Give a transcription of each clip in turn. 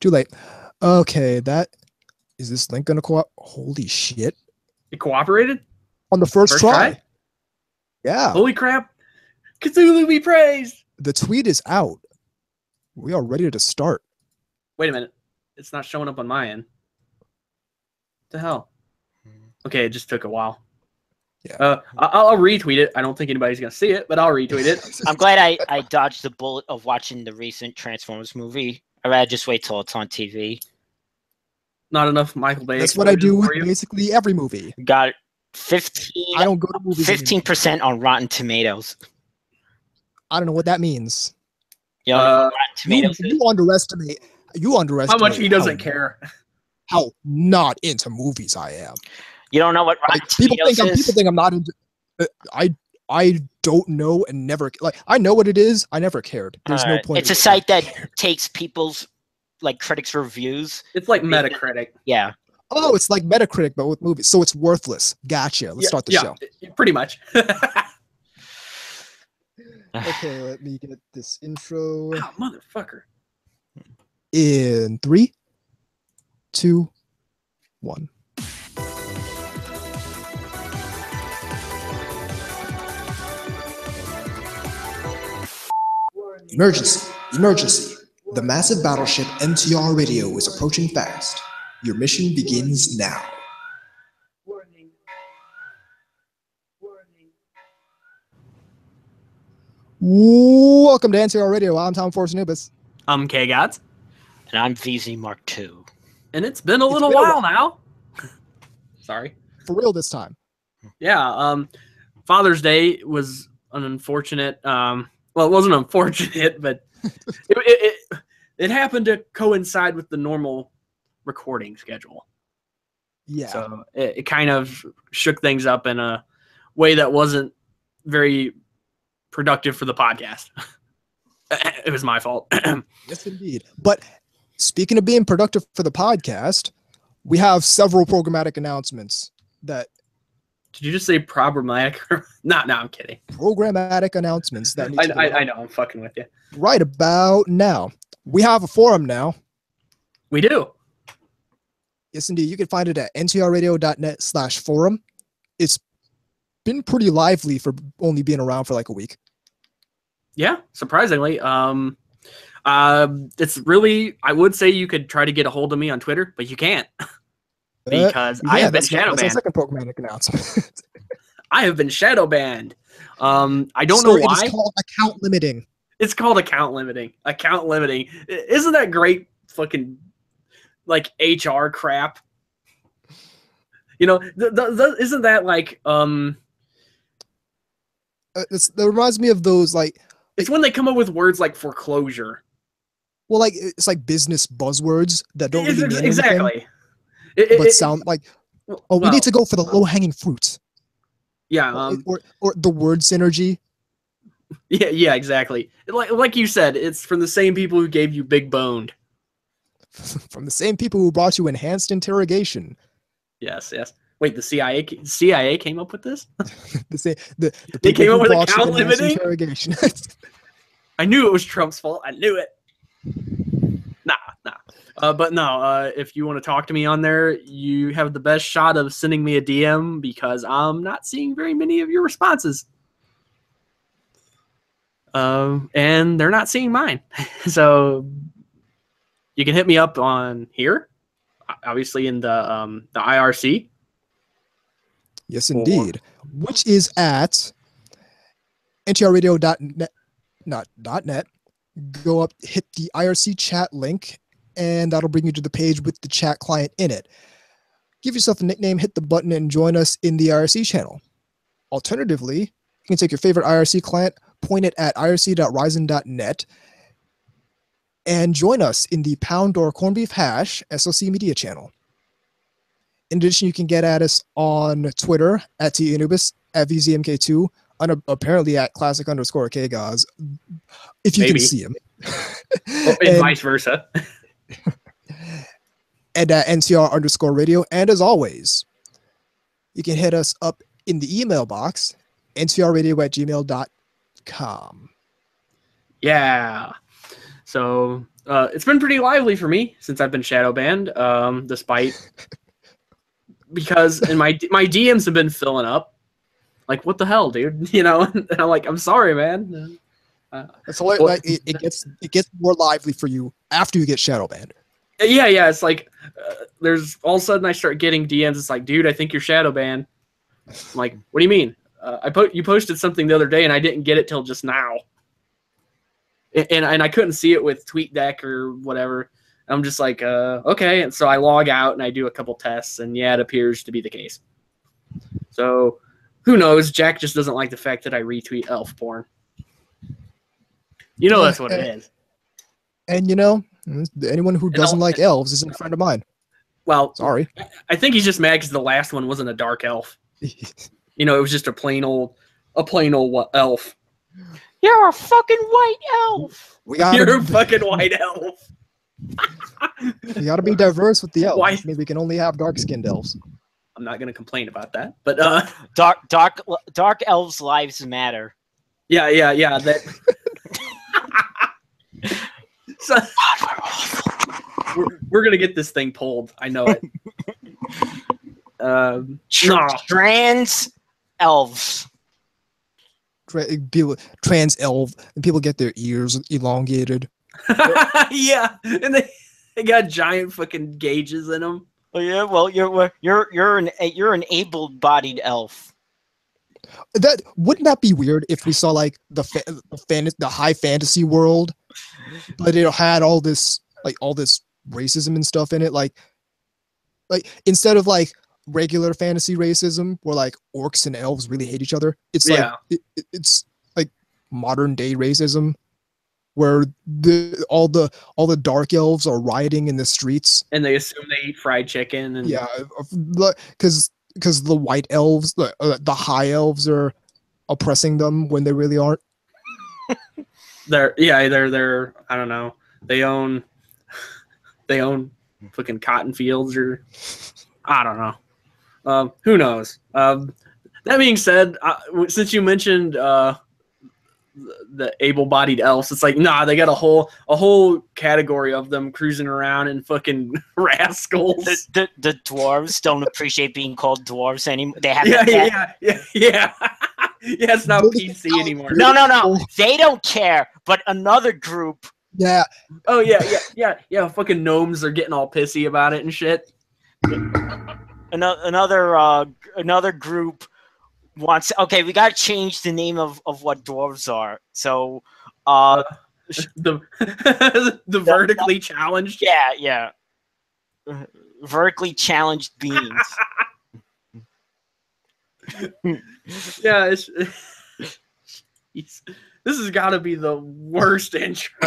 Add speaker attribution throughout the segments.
Speaker 1: Too late. Okay, is this link gonna holy shit.
Speaker 2: It cooperated?
Speaker 1: On the first try? Yeah.
Speaker 2: Holy crap. Cthulhu be praised.
Speaker 1: The tweet is out. We are ready to start.
Speaker 2: Wait a minute. It's not showing up on my end. What the hell? Okay, it just took a while.
Speaker 1: Yeah.
Speaker 2: I'll retweet it. I don't think anybody's going to see it, but I'll retweet it.
Speaker 3: I'm glad I dodged the bullet of watching the recent Transformers movie. I'd rather just wait till it's on TV.
Speaker 2: Not enough Michael Bay.
Speaker 1: That's what I do with basically every movie.
Speaker 3: Got 15.
Speaker 1: I don't go to movies
Speaker 3: 15% on Rotten Tomatoes.
Speaker 1: I don't know what that means.
Speaker 3: You know, Rotten Tomatoes
Speaker 1: you underestimate.
Speaker 2: How much he doesn't care.
Speaker 1: How not into movies I am.
Speaker 3: You don't know what Rotten Tomatoes is?
Speaker 1: People think I'm not into. I don't know and never I know what it is. I never cared. There's no point.
Speaker 3: It's a site that takes people's critics' reviews.
Speaker 2: It's like Metacritic.
Speaker 3: Yeah.
Speaker 1: Oh, it's like Metacritic, but with movies. So it's worthless. Gotcha. Let's start the show.
Speaker 2: Pretty much.
Speaker 1: Okay, let me get this intro.
Speaker 2: Oh, motherfucker.
Speaker 1: In 3, 2, 1. Emergency! Emergency! The massive battleship NTR Radio is approaching fast. Your mission begins now.
Speaker 2: Warning. Warning.
Speaker 1: Welcome to NTR Radio. I'm Tom Force Nubis.
Speaker 2: I'm K-Gods.
Speaker 3: And I'm VZ Mark II.
Speaker 2: And it's been a little while now. Sorry.
Speaker 1: For real this time.
Speaker 2: Yeah. Father's Day was an unfortunate. Well, it wasn't unfortunate, but it happened to coincide with the normal recording schedule.
Speaker 1: Yeah.
Speaker 2: So it kind of shook things up in a way that wasn't very productive for the podcast. It was my fault.
Speaker 1: Yes, indeed. But speaking of being productive for the podcast, we have several programmatic announcements that.
Speaker 2: Did you just say problematic? No, I'm kidding.
Speaker 1: Programmatic announcements that need
Speaker 2: I know, I'm fucking with you.
Speaker 1: Right about now. We have a forum now.
Speaker 2: We do.
Speaker 1: Yes, indeed. You can find it at ntrradio.net/forum. It's been pretty lively for only being around for like a week.
Speaker 2: Yeah, surprisingly. It's really, I would say you could try to get a hold of me on Twitter, but you can't. Because I have been shadow banned.
Speaker 1: That's our second programmatic announcement.
Speaker 2: I have been shadow banned. I don't know why.
Speaker 1: It's called account limiting.
Speaker 2: It's called account limiting. Account limiting. Isn't that great fucking like HR crap? You know, isn't that like
Speaker 1: that reminds me of those like
Speaker 2: it's when they come up with words like foreclosure.
Speaker 1: Well, like it's like business buzzwords that don't really mean
Speaker 2: exactly.
Speaker 1: But sound like, we need to go for the low-hanging fruits.
Speaker 2: Yeah.
Speaker 1: Or the word synergy.
Speaker 2: Yeah, exactly. Like you said, it's from the same people who gave you Big Boned.
Speaker 1: From the same people who brought you enhanced interrogation.
Speaker 2: Yes. Wait, the CIA came up with this?
Speaker 1: They
Speaker 2: came up with account limiting?
Speaker 1: Interrogation.
Speaker 2: I knew it was Trump's fault. I knew it. Nah. But no, if you want to talk to me on there, you have the best shot of sending me a DM because I'm not seeing very many of your responses. And they're not seeing mine. So you can hit me up on here, obviously in the IRC.
Speaker 1: Yes, indeed. Which is at ntrradio.net, not .net. Go up, hit the IRC chat link, and that'll bring you to the page with the chat client in it. Give yourself a nickname, hit the button, and join us in the IRC channel. Alternatively, you can take your favorite IRC client, point it at irc.ryzen.net, and join us in the pound or corned beef hash SOC media channel. In addition, you can get at us on Twitter at TAnubis, at VZMK2, and apparently at classic_KGoz, if you can see him.
Speaker 2: And vice versa.
Speaker 1: And at NTR_radio. And as always, you can hit us up in the email box, ntrradio@gmail.com.
Speaker 2: Yeah. So It's been pretty lively for me since I've been shadow banned. Despite because my DMs have been filling up. Like, what the hell, dude? You know, and I'm like, I'm sorry, man.
Speaker 1: So like, it gets more lively for you after you get shadow banned.
Speaker 2: Yeah. It's like there's all of a sudden I start getting DMs. It's like, dude, I think you're shadow banned. I'm like, what do you mean? You posted something the other day and I didn't get it till just now. And I couldn't see it with TweetDeck or whatever. I'm just like, okay. And so I log out and I do a couple tests, and yeah, it appears to be the case. So who knows? Jack just doesn't like the fact that I retweet elf porn. You know that's what it is.
Speaker 1: And you know, anyone who doesn't like elves isn't a friend of mine.
Speaker 2: Well,
Speaker 1: sorry.
Speaker 2: I think he's just mad because the last one wasn't a dark elf. You know, it was just a plain old elf.
Speaker 3: You're a fucking white elf.
Speaker 2: You're a fucking white elf.
Speaker 1: You gotta be diverse with the elves.
Speaker 2: Why?
Speaker 1: Maybe we can only have dark-skinned elves.
Speaker 2: I'm not gonna complain about that, but
Speaker 3: dark elves' lives matter.
Speaker 2: Yeah. That. So, we're gonna get this thing pulled. I know it.
Speaker 3: Trans elves.
Speaker 1: Trans elf, and people get their ears elongated.
Speaker 2: Yeah, and they got giant fucking gauges in them.
Speaker 3: Oh yeah, well you're an able-bodied elf.
Speaker 1: That wouldn't that be weird if we saw like the high fantasy world, but it had all this racism and stuff in it, like instead of like regular fantasy racism where like orcs and elves really hate each other, it's like it's like modern day racism where all the dark elves are rioting in the streets
Speaker 2: and they assume they eat fried chicken and
Speaker 1: because the white elves, the high elves are oppressing them when they really aren't.
Speaker 2: They're I don't know, they own fucking cotton fields, or I don't know. Who knows? That being said, since you mentioned the able-bodied elves, it's like, nah, they got a whole category of them cruising around in fucking rascals.
Speaker 3: The dwarves don't appreciate being called dwarves anymore. They have
Speaker 2: yeah. Yeah, it's not PC anymore.
Speaker 3: No. They don't care, but another group.
Speaker 1: Yeah.
Speaker 2: Oh yeah. Fucking gnomes are getting all pissy about it and shit.
Speaker 3: Another group wants. Okay, we gotta change the name of what dwarves are. So,
Speaker 2: the vertically challenged.
Speaker 3: Yeah. Vertically challenged beings.
Speaker 2: Yeah, this has got to be the worst intro.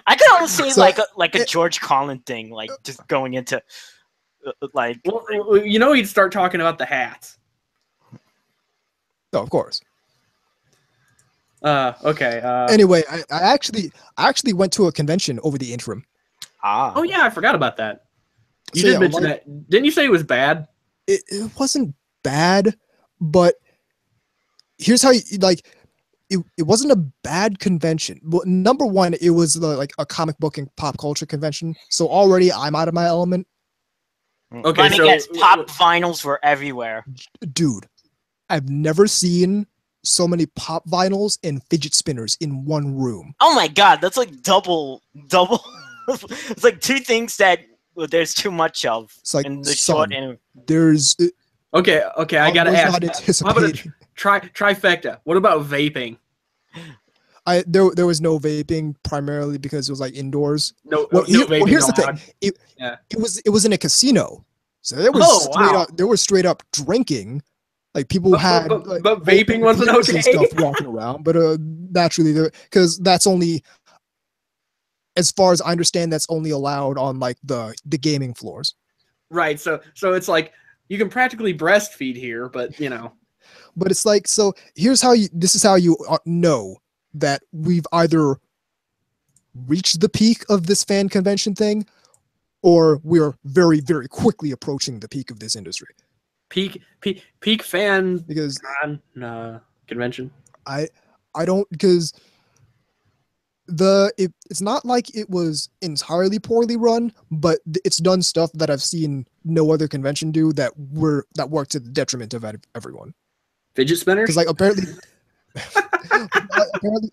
Speaker 3: I could almost see like a George Carlin thing, like just going into like.
Speaker 2: Well, you know, he'd start talking about the hats.
Speaker 1: Oh, of course.
Speaker 2: Okay.
Speaker 1: Anyway, I actually went to a convention over the interim.
Speaker 2: Oh yeah, I forgot about that. You did mention that. Didn't you say it was bad?
Speaker 1: It wasn't bad, but here's how it wasn't a bad convention. Well, number one, it was like a comic book and pop culture convention, so already I'm out of my element.
Speaker 3: Okay, so pop vinyls were everywhere.
Speaker 1: Dude, I've never seen so many pop vinyls and fidget spinners in one room.
Speaker 3: Oh my god, that's like double. It's like two things that there's too much of.
Speaker 1: It's like
Speaker 3: in the short and
Speaker 1: there's.
Speaker 2: Okay, I gotta ask.
Speaker 1: How about
Speaker 2: trifecta? What about vaping?
Speaker 1: There was no vaping, primarily because it was like indoors.
Speaker 2: No vaping.
Speaker 1: Here's the thing. It was in a casino, so there was straight up drinking. Like people had,
Speaker 2: but vaping wasn't okay.
Speaker 1: Stuff walking around, but naturally, because that's only, as far as I understand, that's only allowed on like the gaming floors.
Speaker 2: Right. So it's like you can practically breastfeed here, but you know.
Speaker 1: But it's like, so here's how this is how you know that we've either reached the peak of this fan convention thing, or we're very, very quickly approaching the peak of this industry.
Speaker 2: Peak fan
Speaker 1: because
Speaker 2: convention.
Speaker 1: I don't, because it's not like it was entirely poorly run, but it's done stuff that I've seen no other convention do that worked to the detriment of everyone.
Speaker 2: Fidget spinners?
Speaker 1: Because like apparently,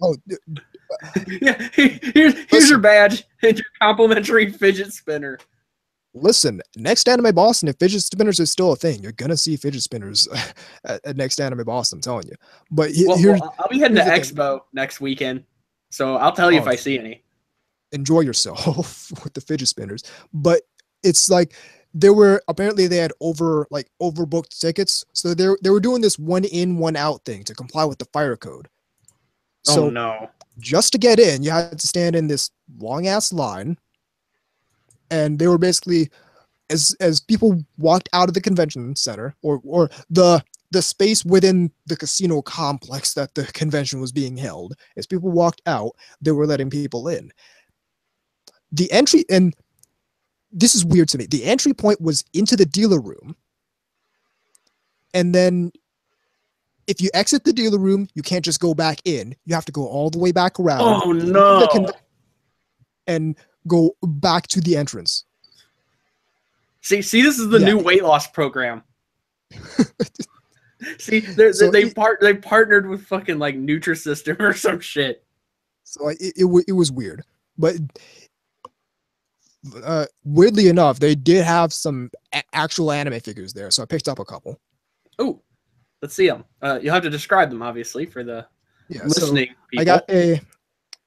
Speaker 1: oh,
Speaker 2: yeah, here's your badge and your complimentary fidget spinner.
Speaker 1: Listen, next Anime Boston, if fidget spinners is still a thing, you're gonna see fidget spinners at next Anime Boston. I'm telling you. But
Speaker 2: I'll be heading to Expo next weekend, so I'll tell you if I see any. Enjoy
Speaker 1: yourself with the fidget spinners. But it's like apparently they had overbooked tickets, so they were doing this 1 in 1 out thing to comply with the fire code. So
Speaker 2: no!
Speaker 1: Just to get in, you had to stand in this long ass line. And they were basically, as people walked out of the convention center or the space within the casino complex that the convention was being held, as people walked out, they were letting people in. The entry, and this is weird to me, the entry point was into the dealer room. And then if you exit the dealer room, you can't just go back in. You have to go all the way back around.
Speaker 2: Oh, no.
Speaker 1: And go back to the entrance.
Speaker 2: See, this is the new weight loss program. See, they partnered with fucking like Nutrisystem or some shit.
Speaker 1: So it was weird, but weirdly enough, they did have some actual anime figures there, so I picked up a couple.
Speaker 2: Oh, let's see them. You'll have to describe them, obviously, for the listening people.
Speaker 1: I got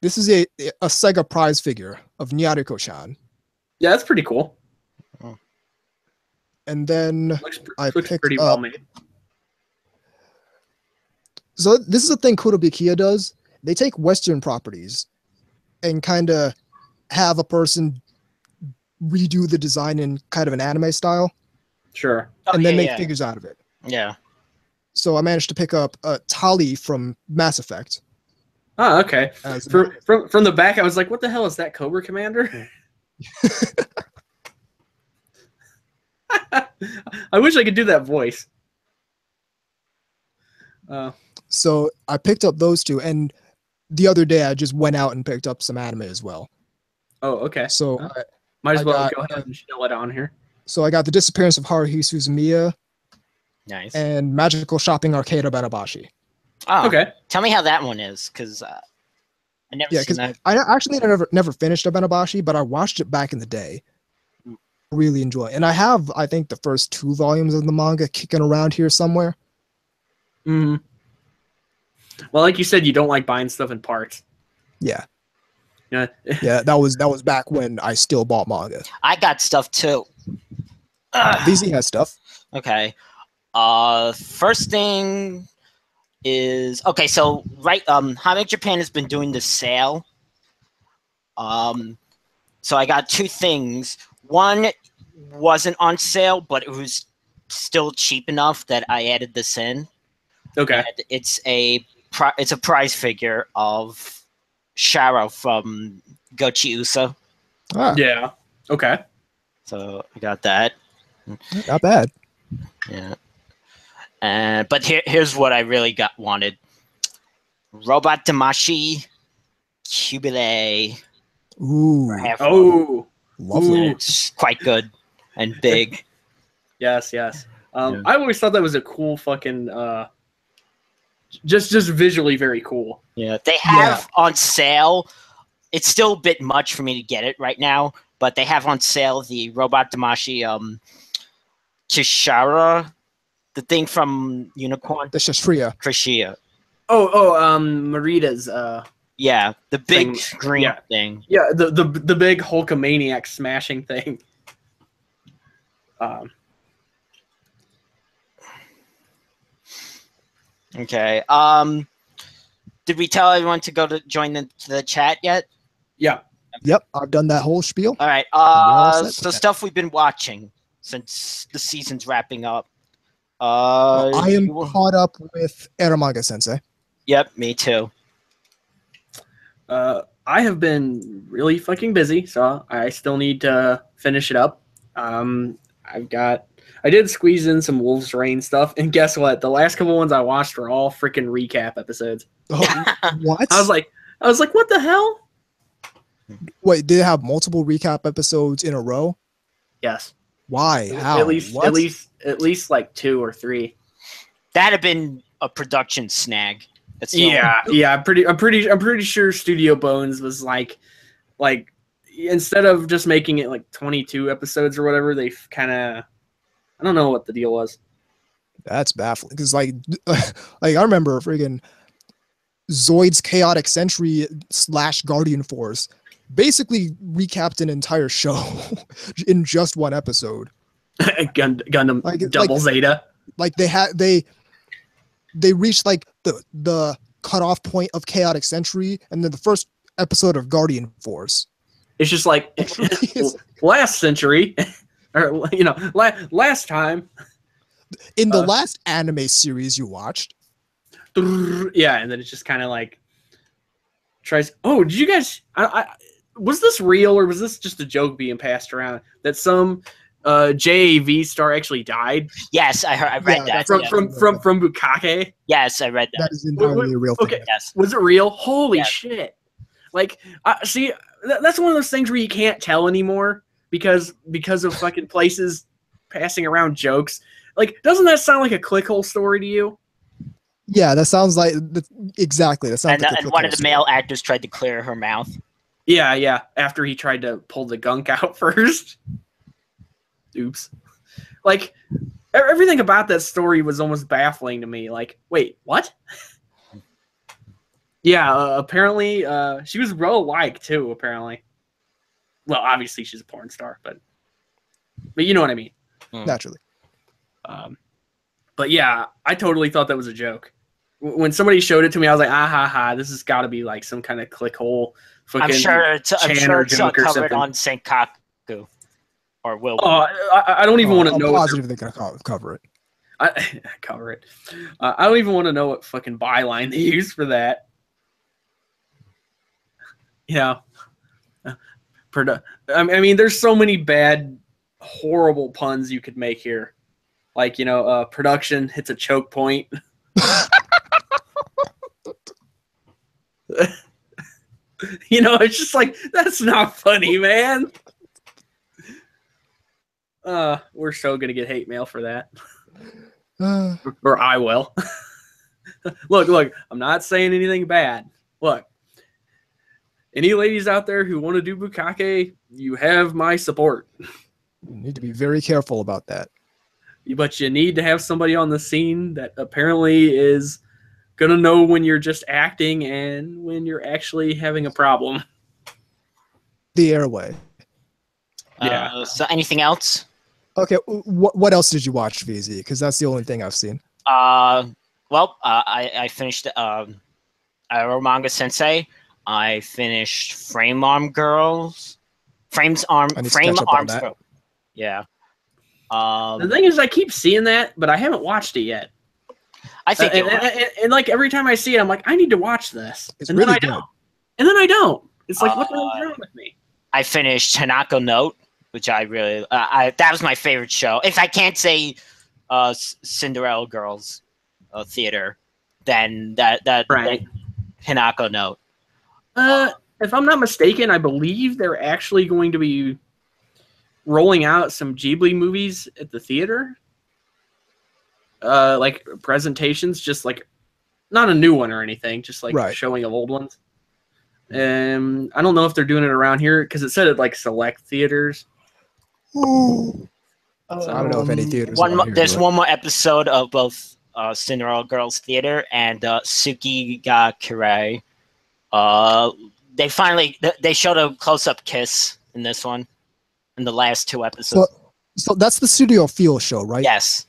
Speaker 1: this is a Sega prize figure of Nyaruko-chan.
Speaker 2: Yeah, that's pretty cool.
Speaker 1: And then I
Speaker 2: looks
Speaker 1: picked
Speaker 2: pretty
Speaker 1: up,
Speaker 2: well made.
Speaker 1: So this is a thing Kurobikia does. They take Western properties and kind of have a person redo the design in kind of an anime style.
Speaker 2: Sure.
Speaker 1: And then make figures out of it.
Speaker 3: Yeah.
Speaker 1: So I managed to pick up Tali from Mass Effect.
Speaker 2: Oh, okay. From the back, I was like, what the hell is that, Cobra Commander? I wish I could do that voice.
Speaker 1: So I picked up those two, and the other day I just went out and picked up some anime as well.
Speaker 2: Oh, okay.
Speaker 1: So
Speaker 2: might as well go ahead and show it on here.
Speaker 1: So I got The Disappearance of Haruhi Suzumiya.
Speaker 3: Nice.
Speaker 1: And Magical Shopping Arcade of Banabashi.
Speaker 3: Oh, okay. Tell me how that one is, because I never seen that.
Speaker 1: I actually never finished Banabashi, but I watched it back in the day. Really enjoy it. And I have, I think, the first 2 volumes of the manga kicking around here somewhere.
Speaker 2: Mm-hmm. Well, like you said, you don't like buying stuff in parts.
Speaker 1: Yeah.
Speaker 2: Yeah.
Speaker 1: Yeah, that was back when I still bought manga.
Speaker 3: I got stuff too.
Speaker 1: VZ has stuff.
Speaker 3: Okay. First thing is so Comic Japan has been doing the sale. So I got 2 things. One wasn't on sale, but it was still cheap enough that I added this in.
Speaker 2: Okay.
Speaker 3: And it's a prize figure of Sharo from Gochi Usa.
Speaker 1: Ah.
Speaker 2: Yeah. Okay.
Speaker 3: So I got that.
Speaker 1: Not bad.
Speaker 3: Yeah. But here's what I really wanted. Robot Damashi Cubile.
Speaker 1: Ooh.
Speaker 2: Oh.
Speaker 1: Lovely.
Speaker 3: It's quite good and big.
Speaker 2: Yes. I always thought that was a cool fucking just visually very cool.
Speaker 3: Yeah. They have on sale. It's still a bit much for me to get it right now, but they have on sale the Robot Damashi Chishara, the thing from Unicorn.
Speaker 1: The Shashriya.
Speaker 3: Krishia.
Speaker 2: Marita's
Speaker 3: yeah, the big green thing.
Speaker 2: Yeah, the big Hulkamaniac smashing thing.
Speaker 3: Okay. Did we tell everyone to go to join the chat yet?
Speaker 2: Yeah.
Speaker 1: Yep, I've done that whole spiel.
Speaker 3: All right. So stuff we've been watching since the season's wrapping up.
Speaker 1: I am caught up with Eramaga Sensei.
Speaker 3: Yep, me too.
Speaker 2: I have been really fucking busy, so I still need to finish it up. I did squeeze in some Wolves Rain stuff, and guess what? The last couple ones I watched were all freaking recap episodes.
Speaker 1: Oh, what?
Speaker 2: I was like, what the hell?
Speaker 1: Wait, did it have multiple recap episodes in a row?
Speaker 2: Yes.
Speaker 1: Why? How?
Speaker 2: At least like 2 or 3.
Speaker 3: That'd have been a production snag. That's the
Speaker 2: Yeah. I'm pretty sure Studio Bones was like instead of just making it like 22 episodes or whatever, they kind of, I don't know what the deal was.
Speaker 1: That's baffling because like I remember friggin' Zoid's Chaotic Century / Guardian Force basically recapped an entire show in just one episode.
Speaker 2: Gundam Double Zeta.
Speaker 1: Like they reached like the cutoff point of Chaotic Century, and then the first episode of Guardian Force.
Speaker 2: It's just like last century, or last time
Speaker 1: in the last anime series you watched.
Speaker 2: Yeah, and then it's just kind of like tries. Oh, did you guys? Was this real or was this just a joke being passed around that some JAV star actually died?
Speaker 3: Yes, I read that
Speaker 2: from Bukake.
Speaker 3: Yes, I read that.
Speaker 1: That is entirely a real thing.
Speaker 2: Okay,
Speaker 3: yes.
Speaker 2: Was it real? Holy shit! Like, see, that's one of those things where you can't tell anymore because of fucking places passing around jokes. Like, doesn't that sound like a clickhole story to you?
Speaker 1: Yeah, that sounds like exactly. That sounds like
Speaker 3: and one of the male actors tried to clear her mouth.
Speaker 2: Yeah. After he tried to pull the gunk out first. Oops. Like, everything about that story was almost baffling to me. Like, wait, what? Yeah, apparently she was well-liked too, apparently. Well, obviously she's a porn star, but you know what I mean.
Speaker 1: Naturally.
Speaker 2: But yeah, I totally thought that was a joke. When somebody showed it to me, I was like, ha, this has got to be like some kind of clickhole fucking
Speaker 3: I'm sure it's
Speaker 2: joke or
Speaker 3: covered
Speaker 2: something.
Speaker 3: on Senkaku. Or will be.
Speaker 2: Oh, I don't even want to know.
Speaker 1: I'm positive they're gonna cover it.
Speaker 2: Cover it. I don't even want to know what fucking byline they use for that. Yeah. I mean, there's so many bad, horrible puns you could make here. Like, production hits a choke point. It's just like, that's not funny, man. We're so gonna get hate mail for that. Or I will. Look, I'm not saying anything bad. Look, any ladies out there who want to do Bukake, you have my support.
Speaker 1: You need to be very careful about that.
Speaker 2: But you need to have somebody on the scene that apparently is gonna know when you're just acting and when you're actually having a problem.
Speaker 1: The airway.
Speaker 2: Yeah.
Speaker 3: So anything else?
Speaker 1: Okay, what else did you watch, VZ? Because that's the only thing I've seen.
Speaker 3: Well, I finished Arrow Manga Sensei. I finished Frame Arm Girls. Frame Arms Girls. Yeah.
Speaker 2: The thing is, I keep seeing that, but I haven't watched it yet.
Speaker 3: I think
Speaker 2: and like every time I see it, I'm like, I need to watch this,
Speaker 1: It's
Speaker 2: and
Speaker 1: really
Speaker 2: then I
Speaker 1: good.
Speaker 2: don't. And then I don't. It's like, what the hell's wrong with me?
Speaker 3: I finished Hanako Note, which I really that was my favorite show. If I can't say Cinderella Girls theater, then that
Speaker 2: Right.
Speaker 3: Hanako Note.
Speaker 2: If I'm not mistaken, I believe they're actually going to be rolling out some Ghibli movies at the theater. Like presentations, just like not a new one or anything, just like showing of old ones. I don't know if they're doing it around here because it said it like select theaters.
Speaker 1: Ooh. So I don't know if any theaters.
Speaker 3: There's one more episode of both Cinderella Girls Theater and Suki ga Kirei. They showed a close-up kiss in this one, in the last 2 episodes.
Speaker 1: So that's the Studio Feel show, right?
Speaker 3: Yes.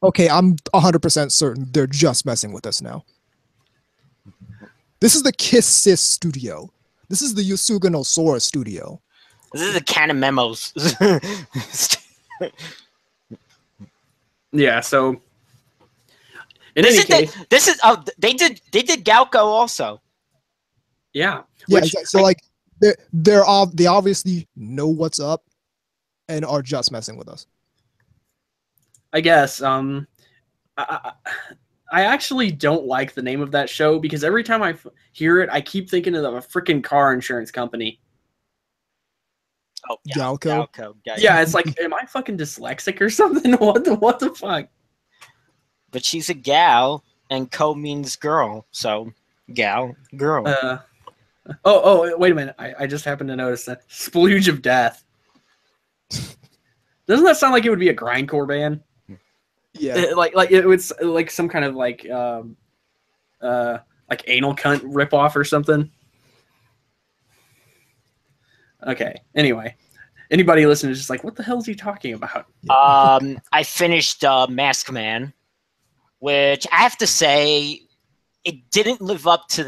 Speaker 1: Okay, I'm 100% certain they're just messing with us now. This is the Kiss Sis studio. This is the Yusuga no Sora studio.
Speaker 3: This is the Canon Memos.
Speaker 2: Yeah, so in any case,
Speaker 3: they did Galco also.
Speaker 1: Yeah. So like they obviously know what's up and are just messing with us.
Speaker 2: I guess. I actually don't like the name of that show because every time I hear it, I keep thinking of a freaking car insurance company.
Speaker 1: Galco.
Speaker 2: Yeah, it's like, am I fucking dyslexic or something? What the fuck?
Speaker 3: But she's a gal, and Ko means girl, so gal, girl.
Speaker 2: Oh, wait a minute. I just happened to notice that. Splooge of Death. Doesn't that sound like it would be a grindcore band?
Speaker 1: Yeah.
Speaker 2: Like it was like some kind of like anal cunt ripoff or something. Okay. Anyway, anybody listening is just like, what the hell is he talking about?
Speaker 3: I finished Mask Man, which I have to say, it didn't live up to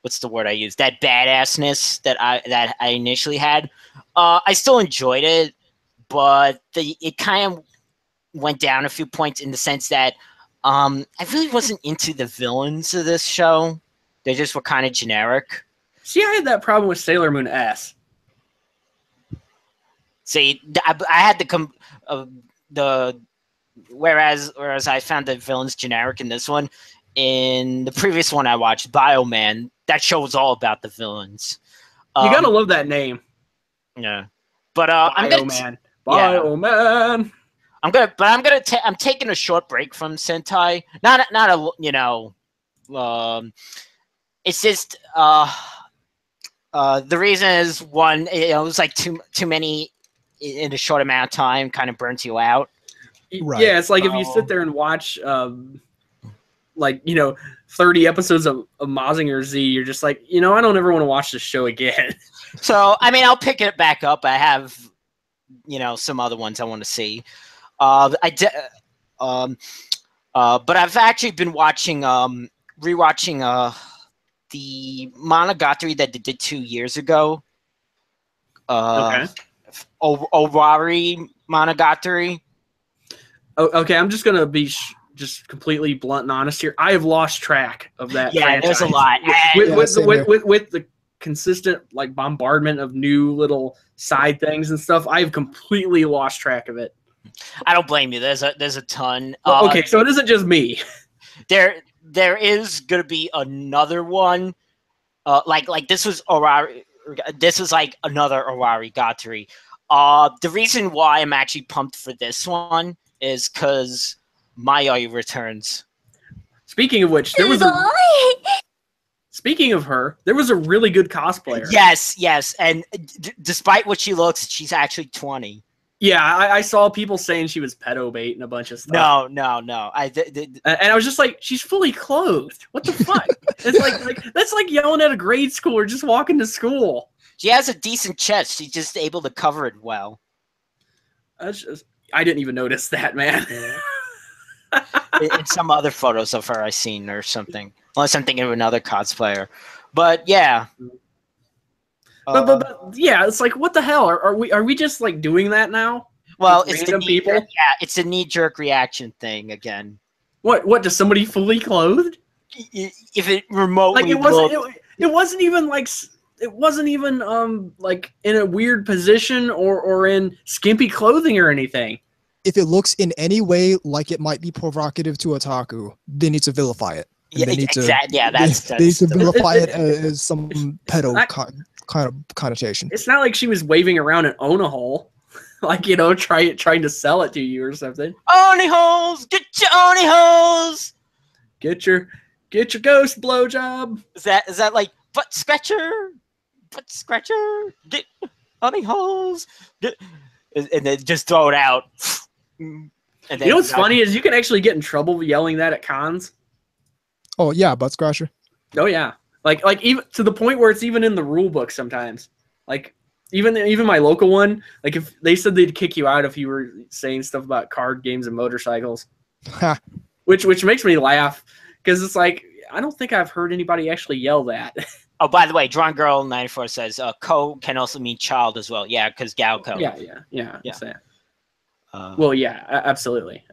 Speaker 3: what's the word I use? That badassness that I initially had. I still enjoyed it, but it kind of went down a few points in the sense that I really wasn't into the villains of this show. They just were kind of generic.
Speaker 2: See, I had that problem with Sailor Moon S.
Speaker 3: See, I had whereas I found the villains generic in this one. In the previous one I watched, Bioman, that show was all about the villains.
Speaker 2: You gotta love that name.
Speaker 3: Yeah, but
Speaker 2: Bioman.
Speaker 3: I'm taking a short break from Sentai. It's just the reason is one, it was like too many in a short amount of time, kind of burns you out.
Speaker 1: Right.
Speaker 2: Yeah, it's like if you sit there and watch 30 episodes of Mazinger Z, you're just like, I don't ever want to watch this show again.
Speaker 3: So, I mean, I'll pick it back up. I have, some other ones I want to see. But I've actually been rewatching the Monogatari that they did 2 years ago.
Speaker 2: Okay.
Speaker 3: Owari Monogatari.
Speaker 2: Oh, okay, I'm just gonna be just completely blunt and honest here. I have lost track of that.
Speaker 3: Yeah,
Speaker 2: franchise.
Speaker 3: there's a lot.
Speaker 2: With the consistent bombardment of new little side things and stuff, I have completely lost track of it.
Speaker 3: I don't blame you. There's a ton.
Speaker 2: Okay, so it isn't just me.
Speaker 3: There is gonna be another one. Like this was Owari. This is like another Owari Gatari. The reason why I'm actually pumped for this one is because Mayoi returns.
Speaker 2: Speaking of which, Speaking of her, there was a really good cosplayer.
Speaker 3: Yes, and despite what she looks, she's actually 20.
Speaker 2: Yeah, I saw people saying she was pedo bait and a bunch of stuff.
Speaker 3: No.
Speaker 2: And I was just like, she's fully clothed. What the fuck? It's like that's like yelling at a grade schooler just walking to school.
Speaker 3: She has a decent chest. She's just able to cover it well.
Speaker 2: I didn't even notice that, man.
Speaker 3: In some other photos of her I've seen or something. Unless I'm thinking of another cosplayer. But yeah.
Speaker 2: But yeah, it's like, what the hell? Are we just like doing that now?
Speaker 3: Well,
Speaker 2: With
Speaker 3: it's the
Speaker 2: people.
Speaker 3: Yeah, it's a knee-jerk reaction thing again.
Speaker 2: What does somebody fully clothed?
Speaker 3: If it remotely
Speaker 2: it wasn't even like in a weird position or in skimpy clothing or anything.
Speaker 1: If it looks in any way like it might be provocative to otaku, they need to vilify it.
Speaker 3: Yeah, exactly. Yeah,
Speaker 1: they need to vilify it as some pedo kind of connotation.
Speaker 2: It's not like she was waving around an Onihole, like trying to sell it to you or something.
Speaker 3: Oni-holes, get your Oni-holes.
Speaker 2: Get your ghost blowjob.
Speaker 3: Is that like butt scratcher? Get Oni-holes. And then just throw it out. And then,
Speaker 2: what's funny is you can actually get in trouble yelling that at cons.
Speaker 1: Oh yeah, butt scratcher.
Speaker 2: Oh yeah, like even to the point where it's even in the rule book sometimes. Like even my local one, like if they said they'd kick you out if you were saying stuff about card games and motorcycles, which makes me laugh because it's like I don't think I've heard anybody actually yell that.
Speaker 3: Oh, by the way, Drawn Girl 94 says "ko" can also mean child as well. Yeah, because Galco.
Speaker 2: Yeah. Well, yeah, absolutely.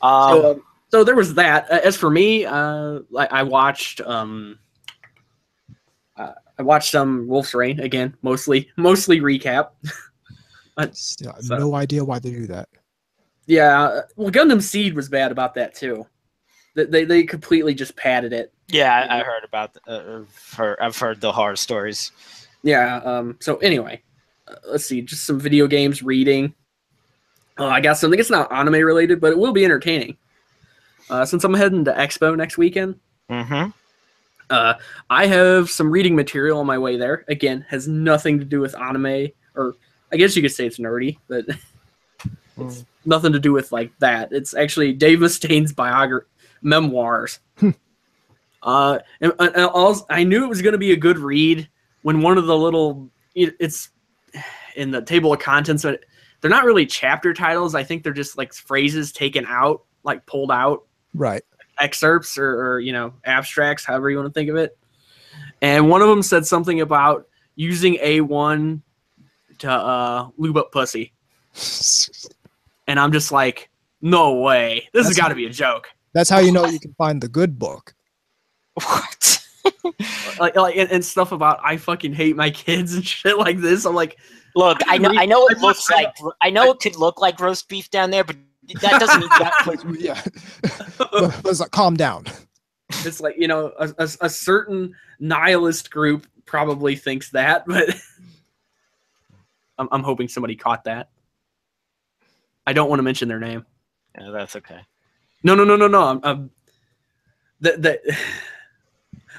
Speaker 2: So there was that. As for me, I watched some Wolf's Rain again, mostly recap.
Speaker 1: Still, I have no idea why they do that.
Speaker 2: Yeah, well, Gundam Seed was bad about that too. They completely just padded it.
Speaker 3: Yeah, I heard about. I've heard the horror stories.
Speaker 2: Yeah. So anyway, let's see. Just some video games, reading. I got something. It's not anime related, but it will be entertaining. Since I'm heading to Expo next weekend,
Speaker 3: Mm-hmm.
Speaker 2: I have some reading material on my way there. Again, has nothing to do with anime, or I guess you could say it's nerdy, but it's nothing to do with like that. It's actually Dave Mustaine's memoirs. And I knew it was going to be a good read when one of the it's in the table of contents, but they're not really chapter titles. I think they're just like phrases taken out, like pulled out.
Speaker 1: Right.
Speaker 2: Excerpts or abstracts, however you want to think of it. And one of them said something about using A1 to lube up pussy. And I'm just like, no way. This has got to be a joke.
Speaker 1: That's how you know you can find the good book.
Speaker 3: What?
Speaker 2: like and stuff about I fucking hate my kids and shit like this. I'm like,
Speaker 3: look, I know it looks like it could look like roast beef down there, but that doesn't mean that.
Speaker 1: Yeah. Let's calm down.
Speaker 2: It's like, a certain nihilist group probably thinks that, but I'm hoping somebody caught that. I don't want to mention their name.
Speaker 3: Yeah, that's okay.
Speaker 2: No.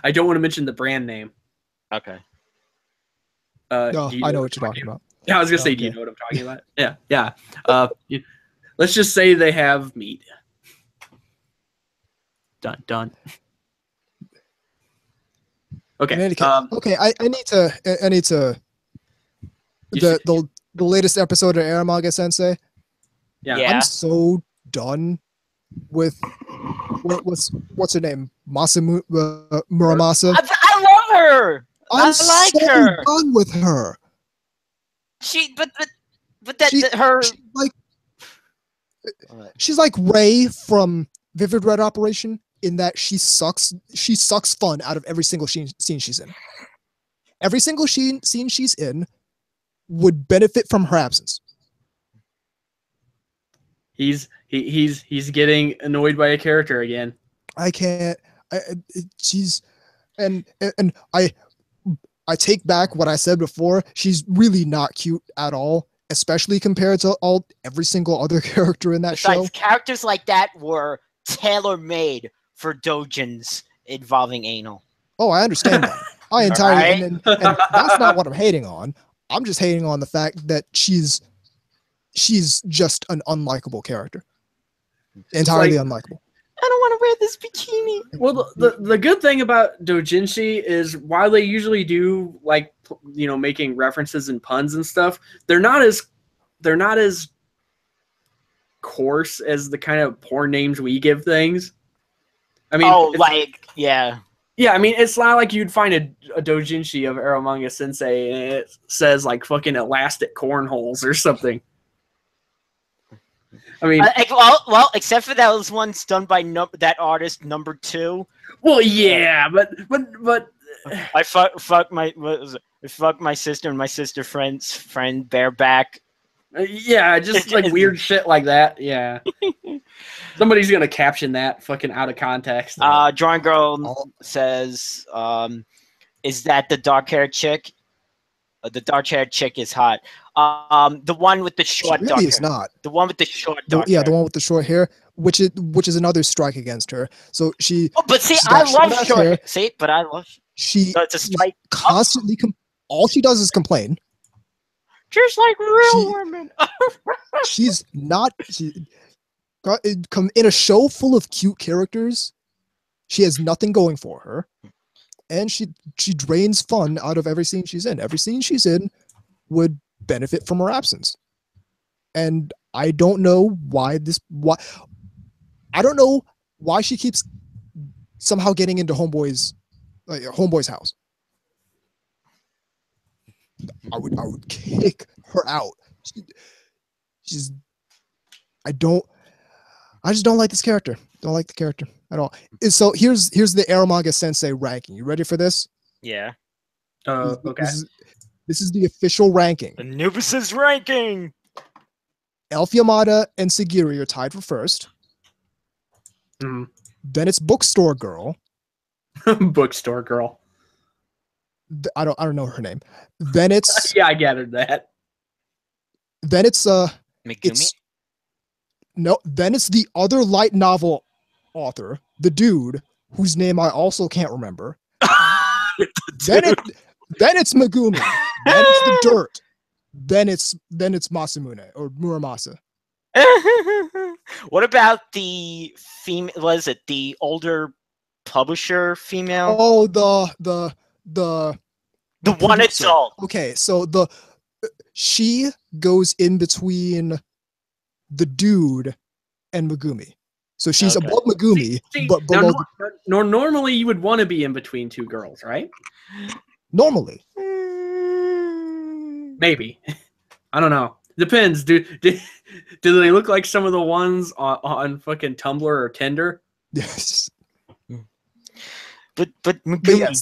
Speaker 2: I don't want to mention the brand name.
Speaker 3: Okay.
Speaker 1: No, I know what you're talking about.
Speaker 2: Yeah, I was gonna say, do you know what I'm talking about? Yeah. Let's just say they have meat. Done. Okay.
Speaker 1: Okay. I need to. The latest episode of Aramanga Sensei.
Speaker 2: Yeah.
Speaker 1: I'm so done with what's her name, Muramasa.
Speaker 3: I love her. I like
Speaker 1: so
Speaker 3: her.
Speaker 1: Done with her. She's like Ray from Vivid Red Operation in that she sucks fun out of every single scene she's in. Every single scene she's in would benefit from her absence.
Speaker 2: He's getting annoyed by a character again.
Speaker 1: I can't. I take back what I said before. She's really not cute at all, especially compared to every single other character in that show.
Speaker 3: Characters like that were tailor-made for doujins involving anal.
Speaker 1: Oh, I understand that. I entirely, and that's not what I'm hating on. I'm just hating on the fact that she's just an unlikable character. Entirely unlikable.
Speaker 3: I don't want to wear this bikini.
Speaker 2: Well, the good thing about doujinshi is while they usually do like making references and puns and stuff, they're not as coarse as the kind of porn names we give things. I mean, yeah. I mean, it's not like you'd find a doujinshi of Aramanga Sensei and it says like fucking elastic cornholes or something. I mean,
Speaker 3: well, except for that was once done by that artist number 2.
Speaker 2: Well, yeah, but
Speaker 3: I fuck my sister and my sister friend bareback.
Speaker 2: Yeah, just like weird shit like that. Yeah, somebody's gonna caption that fucking out of context.
Speaker 3: Drawing Girl says, "Is that the dark-haired chick? The dark-haired chick is hot. The one with the short dark hair.
Speaker 1: Is not.
Speaker 3: The one with the short dark hair.
Speaker 1: The one with the short hair, which is another strike against her. So she.
Speaker 3: Oh, but see, I love short hair. See, but I love.
Speaker 1: She.
Speaker 3: So it's a strike.
Speaker 1: Constantly. All she does is complain.
Speaker 3: Just like real women.
Speaker 1: She's not. In a show full of cute characters, she has nothing going for her, and she drains fun out of every scene she's in. Every scene she's in would benefit from her absence, and I don't know why I don't know why she keeps somehow getting into Homeboy's house. I would kick her out. I just don't like this character. Don't like the character at all. So here's the Aramanga Sensei ranking. You ready for this?
Speaker 3: Yeah.
Speaker 2: Okay.
Speaker 1: This is the official ranking.
Speaker 3: Anubis's ranking.
Speaker 1: Elf Yamada and Sagiri are tied for first.
Speaker 2: Mm.
Speaker 1: Then it's Bookstore Girl.
Speaker 2: Bookstore girl.
Speaker 1: I don't know her name. Then it's
Speaker 2: Yeah, I gathered that.
Speaker 1: then it's
Speaker 3: Megumi?
Speaker 1: then it's the other light novel author, the dude whose name I also can't remember. Then it's Megumi. Then it's the dirt. Then it's Masamune or Muramasa.
Speaker 3: What about the female? Was it the older publisher female?
Speaker 1: Oh, the
Speaker 3: the one
Speaker 1: producer.
Speaker 3: adult.
Speaker 1: Okay, so she goes in between the dude and Megumi. So she's
Speaker 3: Okay.
Speaker 1: above Megumi,
Speaker 2: See,
Speaker 1: but below
Speaker 2: normally you would want to be in between two girls, right?
Speaker 1: normally.
Speaker 2: Maybe. I don't know. Depends. Do they look like some of the ones on fucking Tumblr or Tinder?
Speaker 1: Yes.
Speaker 3: But
Speaker 1: But
Speaker 3: Megumi,
Speaker 1: yes,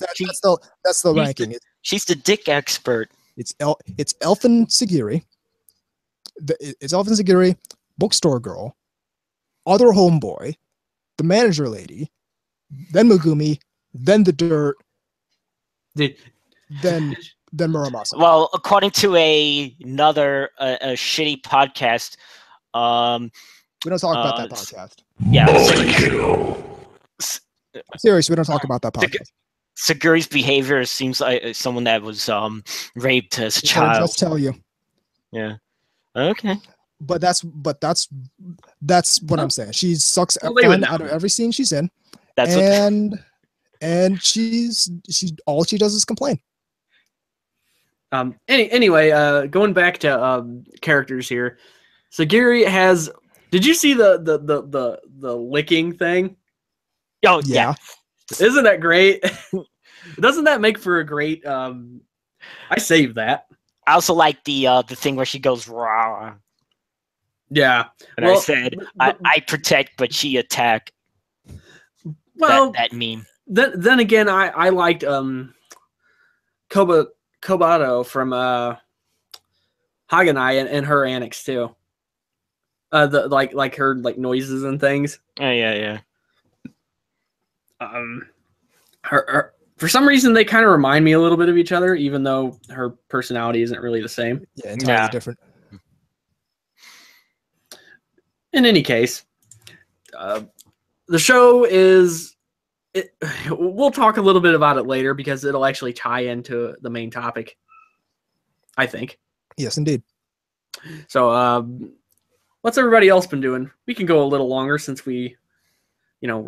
Speaker 1: that's the ranking.
Speaker 3: she's the dick expert.
Speaker 1: It's Elfin Sagiri. It's Elfin Sagiri, bookstore girl, other homeboy, the manager lady, then Megumi, then the dirt,
Speaker 2: Did,
Speaker 1: then Muramasa.
Speaker 3: Well, according to another a shitty podcast,
Speaker 1: We don't talk about that podcast.
Speaker 3: yeah,
Speaker 1: Seriously, we don't talk about that podcast.
Speaker 3: Saguri's behavior seems like someone that was raped as a
Speaker 1: Just gotta
Speaker 3: child.
Speaker 1: just tell you.
Speaker 3: Yeah. Okay.
Speaker 1: But that's what I'm saying. She sucks
Speaker 2: Well, they would
Speaker 1: fun out of every scene she's in,
Speaker 3: That's what.
Speaker 1: and she's all she does is complain.
Speaker 2: Anyway, going back to characters here, Sagiri has. Did you see the licking thing?
Speaker 3: Oh
Speaker 1: Yeah.
Speaker 3: yeah.
Speaker 2: Isn't that great? Doesn't that make for a great? I saved that.
Speaker 3: I also like the thing where she goes raw.
Speaker 2: Yeah.
Speaker 3: And I said, I protect, but she attack.
Speaker 2: Well,
Speaker 3: That meme.
Speaker 2: then again, I liked Kobato from Haganai and her annex too. The like her like noises and things.
Speaker 3: Oh yeah.
Speaker 2: Her for some reason they kind of remind me a little bit of each other, even though her personality isn't really the same.
Speaker 1: Yeah, entirely
Speaker 3: Yeah.
Speaker 1: different.
Speaker 2: In any case, the show is. We'll talk a little bit about it later because it'll actually tie into the main topic, I think.
Speaker 1: Yes, indeed.
Speaker 2: So, what's everybody else been doing? We can go a little longer since we're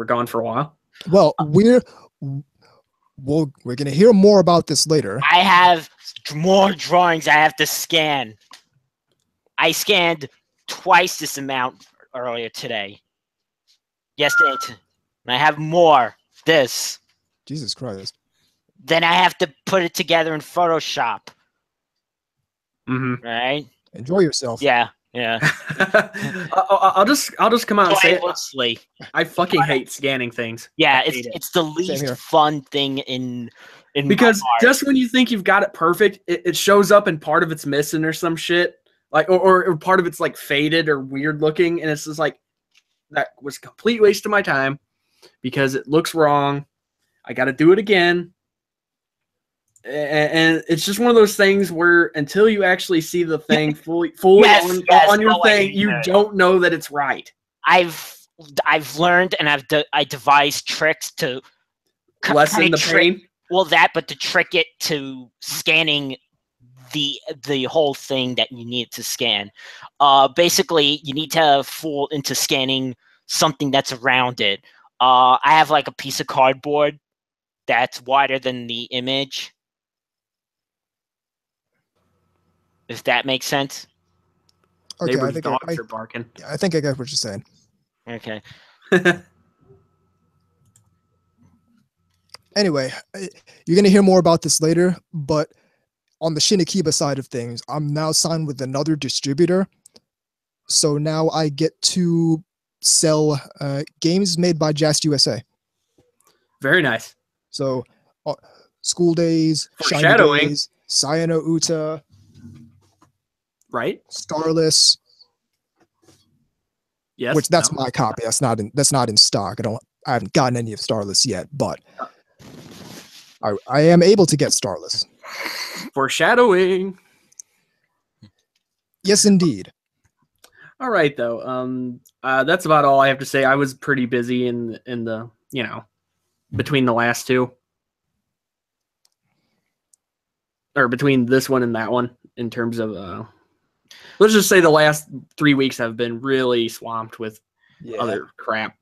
Speaker 2: gone for a while.
Speaker 1: Well, we're gonna hear more about this later.
Speaker 3: I have more drawings I have to scan. I scanned twice this amount earlier today. Yesterday, and I have more. This.
Speaker 1: Jesus Christ.
Speaker 3: Then I have to put it together in Photoshop.
Speaker 2: Mm-hmm.
Speaker 3: Right?
Speaker 1: Enjoy yourself.
Speaker 3: Yeah.
Speaker 2: I'll just come out and say it.
Speaker 3: Pointlessly.
Speaker 2: I fucking hate scanning things.
Speaker 3: Yeah,
Speaker 2: I hate it.
Speaker 3: it's the
Speaker 1: here.
Speaker 3: least fun thing in
Speaker 2: Because
Speaker 3: my art.
Speaker 2: just when you think you've got it perfect, it shows up and part of it's missing or some shit. Like or part of it's like faded or weird looking, and it's just like that was a complete waste of my time because it looks wrong. I got to do it again. And it's just one of those things where until you actually see the thing fully
Speaker 3: Yes,
Speaker 2: on your
Speaker 3: oh,
Speaker 2: thing, you don't know that it's right.
Speaker 3: I've learned and I devised tricks to
Speaker 2: Lessen the pain.
Speaker 3: Well, but to trick it to scanning the whole thing that you need to scan. Basically, you need to fool into scanning something that's around it. I have like a piece of cardboard that's wider than the image. If that makes sense.
Speaker 1: Okay,
Speaker 2: Neighbor's
Speaker 1: I think
Speaker 2: dogs are barking.
Speaker 1: I think I get what you're saying.
Speaker 3: Okay.
Speaker 1: Anyway, you're gonna hear more about this later, but on the Shinikiba side of things, I'm now signed with another distributor. So now I get to sell games made by Just USA.
Speaker 2: Very nice.
Speaker 1: So School Days, Shiny
Speaker 2: Foreshadowing.
Speaker 1: Days, Sayano Uta,
Speaker 2: Right?
Speaker 1: Starless,
Speaker 2: Yes.
Speaker 1: which that's
Speaker 2: no.
Speaker 1: my copy. That's not in stock. I haven't gotten any of Starless yet, but I am able to get starless.
Speaker 2: Foreshadowing.
Speaker 1: Yes, indeed.
Speaker 2: All right, though. That's about all I have to say. I was pretty busy in the between the last two, or between this one and that one. In terms of, let's just say the last 3 weeks have been really swamped with other crap.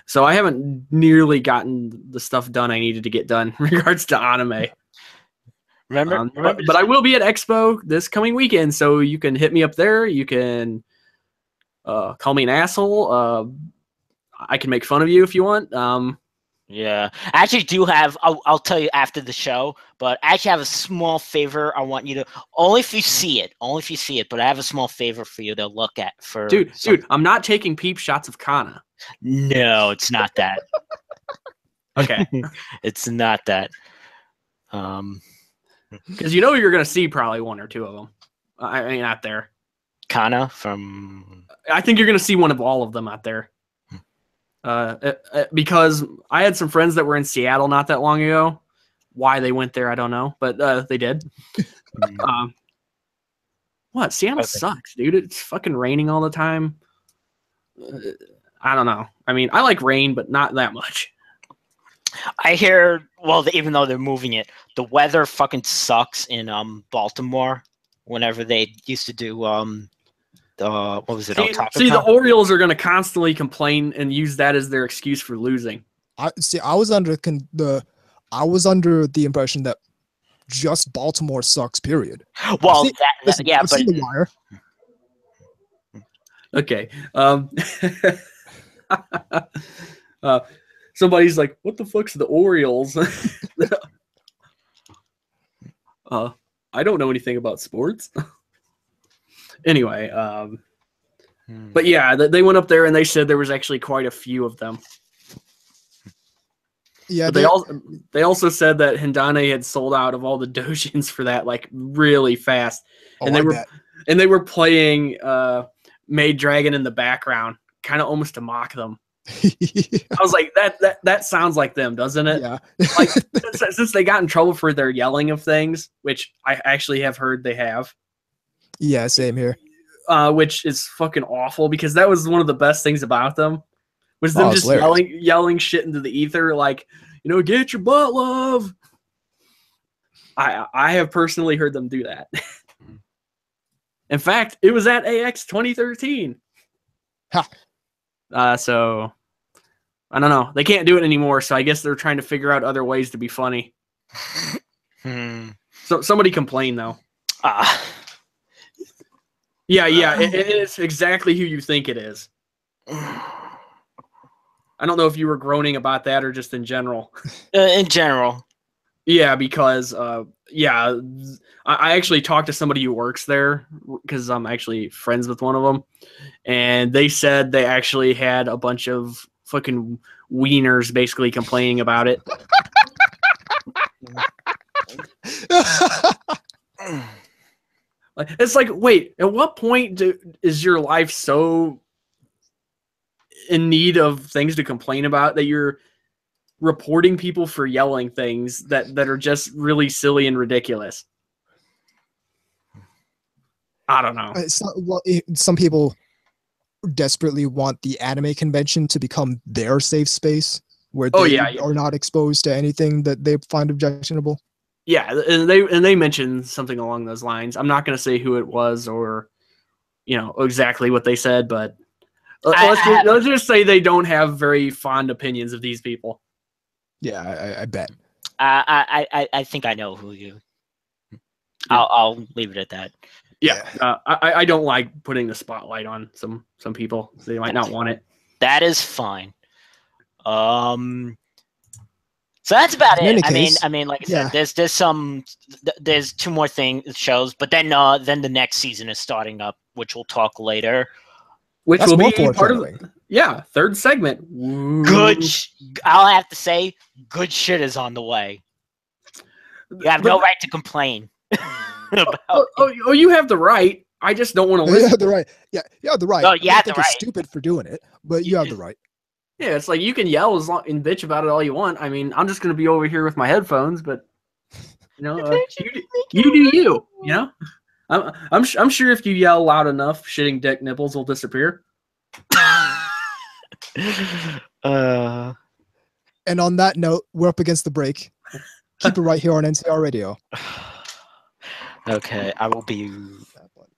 Speaker 2: So I haven't nearly gotten the stuff done I needed to get done in regards to anime.
Speaker 3: Remember,
Speaker 2: but I will be at Expo this coming weekend, so you can hit me up there. You can call me an asshole. I can make fun of you if you want.
Speaker 3: Yeah, I actually do have. I'll tell you after the show, but I actually have a small favor. I want you to only if you see it. But I have a small favor for you to look at. Dude,
Speaker 2: I'm not taking peep shots of Kana.
Speaker 3: No, it's not that.
Speaker 2: Okay,
Speaker 3: it's not that.
Speaker 2: Because you're gonna see probably one or two of them. I mean, out there.
Speaker 3: Kana from.
Speaker 2: I think you're gonna see one of all of them out there. Because I had some friends that were in Seattle not that long ago. Why they went there, I don't know, but they did. What? Seattle sucks, dude. It's fucking raining all the time. I don't know. I mean, I like rain, but not that much.
Speaker 3: I hear, even though they're moving it, the weather fucking sucks in Baltimore. Whenever they used to do what was it?
Speaker 2: See, the Orioles are going to constantly complain and use that as their excuse for losing.
Speaker 1: I was under the impression that just Baltimore sucks. Period.
Speaker 3: Well,
Speaker 1: I've seen The Wire.
Speaker 2: Okay. Somebody's like, "What the fuck's the Orioles?" I don't know anything about sports. Anyway, but yeah, they went up there and they said there was actually quite a few of them.
Speaker 1: Yeah,
Speaker 2: but they also said that Hindane had sold out of all the dojins for that like really fast, and they were playing Maid Dragon in the background, kind of almost to mock them. I was like, that sounds like them, doesn't it?
Speaker 1: Yeah.
Speaker 2: Like since they got in trouble for their yelling of things, which I actually have heard they have.
Speaker 1: Yeah, same here.
Speaker 2: Which is fucking awful because that was one of the best things about them. Was them just yelling shit into the ether, like, get your butt love. I have personally heard them do that. In fact, it was at AX 2013. So I don't know. They can't do it anymore, so I guess they're trying to figure out other ways to be funny. So somebody complained though. Yeah, it's exactly who you think it is. I don't know if you were groaning about that or just in general.
Speaker 3: In general.
Speaker 2: Yeah, because I actually talked to somebody who works there because I'm actually friends with one of them, and they said they actually had a bunch of fucking wieners basically complaining about it. It's like, wait, at what point is your life so in need of things to complain about that you're reporting people for yelling things that are just really silly and ridiculous? I don't know.
Speaker 1: Some people desperately want the anime convention to become their safe space where they are not exposed to anything that they find objectionable.
Speaker 2: Yeah, and they mentioned something along those lines. I'm not going to say who it was or exactly what they said, but let's just say they don't have very fond opinions of these people.
Speaker 1: Yeah, I bet.
Speaker 3: I think I know who you. I'll leave it at that.
Speaker 2: Yeah, I don't like putting the spotlight on some people. They might not want it.
Speaker 3: That is fine. So that's about it. I mean, like I said, there's two more shows, but then the next season is starting up, which we'll talk later.
Speaker 2: Which will be part of third segment.
Speaker 3: I'll have to say, good shit is on the way. You have no right to complain.
Speaker 2: You have the right. I just don't want to listen.
Speaker 1: You have the right. Yeah, you have the right.
Speaker 3: No, you have the right.
Speaker 1: You're stupid for doing it, but you have the right.
Speaker 2: Yeah, it's like you can yell and bitch about it all you want. I mean, I'm just going to be over here with my headphones, but You know, you do you. You know, I'm sure if you yell loud enough, shitting dick nipples will disappear.
Speaker 1: And on that note, we're up against the break. Keep it right here on NTR Radio.
Speaker 3: Okay, I will be.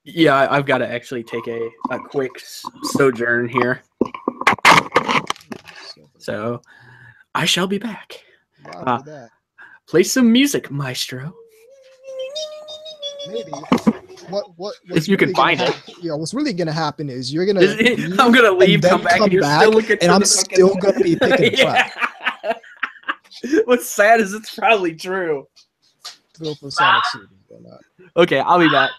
Speaker 2: Yeah, I've got to actually take a quick sojourn here. So I shall be back. Play some music, maestro.
Speaker 1: Maybe. What
Speaker 2: if you can find it.
Speaker 1: Yeah, what's really gonna happen is you're gonna leave,
Speaker 2: I'm gonna leave, come back, and you're still looking
Speaker 1: and I'm still gonna be picking a track.
Speaker 2: What's sad is it's probably true.
Speaker 1: Go for Sonic City or not.
Speaker 2: Okay, I'll be back.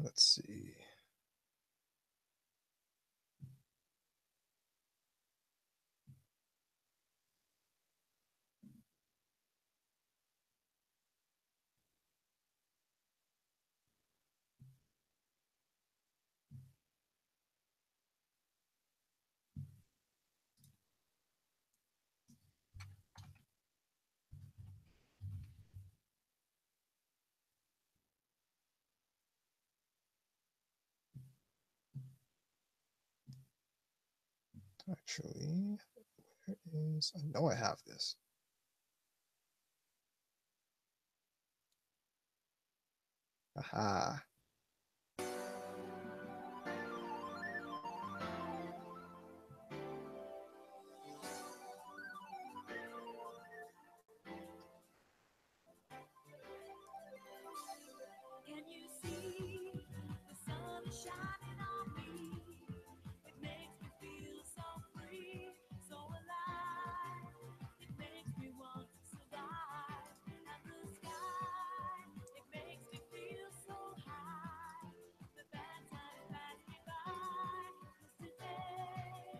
Speaker 1: Let's see. Actually, where is? I know I have this. Aha.
Speaker 4: Can you see the sun is shining on me? It makes me feel so free, so alive. It makes me want to survive. And the sky, it makes me feel so high. The bad times pass me by. 'Cause today,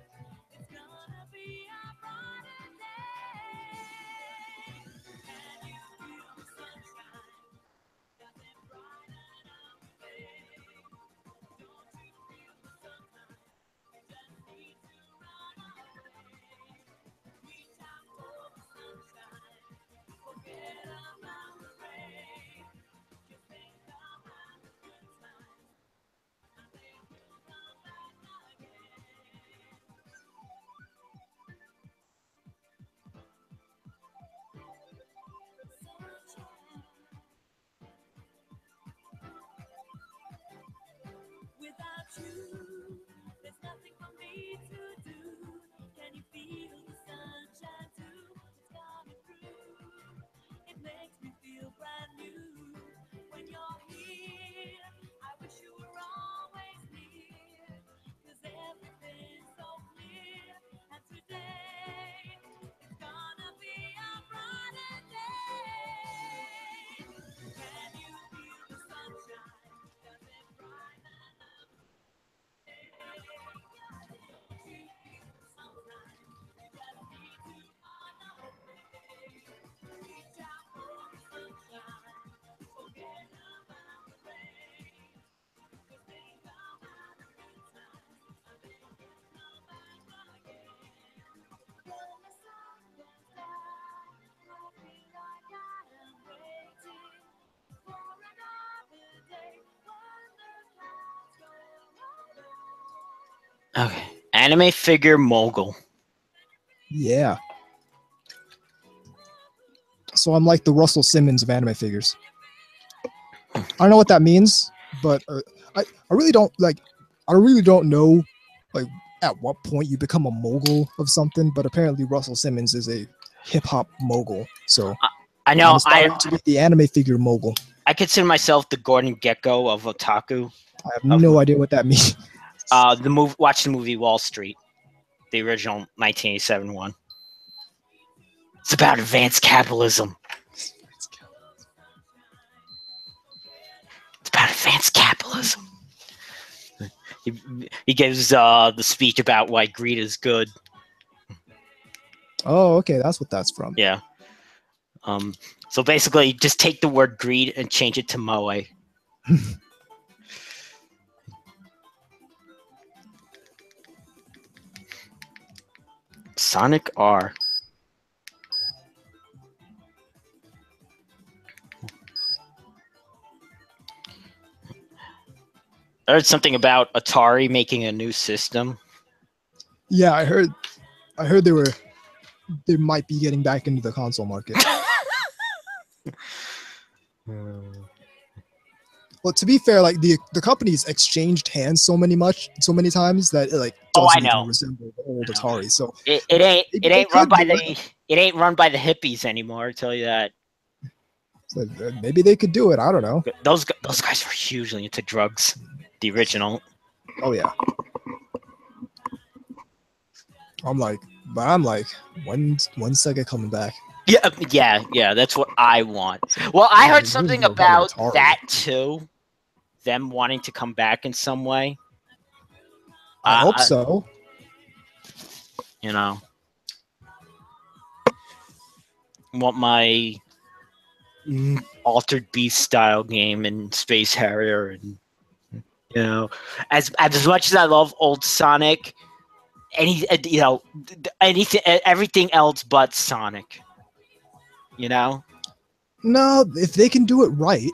Speaker 4: it's gonna be a brighter day. Can you feel the sunshine? Does it brighten up the day? Don't you feel the sometimes you just need to run away? Reach out for the sunshine, forget about the rain. Just think about the good times, and they will come back again. Sunshine. Without you, there's nothing for me to do. Can you feel the sunshine too? It's coming through. It makes me feel brand new. When you're here, I wish you were always near. 'Cause everything's so clear. And today, it's gonna be a brighter day. Can you feel the sunshine? Does it brighten up?
Speaker 3: Okay, anime figure mogul.
Speaker 1: Yeah. So I'm like the Russell Simmons of anime figures. I don't know what that means, but I really don't like. I really don't know like at what point you become a mogul of something. But apparently Russell Simmons is a hip hop mogul. So
Speaker 3: I know.
Speaker 1: I'm aspiring to be the anime figure mogul.
Speaker 3: I consider myself the Gordon Gekko of otaku.
Speaker 1: I have no idea what that means.
Speaker 3: Watch the movie Wall Street, the original 1987 one. It's about advanced capitalism. It's about advanced capitalism. He gives the speech about why greed is good.
Speaker 1: Oh, okay, that's what that's from.
Speaker 3: Yeah. So basically, just take the word greed and change it to moe. Sonic R. I heard something about Atari making a new system.
Speaker 1: Yeah, I heard they might be getting back into the console market. Well, to be fair, like the companies exchanged hands so many times that it like
Speaker 3: Oh, I
Speaker 1: doesn't even
Speaker 3: know.
Speaker 1: resemble the old
Speaker 3: I know.
Speaker 1: Atari. So
Speaker 3: It
Speaker 1: they
Speaker 3: ain't run
Speaker 1: could
Speaker 3: by
Speaker 1: do
Speaker 3: the hippies anymore. I tell you that.
Speaker 1: so maybe they could do it. I don't know.
Speaker 3: Those guys were hugely into drugs. The original.
Speaker 1: Oh yeah. I'm like, when's Sega coming back?
Speaker 3: Yeah. That's what I want. Well, I heard
Speaker 1: This
Speaker 3: something
Speaker 1: is a better
Speaker 3: about
Speaker 1: Atari.
Speaker 3: that too. Them wanting to come back in some way.
Speaker 1: I hope so.
Speaker 3: You know, want my Altered Beast style game and Space Harrier, and you know, as much as I love old Sonic, everything else but Sonic. You know.
Speaker 1: No, if they can do it right.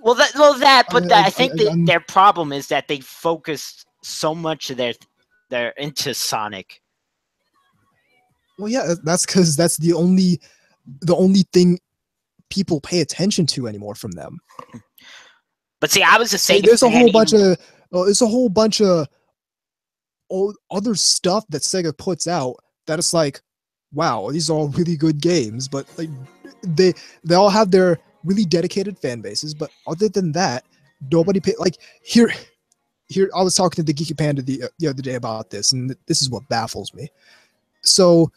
Speaker 3: But I think their problem is that they focus so much of they're into Sonic.
Speaker 1: Well, yeah, that's because that's the only thing people pay attention to anymore from them.
Speaker 3: But see, I was a Sega
Speaker 1: There's a
Speaker 3: fan
Speaker 1: whole bunch
Speaker 3: even-
Speaker 1: of there's a whole bunch of other stuff that Sega puts out that it's like, wow, these are all really good games, but like they all have their really dedicated fan bases. But other than that, nobody pay like here. I was talking to the Geeky Panda the other day about this, and this is what baffles me. So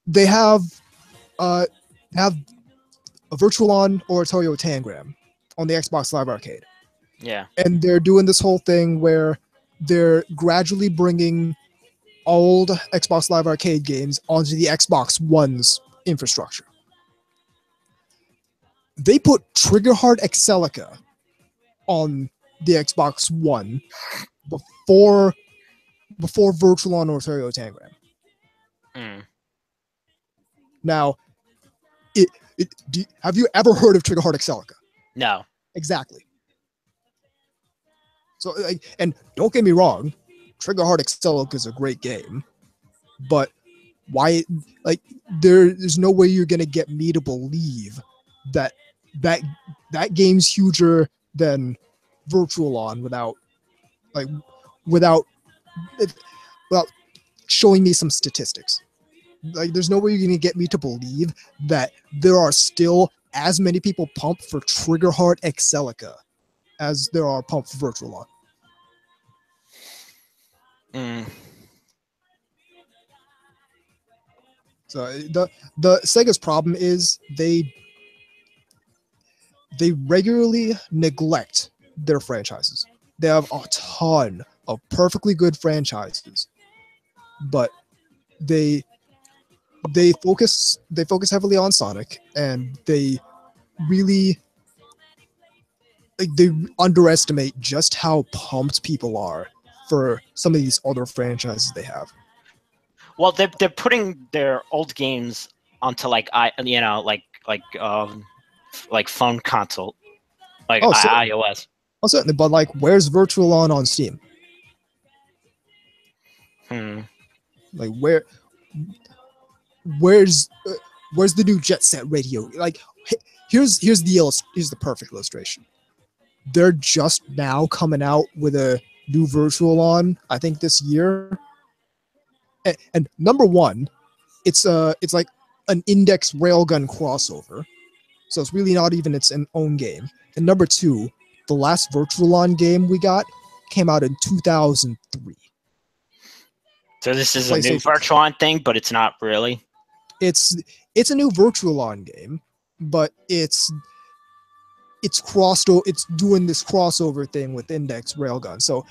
Speaker 1: they have a Virtual-On Oratorio Tangram on the Xbox Live Arcade.
Speaker 3: Yeah.
Speaker 1: And they're doing this whole thing where they're gradually bringing old Xbox Live Arcade games onto the Xbox One's infrastructure. They put Triggerhard Excelica on the Xbox One before Virtual-On Oratorio Tangram.
Speaker 3: Mm.
Speaker 1: Now, have you ever heard of Triggerhard Excelica?
Speaker 3: No.
Speaker 1: Exactly. So, and don't get me wrong, Triggerhard Excelica is a great game, but why? Like, there's no way you're gonna get me to believe that game's huger than Virtual-On without showing me some statistics. Like, there's no way you're gonna get me to believe that there are still as many people pumped for Triggerhard Excelica as there are pumped for Virtual-On.
Speaker 3: Mm.
Speaker 1: So the Sega's problem is they regularly neglect their franchises. They have a ton of perfectly good franchises, but they focus heavily on Sonic, and they really they underestimate just how pumped people are for some of these other franchises they have.
Speaker 3: Well, they're putting their old games onto like phone console, like iOS.
Speaker 1: Oh, certainly, but like, where's Virtual-On Steam? Like, where's the new Jet Set Radio? Like, here's the perfect illustration. They're just now coming out with a new Virtual-On, I think this year. And number one, it's like an Index Railgun crossover, so it's really not even its own game. And number two, the last Virtual-On game we got came out in 2003.
Speaker 3: So this is a new Virtual-On thing, but it's not really.
Speaker 1: It's a new Virtual-On game, but it's doing this crossover thing with Index Railgun. So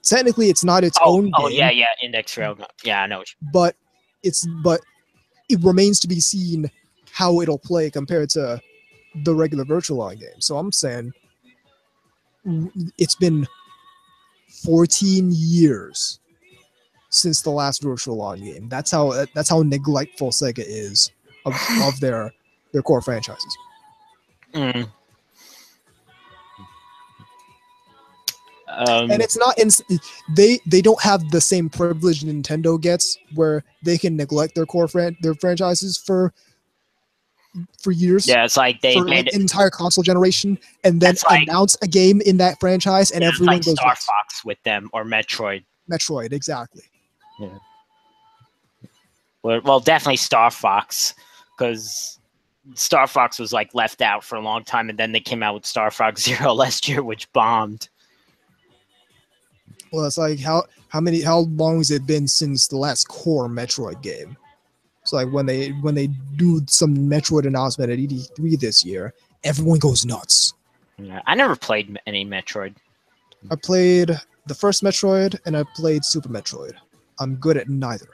Speaker 1: technically it's not its own
Speaker 3: Oh
Speaker 1: game,
Speaker 3: yeah, Index Railgun. Yeah, I know.
Speaker 1: but it remains to be seen how it'll play compared to the regular virtual line game. So I'm saying it's been 14 years since the last virtual line game. That's how neglectful Sega is of their core franchises.
Speaker 3: Mm.
Speaker 1: And it's not they don't have the same privilege Nintendo gets, where they can neglect their core their franchises for years.
Speaker 3: Yeah, it's like they
Speaker 1: for
Speaker 3: made
Speaker 1: like an entire console generation, and then announce a game in that franchise, and everyone
Speaker 3: like
Speaker 1: goes
Speaker 3: Star
Speaker 1: nuts.
Speaker 3: Fox with them, or Metroid.
Speaker 1: Metroid, exactly.
Speaker 3: Yeah. Well, definitely Star Fox, because Star Fox was like left out for a long time, and then they came out with Star Fox Zero last year, which bombed.
Speaker 1: Well, it's like how long has it been since the last core Metroid game? So like when they do some Metroid announcement at E3 this year, everyone goes nuts.
Speaker 3: Yeah, I never played any Metroid.
Speaker 1: I played the first Metroid and I played Super Metroid. I'm good at neither.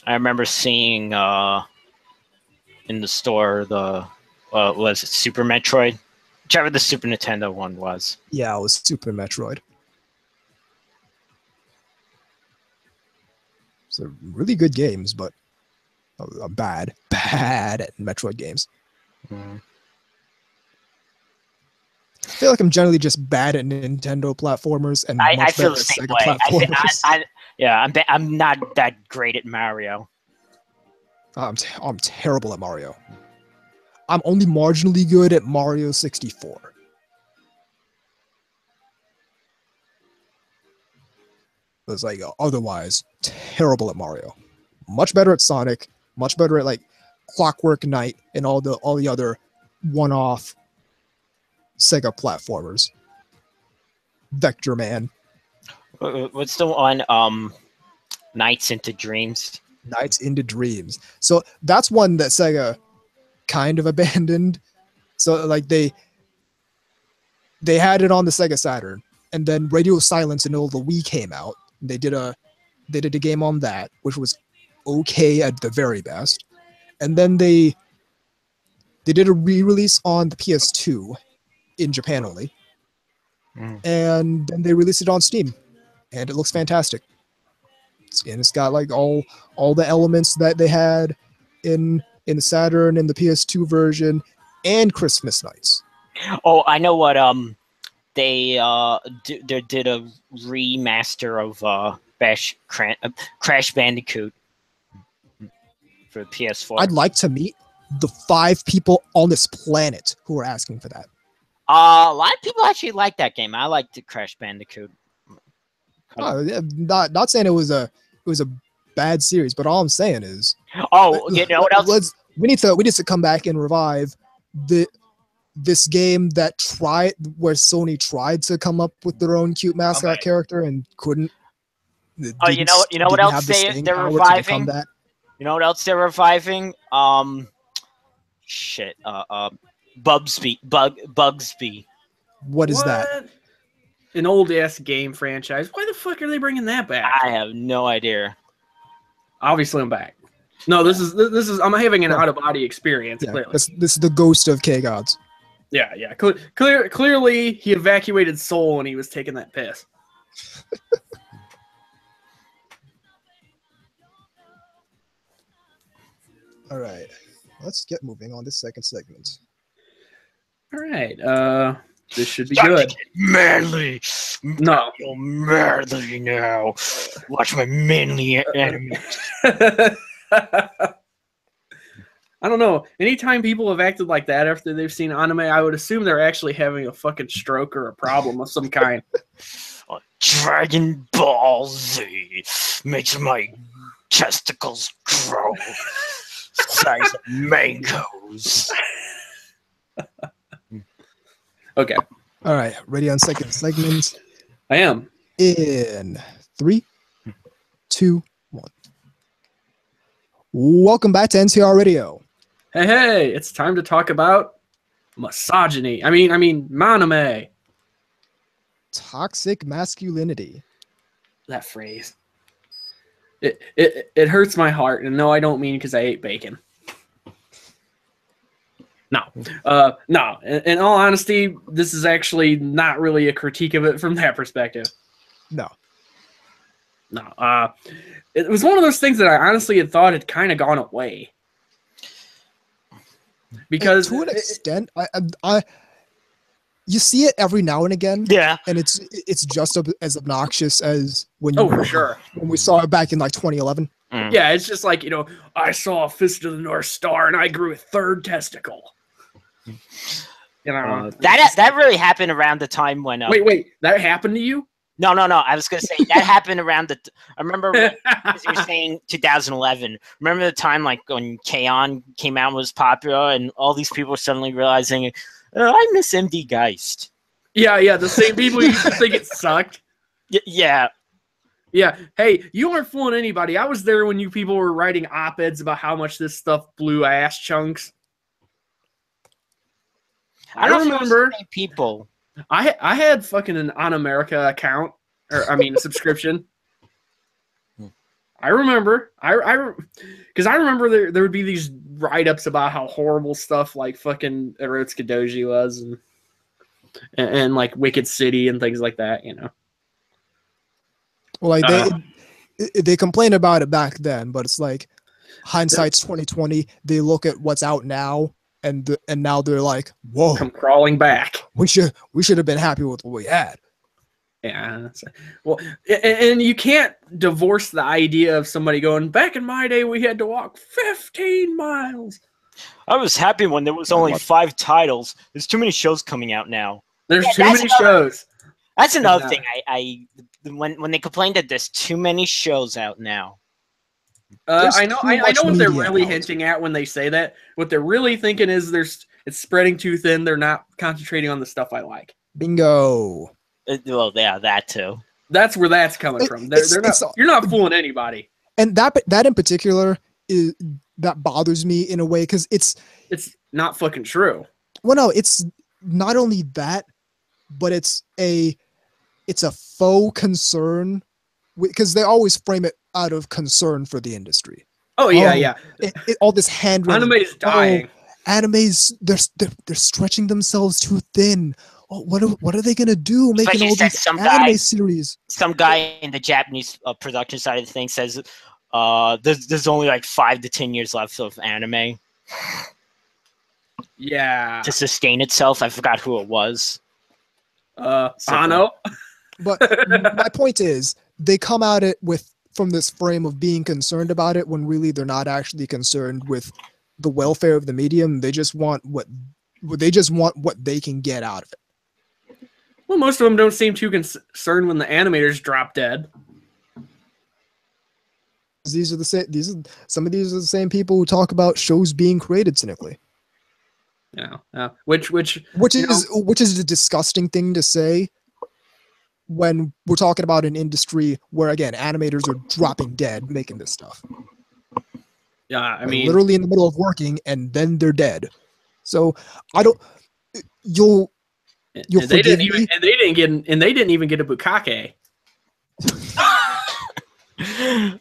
Speaker 3: I remember seeing in the store the was it Super Metroid, whichever the Super Nintendo one was.
Speaker 1: Yeah, it was Super Metroid. So really good games, but I'm bad at Metroid games.
Speaker 3: Mm.
Speaker 1: I feel like I'm generally just bad at Nintendo platformers, and
Speaker 3: I
Speaker 1: much
Speaker 3: feel
Speaker 1: better
Speaker 3: the
Speaker 1: at
Speaker 3: same
Speaker 1: Sega
Speaker 3: way.
Speaker 1: platformers.
Speaker 3: I'm not that great at Mario.
Speaker 1: I'm terrible at Mario. I'm only marginally good at Mario 64. It's like otherwise terrible at Mario. Much better at Sonic. Much better at like Clockwork Knight and all the other one-off Sega platformers. Vector Man,
Speaker 3: What's the one? Nights into Dreams.
Speaker 1: Nights into Dreams. So that's one that Sega kind of abandoned. So like they had it on the Sega Saturn, and then Radio Silence and the Wii came out. They did a game on that, which was okay at the very best. And then they did a re-release on the PS2 in Japan only. And then they released it on Steam, and it looks fantastic. And it's got like all the elements that they had in the Saturn and the PS2 version, and Christmas Nights.
Speaker 3: Oh, I know what. They did a remaster of Crash Bandicoot for PS4.
Speaker 1: I'd like to meet the 5 people on this planet who are asking for that.
Speaker 3: A lot of people actually like that game. I liked the Crash Bandicoot.
Speaker 1: Yeah, not saying it was a bad series, but all I'm saying is,
Speaker 3: You know what else?
Speaker 1: We need to come back and revive this game where Sony tried to come up with their own cute mascot character and couldn't.
Speaker 3: You know what else they're reviving? You know what else they're reviving? Bugsby.
Speaker 1: What is that?
Speaker 2: An old ass game franchise. Why the fuck are they bringing that back?
Speaker 3: I have no idea.
Speaker 2: Obviously, I'm back. No, this is. I'm having an out of body experience.
Speaker 1: Yeah,
Speaker 2: clearly.
Speaker 1: this is the ghost of K-Gods.
Speaker 2: Yeah. Clearly, he evacuated Seoul when he was taking that piss.
Speaker 1: All right, let's get moving on this second segment.
Speaker 2: All right. This should be good.
Speaker 3: Manly.
Speaker 2: No.
Speaker 3: You're manly now. Watch my manly anime.
Speaker 2: I don't know. Anytime people have acted like that after they've seen anime, I would assume they're actually having a fucking stroke or a problem of some kind.
Speaker 3: Dragon Ball Z makes my testicles grow size of mangoes.
Speaker 2: Okay.
Speaker 1: All right, ready on second segment.
Speaker 2: I am.
Speaker 1: In 3, 2, 1. Welcome back to NTR Radio.
Speaker 2: Hey, it's time to talk about misogyny. I mean, maname.
Speaker 1: Toxic masculinity.
Speaker 2: That phrase. It hurts my heart, and no, I don't mean because I ate bacon. No, no. In all honesty, this is actually not really a critique of it from that perspective.
Speaker 1: No.
Speaker 2: It was one of those things that I honestly had thought had kind of gone away. Because
Speaker 1: to an extent, you see it every now and again.
Speaker 3: Yeah.
Speaker 1: And it's just as obnoxious as when
Speaker 2: for sure.
Speaker 1: when we saw it back in like 2011.
Speaker 2: Yeah, it's just like, I saw a Fist of the North Star and I grew a third testicle.
Speaker 3: That really happened around the time when
Speaker 2: wait, that happened to you?
Speaker 3: No. I was gonna say that happened around I remember when, as you were saying 2011. Remember the time like when K-On! Came out and was popular, and all these people were suddenly realizing, I miss MD Geist.
Speaker 2: Yeah, the same people who used to think it sucked.
Speaker 3: Yeah.
Speaker 2: Yeah. Hey, you aren't fooling anybody. I was there when you people were writing op-eds about how much this stuff blew ass chunks. I remember
Speaker 3: people.
Speaker 2: I had fucking an On America account, or a subscription. I remember, because I remember there would be these write-ups about how horrible stuff like fucking Erotsuka Doji was, and like Wicked City and things like that,
Speaker 1: Well, like they complained about it back then, but it's like hindsight's 2020. They look at what's out now. And now they're like, whoa,
Speaker 2: come crawling back.
Speaker 1: We should have been happy with what we had.
Speaker 2: Yeah. Well, and you can't divorce the idea of somebody going, back in my day, we had to walk 15 miles.
Speaker 3: I was happy when there was only 5 titles. There's too many shows coming out now.
Speaker 2: There's too many shows.
Speaker 3: That's another thing. When they complained that there's too many shows out now.
Speaker 2: I know what they're really hinting at when they say that. What they're really thinking is it's spreading too thin. They're not concentrating on the stuff I like.
Speaker 1: Bingo.
Speaker 3: Well, yeah, that too.
Speaker 2: That's where that's coming from. You're not fooling anybody.
Speaker 1: And that in particular that bothers me in a way because it's
Speaker 2: not fucking true.
Speaker 1: Well, no, it's not only that, but it's a faux concern because they always frame it out of concern for the industry.
Speaker 2: Oh yeah.
Speaker 1: All this hand
Speaker 2: anime is dying.
Speaker 1: Animes they're stretching themselves too thin. What are they gonna do? Making all these anime series.
Speaker 3: Some guy in the Japanese production side of the thing says there's only like 5 to 10 years left of anime.
Speaker 2: Yeah.
Speaker 3: To sustain itself. I forgot who it was.
Speaker 2: Sano.
Speaker 1: But my point is, they come at it from this frame of being concerned about it when really they're not actually concerned with the welfare of the medium. They just want what they can get out of it.
Speaker 2: Well, most of them don't seem too concerned when the animators drop dead.
Speaker 1: Some of these are the same people who talk about shows being created cynically.
Speaker 2: Yeah. Which
Speaker 1: is a disgusting thing to say when we're talking about an industry where, again, animators are dropping dead making this stuff.
Speaker 2: Yeah, I mean,
Speaker 1: literally in the middle of working, and then they're dead. So you'll forgive me.
Speaker 2: And they didn't even get a bukkake.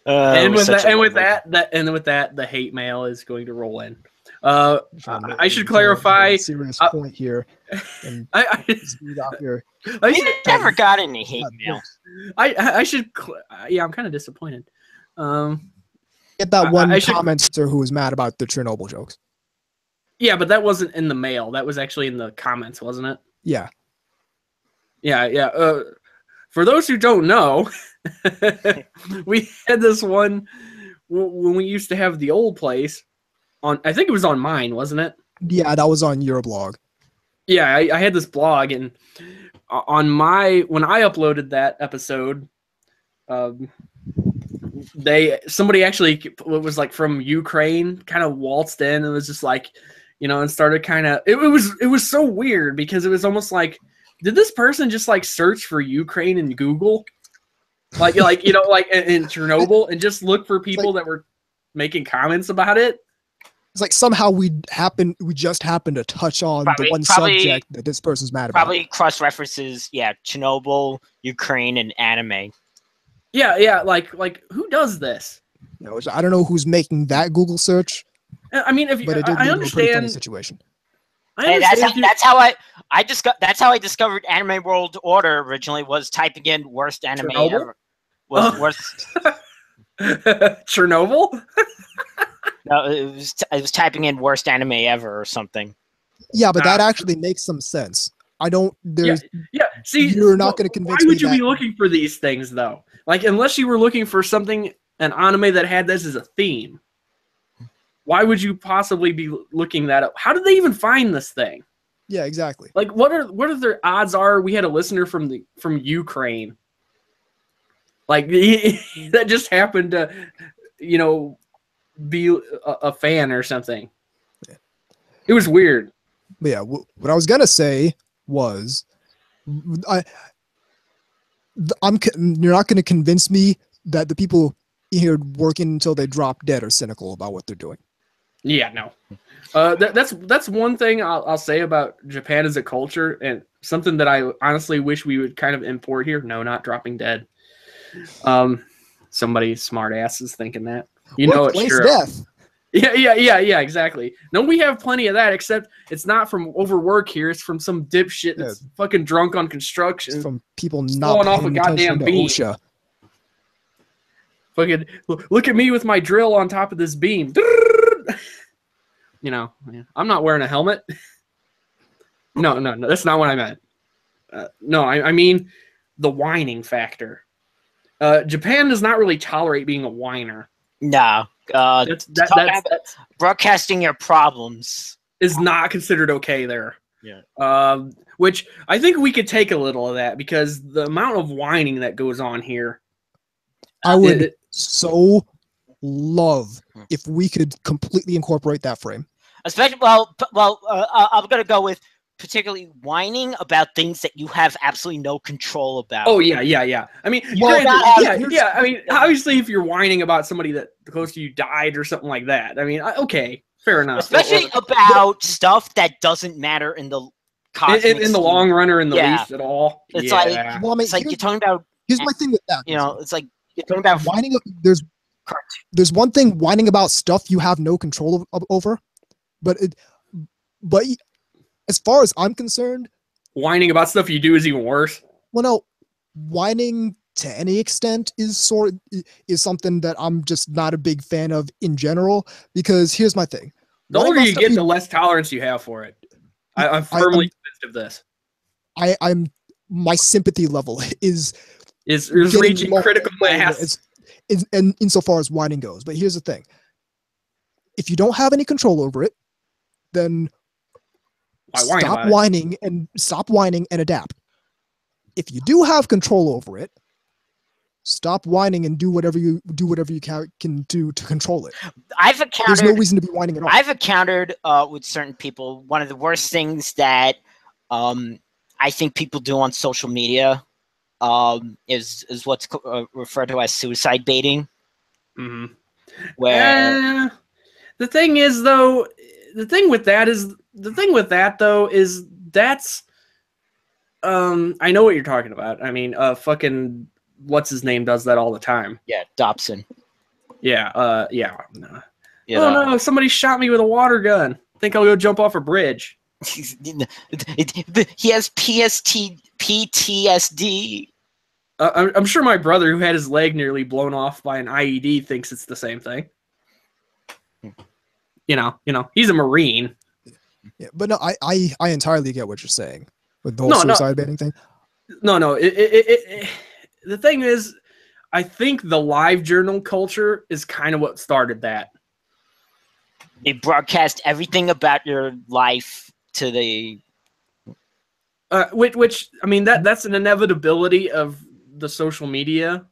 Speaker 2: And with that, the hate mail is going to roll in. I should clarify.
Speaker 1: Serious point here. And
Speaker 3: here. We never got any hate mail.
Speaker 2: I should. Yeah, I'm kind of disappointed.
Speaker 1: Get that one commenter who was mad about the Chernobyl jokes.
Speaker 2: Yeah, but that wasn't in the mail. That was actually in the comments, wasn't it?
Speaker 1: Yeah.
Speaker 2: Yeah. For those who don't know, we had this one when we used to have the old place. I think it was on mine, wasn't it?
Speaker 1: Yeah, that was on your blog.
Speaker 2: Yeah, I had this blog, and when I uploaded that episode, somebody actually, it was like from Ukraine, kind of waltzed in and was just like, and started kind of, it was so weird because it was almost like, did this person just like search for Ukraine in Google? Like in Chernobyl and just look for people that were making comments about it?
Speaker 1: It's like somehow we just happened to touch on the one subject that this person's mad about.
Speaker 3: Probably cross references, Chernobyl, Ukraine, and anime.
Speaker 2: Yeah, like who does this?
Speaker 1: I don't know who's making that Google search.
Speaker 2: I mean,
Speaker 1: but it did
Speaker 2: I
Speaker 1: lead to a pretty funny
Speaker 2: understand.
Speaker 1: situation.
Speaker 3: That's how I discovered Anime World Order originally, was typing in worst anime
Speaker 2: Chernobyl?
Speaker 3: ever. Was worst.
Speaker 2: Chernobyl?
Speaker 3: No, it was typing in worst anime ever or something.
Speaker 1: Yeah, but that actually makes some sense. I don't. There's.
Speaker 2: Yeah. See,
Speaker 1: you're not going to convince me.
Speaker 2: Why would you be looking for these things though? Like, unless you were looking for something, an anime that had this as a theme. Why would you possibly be looking that up? How did they even find this thing?
Speaker 1: Yeah, exactly.
Speaker 2: Like, what are their odds? We had a listener from Ukraine. Like, that just happened to, be a fan or something.
Speaker 1: Yeah.
Speaker 2: It was weird.
Speaker 1: But yeah, what I was gonna say was, you're not gonna convince me that the people here working until they drop dead are cynical about what they're doing.
Speaker 2: Yeah, no. That's one thing I'll say about Japan as a culture, and something that I honestly wish we would kind of import here. No, not dropping dead. Somebody smart ass is thinking that. It's true.
Speaker 1: Death.
Speaker 2: Yeah, exactly. No, we have plenty of that, except it's not from overwork here. It's from some dipshit that's fucking drunk on construction.
Speaker 1: It's from people
Speaker 2: falling
Speaker 1: not
Speaker 2: off a
Speaker 1: paying
Speaker 2: goddamn
Speaker 1: attention to
Speaker 2: beam.
Speaker 1: OSHA.
Speaker 2: Fucking look at me with my drill on top of this beam. I'm not wearing a helmet. No, that's not what I meant. No, I mean the whining factor. Japan does not really tolerate being a whiner.
Speaker 3: No.
Speaker 2: That's
Speaker 3: broadcasting your problems
Speaker 2: is not considered okay there.
Speaker 3: Yeah.
Speaker 2: Which I think we could take a little of that, because the amount of whining that goes on here.
Speaker 1: I would so love if we could completely incorporate that frame.
Speaker 3: Especially, I'm gonna go with particularly whining about things that you have absolutely no control about.
Speaker 2: Oh yeah. I mean, I mean, obviously, if you're whining about somebody that close to you died or something like that, I mean, okay, fair enough.
Speaker 3: Especially about stuff that doesn't matter in the cosmic
Speaker 2: in the long run or in the least at all.
Speaker 3: It's like you're talking about.
Speaker 1: Here's my thing with that.
Speaker 3: It's like you're talking about
Speaker 1: whining. There's one thing whining about stuff you have no control over, but as far as I'm concerned,
Speaker 2: whining about stuff you do is even worse.
Speaker 1: Well, no, whining to any extent is something that I'm just not a big fan of in general. Because here's my thing:
Speaker 2: the older you get, the less tolerance you have for it. I'm firmly convinced of this.
Speaker 1: My sympathy level is
Speaker 2: reaching critical mass,
Speaker 1: and insofar as whining goes. But here's the thing: if you don't have any control over it, then stop whining and adapt. If you do have control over it, stop whining and do whatever you can do to control it. There's no reason to be whining at all.
Speaker 3: I've encountered with certain people, one of the worst things that I think people do on social media is what's referred to as suicide baiting.
Speaker 2: Mm-hmm.
Speaker 3: Where
Speaker 2: the thing is, though, is that's I know what you're talking about. I mean, fucking what's his name does that all the time.
Speaker 3: Yeah, Dobson.
Speaker 2: Yeah. No. Oh no! Somebody shot me with a water gun. Think I'll go jump off a bridge.
Speaker 3: He has PTSD.
Speaker 2: I'm sure my brother, who had his leg nearly blown off by an IED, thinks it's the same thing. He's a Marine.
Speaker 1: Yeah, but no, I entirely get what you're saying with the whole suicide baiting thing.
Speaker 2: No. The thing is, I think the live journal culture is kind of what started that.
Speaker 3: They broadcast everything about your life to the.
Speaker 2: Which I mean that's an inevitability of the social media,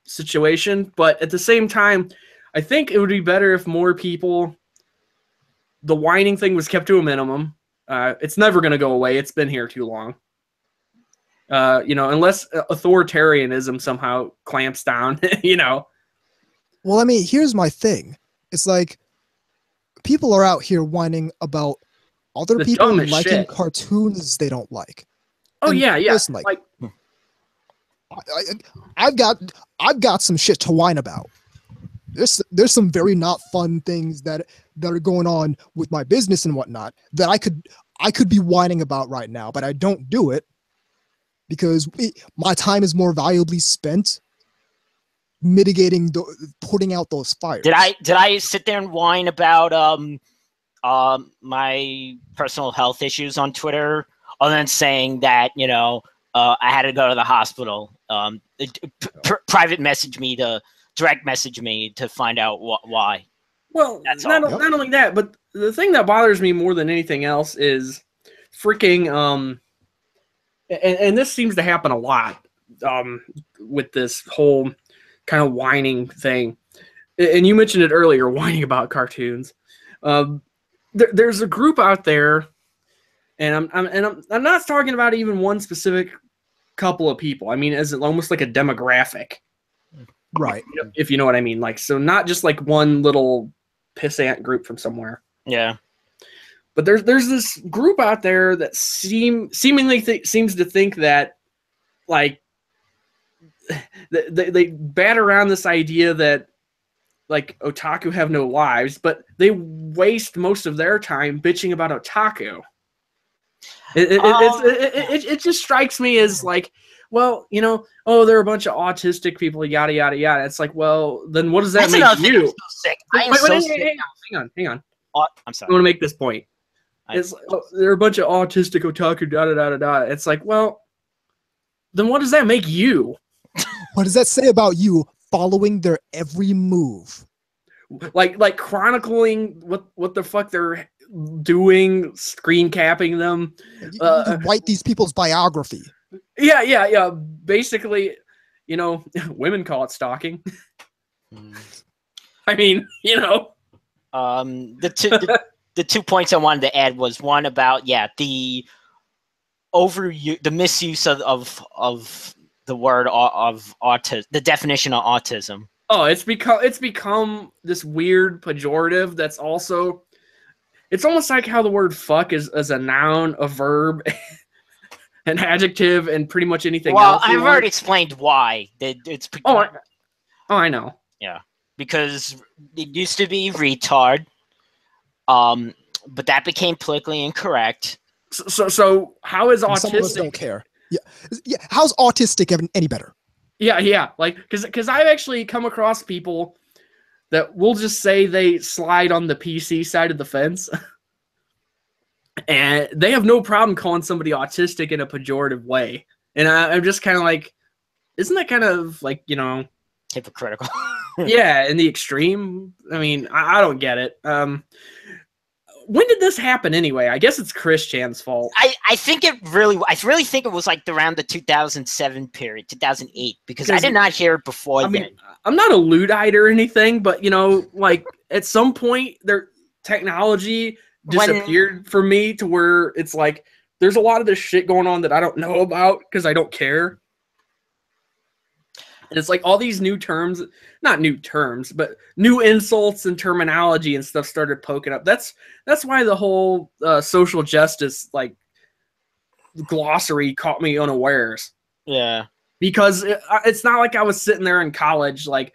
Speaker 2: situation. But at the same time, I think it would be better if more people. The whining thing was kept to a minimum. It's never going to go away. It's been here too long. Unless authoritarianism somehow clamps down,
Speaker 1: Well, I mean, here's my thing. It's like people are out here whining about other
Speaker 2: The
Speaker 1: people
Speaker 2: dumbest
Speaker 1: liking
Speaker 2: shit.
Speaker 1: cartoons they don't like.
Speaker 2: Oh
Speaker 1: And
Speaker 2: yeah, yeah.
Speaker 1: listen,
Speaker 2: Like,
Speaker 1: I've got some shit to whine about. There's some very not fun things that are going on with my business and whatnot that I could be whining about right now, but I don't do it because my time is more valuably spent mitigating, putting out those fires.
Speaker 3: Did I sit there and whine about my personal health issues on Twitter, other than saying that I had to go to the hospital? Private message me to direct message me to find out why.
Speaker 2: well,
Speaker 3: That's
Speaker 2: not
Speaker 3: all.
Speaker 2: not only that, but the thing that bothers me more than anything else is freaking and this seems to happen a lot with this whole kind of whining thing. And you mentioned it earlier, whining about cartoons. There's a group out there, and I'm not talking about even one specific couple of people. I mean, as almost like a demographic,
Speaker 1: Right.
Speaker 2: if you know what I mean. Like, so not just like one little pissant group from somewhere.
Speaker 3: Yeah.
Speaker 2: But there's this group out there that seemingly seems to think that, like, they bat around this idea that, like, otaku have no lives, but they waste most of their time bitching about otaku. It just strikes me as like, well, they're a bunch of autistic people, yada yada yada. It's like, well, then what does that
Speaker 3: That's
Speaker 2: make
Speaker 3: another thing. I'm
Speaker 2: you?
Speaker 3: so sick. I am so sick.
Speaker 2: Hang on.
Speaker 3: I'm
Speaker 2: I
Speaker 3: sorry.
Speaker 2: want to make this point.
Speaker 3: I-
Speaker 2: It's they're a bunch of autistic otaku, da da da da da. It's like, well, then what does that make you?
Speaker 1: What does that say about you following their every move?
Speaker 2: Like chronicling what the fuck they're doing, screen capping them.
Speaker 1: You write these people's biography.
Speaker 2: Yeah. Basically, women call it stalking. I mean,
Speaker 3: The 2 points I wanted to add was one about the misuse of the word of autism, the definition of autism.
Speaker 2: Oh, it's become this weird pejorative that's also, it's almost like how the word fuck is a noun, a verb, an adjective, and pretty much anything else.
Speaker 3: Well, I've already explained why. It's
Speaker 2: I know.
Speaker 3: because it used to be retard, but that became politically incorrect.
Speaker 2: So how is
Speaker 1: And some of us
Speaker 2: autistic?
Speaker 1: don't care. Yeah. How's autistic any better?
Speaker 2: Yeah. Like, because I've actually come across people that will just say they slide on the PC side of the fence, and they have no problem calling somebody autistic in a pejorative way. And I'm just kind of like, isn't that kind of like,
Speaker 3: Hypocritical.
Speaker 2: yeah, in the extreme? I mean, I don't get it. When did this happen anyway? I guess it's Chris Chan's fault.
Speaker 3: I really think it was like around the 2007 period, 2008, because I did not hear it before
Speaker 2: I mean,
Speaker 3: then.
Speaker 2: I'm not a Luddite or anything, but like at some point, their technology disappeared for me to where it's like there's a lot of this shit going on that I don't know about because I don't care. And it's like all these new terms, not new terms, but new insults and terminology and stuff started poking up. That's why the whole social justice like glossary caught me unawares.
Speaker 3: Yeah.
Speaker 2: Because it's not like I was sitting there in college like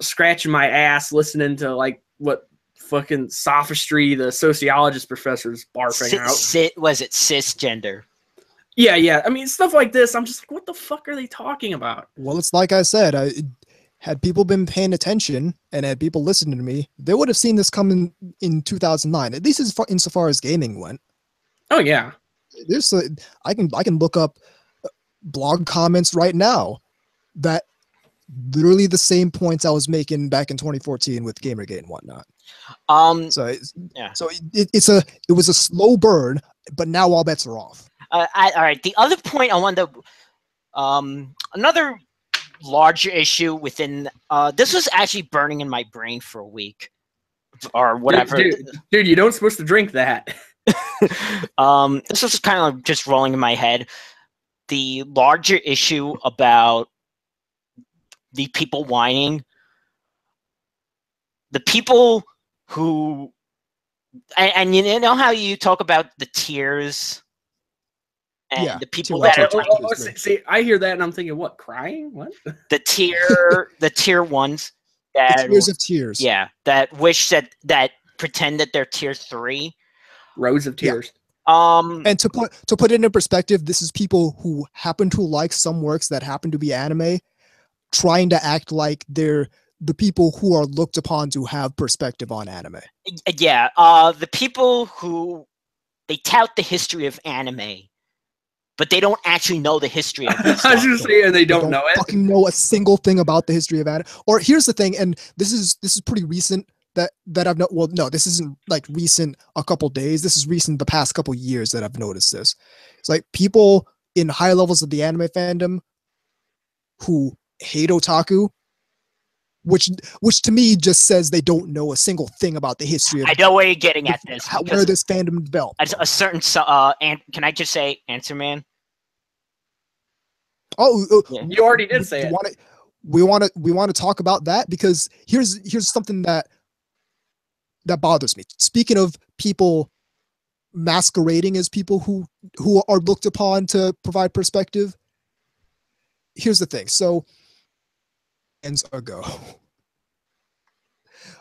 Speaker 2: scratching my ass listening to like what fucking sophistry the sociologist professor's barfing out.
Speaker 3: Was it cisgender?
Speaker 2: Yeah. I mean, stuff like this, I'm just like, what the fuck are they talking about?
Speaker 1: Well, it's like I said, had people been paying attention and had people listening to me, they would have seen this coming in 2009, at least insofar as gaming went.
Speaker 2: Oh, yeah.
Speaker 1: I can look up blog comments right now that literally the same points I was making back in 2014 with Gamergate and whatnot. So it was a slow burn, but now all bets are off.
Speaker 3: All right. The other point I wanted to, another larger issue within, this was actually burning in my brain for a week or whatever.
Speaker 2: Dude, you don't supposed to drink that.
Speaker 3: This was kind of just rolling in my head. The larger issue about the people whining the people who and you know how you talk about the tiers and
Speaker 1: Yeah,
Speaker 3: the people
Speaker 1: tier
Speaker 3: that
Speaker 1: one,
Speaker 3: are
Speaker 1: tier two, tier three.
Speaker 2: see, I hear that and I'm thinking, what? Crying? What?
Speaker 3: the tier ones that
Speaker 1: The tiers of tiers.
Speaker 3: yeah, that wish that pretend that they're tier 3.
Speaker 2: Rows of
Speaker 1: Yeah.
Speaker 2: tears.
Speaker 1: And to put it in perspective, this is people who happen to like some works that happen to be anime, trying to act like they're the people who are looked upon to have perspective on anime.
Speaker 3: yeah, the people who they tout the history of anime, but they don't actually know the history of this
Speaker 2: I was
Speaker 3: stuff.
Speaker 2: just saying they don't know it.
Speaker 1: Fucking know a single thing about the history of anime. Or here's the thing, and this is pretty recent that I've well, no, this isn't like recent a couple days. This is recent the past couple years that I've noticed this. It's like people in high levels of the anime fandom who hate otaku, which to me just says they don't know a single thing about the history of
Speaker 3: I know where you're getting at this.
Speaker 1: where this fandom developed.
Speaker 3: A certain and can I just say Answer Man?
Speaker 1: Oh,
Speaker 3: Yeah.
Speaker 2: You already did say it.
Speaker 1: We want to talk about that because here's something that bothers me. Speaking of people masquerading as people who are looked upon to provide perspective, here's the thing. So, ago,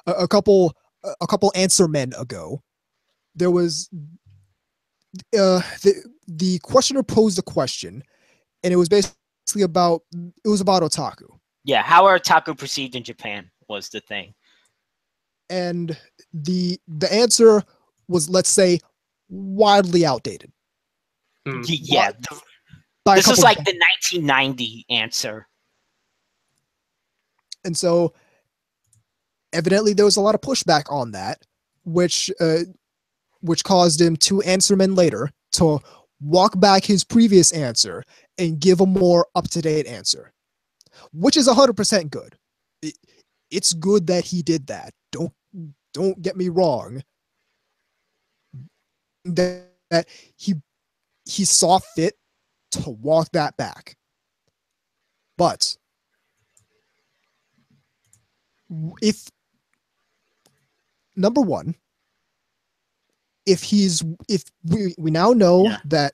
Speaker 1: a couple answer men ago, there was the questioner posed a question, and it was basically about otaku.
Speaker 3: Yeah, how are otaku perceived in Japan was the thing.
Speaker 1: And the answer was, let's say, wildly outdated.
Speaker 3: Yeah,
Speaker 1: By a
Speaker 3: this is
Speaker 1: couple
Speaker 3: like the 1990 answer.
Speaker 1: And so evidently there was a lot of pushback on that, which caused him 2 answer men later to walk back his previous answer and give a more up-to-date answer, which is 100% good. It's good that he did that. Don't get me wrong. That he saw fit to walk that back. But if number one, if we now know that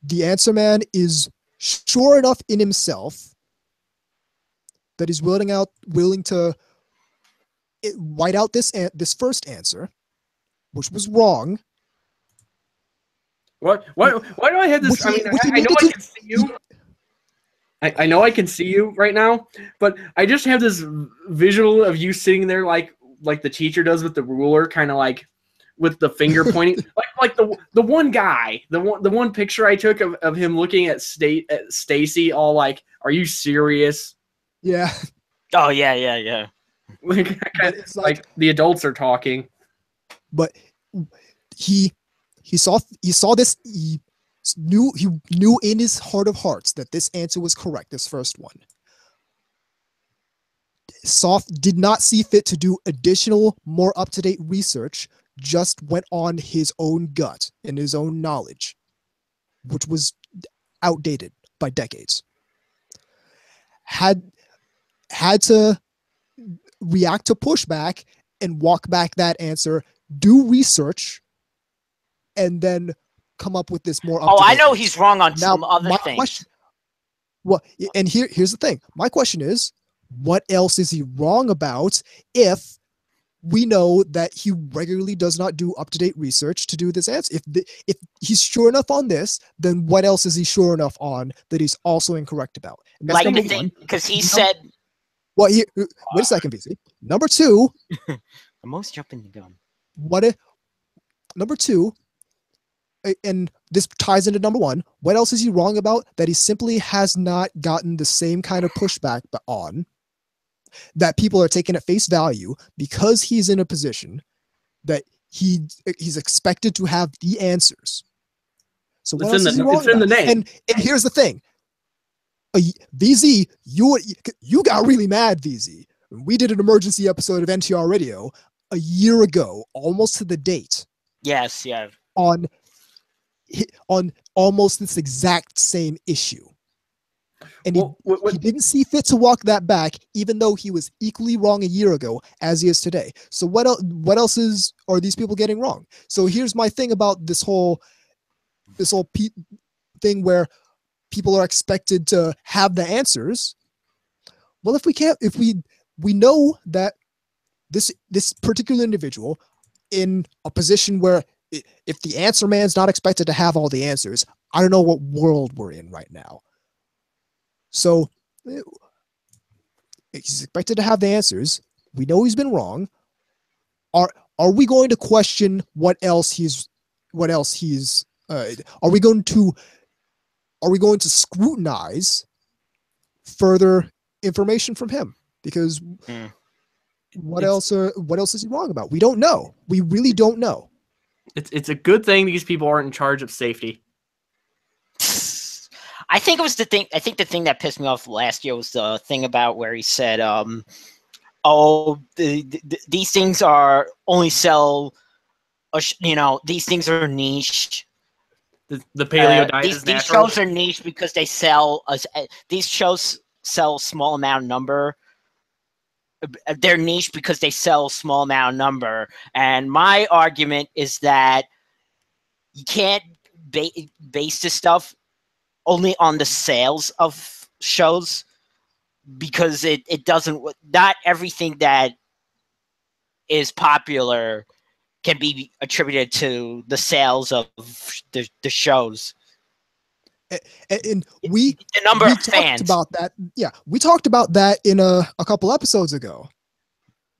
Speaker 1: the answer man is sure enough in himself that he's willing to white out this first answer, which was wrong.
Speaker 2: What? Why do I have this? I mean, I know I can see you. I know I can see you right now, but I just have this visual of you sitting there like the teacher does with the ruler, kind of like with the finger pointing, like the one guy, the one picture I took of him looking at Stacy, all like, "Are you serious?"
Speaker 1: Yeah.
Speaker 3: Oh yeah.
Speaker 2: Like the adults are talking.
Speaker 1: But he saw this. He knew in his heart of hearts that this answer was correct. This first one. Did not see fit to do additional, more up-to-date research. Just went on his own gut and his own knowledge, which was outdated by decades. Had to react to pushback and walk back that answer, do research, and then come up with this more up-to-date
Speaker 3: I know
Speaker 1: answer.
Speaker 3: he's wrong on
Speaker 1: Now,
Speaker 3: some other
Speaker 1: my
Speaker 3: things.
Speaker 1: question, and here's the thing. My question is, what else is he wrong about if we know that he regularly does not do up-to-date research to do this answer? If he's sure enough on this, then what else is he sure enough on that he's also incorrect about? And that's
Speaker 3: Like
Speaker 1: number
Speaker 3: the thing,
Speaker 1: one.
Speaker 3: because he said.
Speaker 1: Well, wait a second, VC. Number two.
Speaker 3: I'm always jumping the gun.
Speaker 1: Number two, and this ties into number one. What else is he wrong about that he simply has not gotten the same kind of pushback on? That people are taking at face value because he's in a position that he's expected to have the answers. So what else is he wrong about? In the name. And here's the thing. VZ, you got really mad, VZ. We did an emergency episode of NTR Radio a year ago, almost to the date.
Speaker 3: Yes, yeah.
Speaker 1: On almost this exact same issue. and
Speaker 2: Well,
Speaker 1: he didn't see fit to walk that back, even though he was equally wrong a year ago as he is today. So what else? What else are these people getting wrong? So here's my thing about this whole thing where people are expected to have the answers. Well, if we know that this particular individual in a position where if the answer man's not expected to have all the answers, I don't know what world we're in right now. So he's expected to have the answers. We know he's been wrong. Are we going to question what else he's are we going to scrutinize further information from him? Because what else is he wrong about? We don't know. We really don't know.
Speaker 2: It's a good thing these people aren't in charge of safety.
Speaker 3: I think it was the thing. I think the thing that pissed me off last year was the thing about where he said, these things are only sell, these things are niche.
Speaker 2: The paleo diet is
Speaker 3: These
Speaker 2: natural.
Speaker 3: shows are niche because they sell these shows sell small amount number. They're niche because they sell small amount number. And my argument is that you can't base this stuff only on the sales of shows, because it doesn't, not everything that is popular can be attributed to the sales of the shows.
Speaker 1: And the
Speaker 3: number of
Speaker 1: talked
Speaker 3: fans
Speaker 1: about that. Yeah, we talked about that in a couple episodes ago.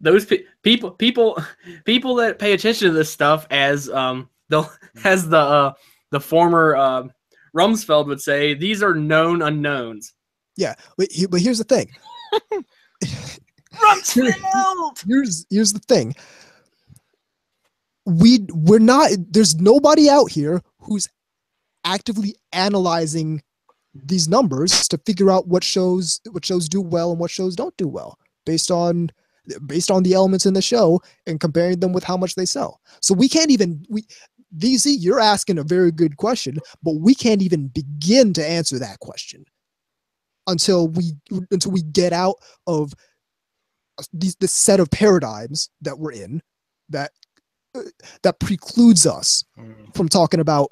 Speaker 2: Those people that pay attention to this stuff, as the former Rumsfeld would say, these are known unknowns.
Speaker 1: Yeah, but here's the thing.
Speaker 3: Rumsfeld.
Speaker 1: Here's the thing. We're not. There's nobody out here who's actively analyzing these numbers to figure out what shows do well and what shows don't do well based on the elements in the show and comparing them with how much they sell. So we can't even VZ, you're asking a very good question, but we can't even begin to answer that question until we get out of this set of paradigms that we're in that precludes us from talking about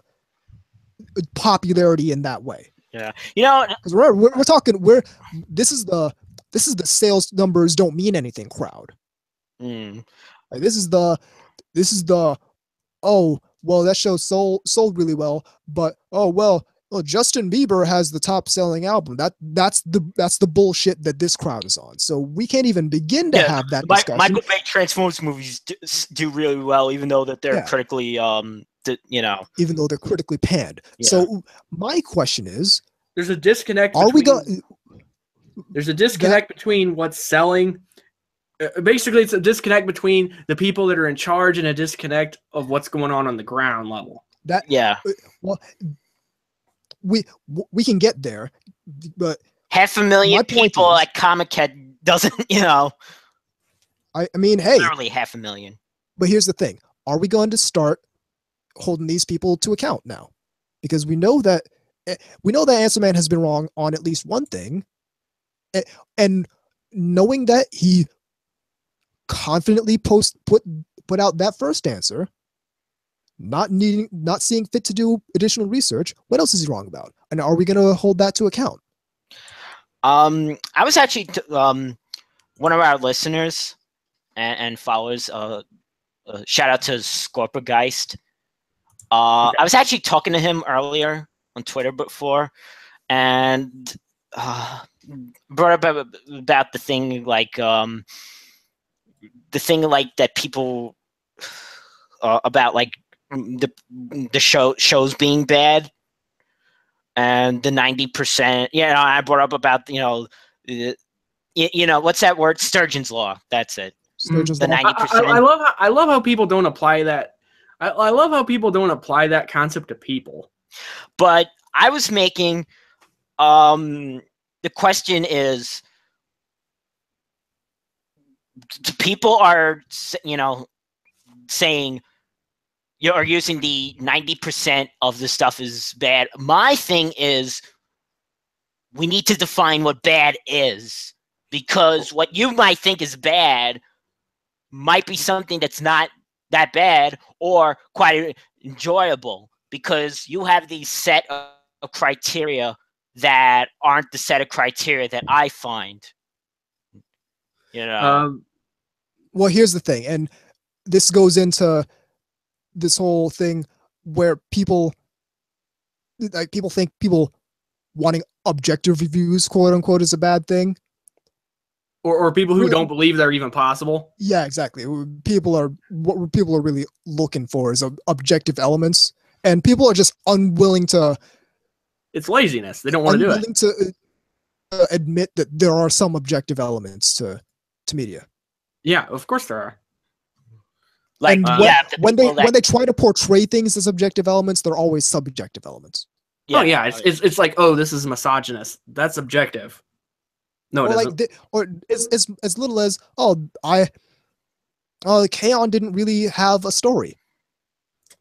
Speaker 1: popularity in that way.
Speaker 3: Yeah,
Speaker 1: because we're talking this is the sales numbers don't mean anything crowd. Like this is the oh well, that show sold really well, but well Justin Bieber has the top selling album. That's the bullshit that this crowd is on. So we can't even begin to have that discussion.
Speaker 3: Michael Bay Transformers movies do really well, even though that they're critically
Speaker 1: even though they're critically panned. Yeah. So my question is,
Speaker 2: there's a disconnect. There's a disconnect between what's selling. Basically, it's a disconnect between the people that are in charge and a disconnect of what's going on the ground level.
Speaker 1: Well, we can get there, but
Speaker 3: 500,000 people at Comic-Con doesn't,
Speaker 1: I mean, hey,
Speaker 3: literally 500,000.
Speaker 1: But here's the thing: are we going to start holding these people to account now? Because we know that Answer Man has been wrong on at least one thing, and knowing that he confidently put out that first answer, not seeing fit to do additional research, what else is he wrong about? And are we going to hold that to account?
Speaker 3: I was actually one of our listeners and followers. Shout out to Scorpiogeist. I was actually talking to him earlier on Twitter before, and brought up about the thing like that people about like the shows being bad and the 90%. I brought up about what's that word? Sturgeon's law. That's it.
Speaker 1: Sturgeon's
Speaker 3: law.
Speaker 2: 90%. I love how people don't apply that. I love how people don't apply that concept to people.
Speaker 3: But I was making the question is, people are saying you're using the 90% of the stuff is bad. My thing is, we need to define what bad is, because what you might think is bad might be something that's not that bad or quite enjoyable, because you have these set of criteria that aren't the set of criteria that I find. You know.
Speaker 1: Well, here's the thing, and this goes into this whole thing where people think people wanting objective reviews, quote unquote, is a bad thing.
Speaker 2: Or people who
Speaker 1: Really?
Speaker 2: don't believe they're even possible.
Speaker 1: Yeah, exactly. What people are really looking for is objective elements, and people are just unwilling to.
Speaker 2: It's laziness. They don't want to do it.
Speaker 1: Unwilling to admit that there are some objective elements to media.
Speaker 2: Yeah, of course there are.
Speaker 3: Like,
Speaker 1: And when they try to portray things as objective elements, they're always subjective elements.
Speaker 2: Oh yeah, it's like, oh, this is misogynist. That's objective. No, it
Speaker 1: Or
Speaker 2: isn't.
Speaker 1: or as little as K-On! Didn't really have a story.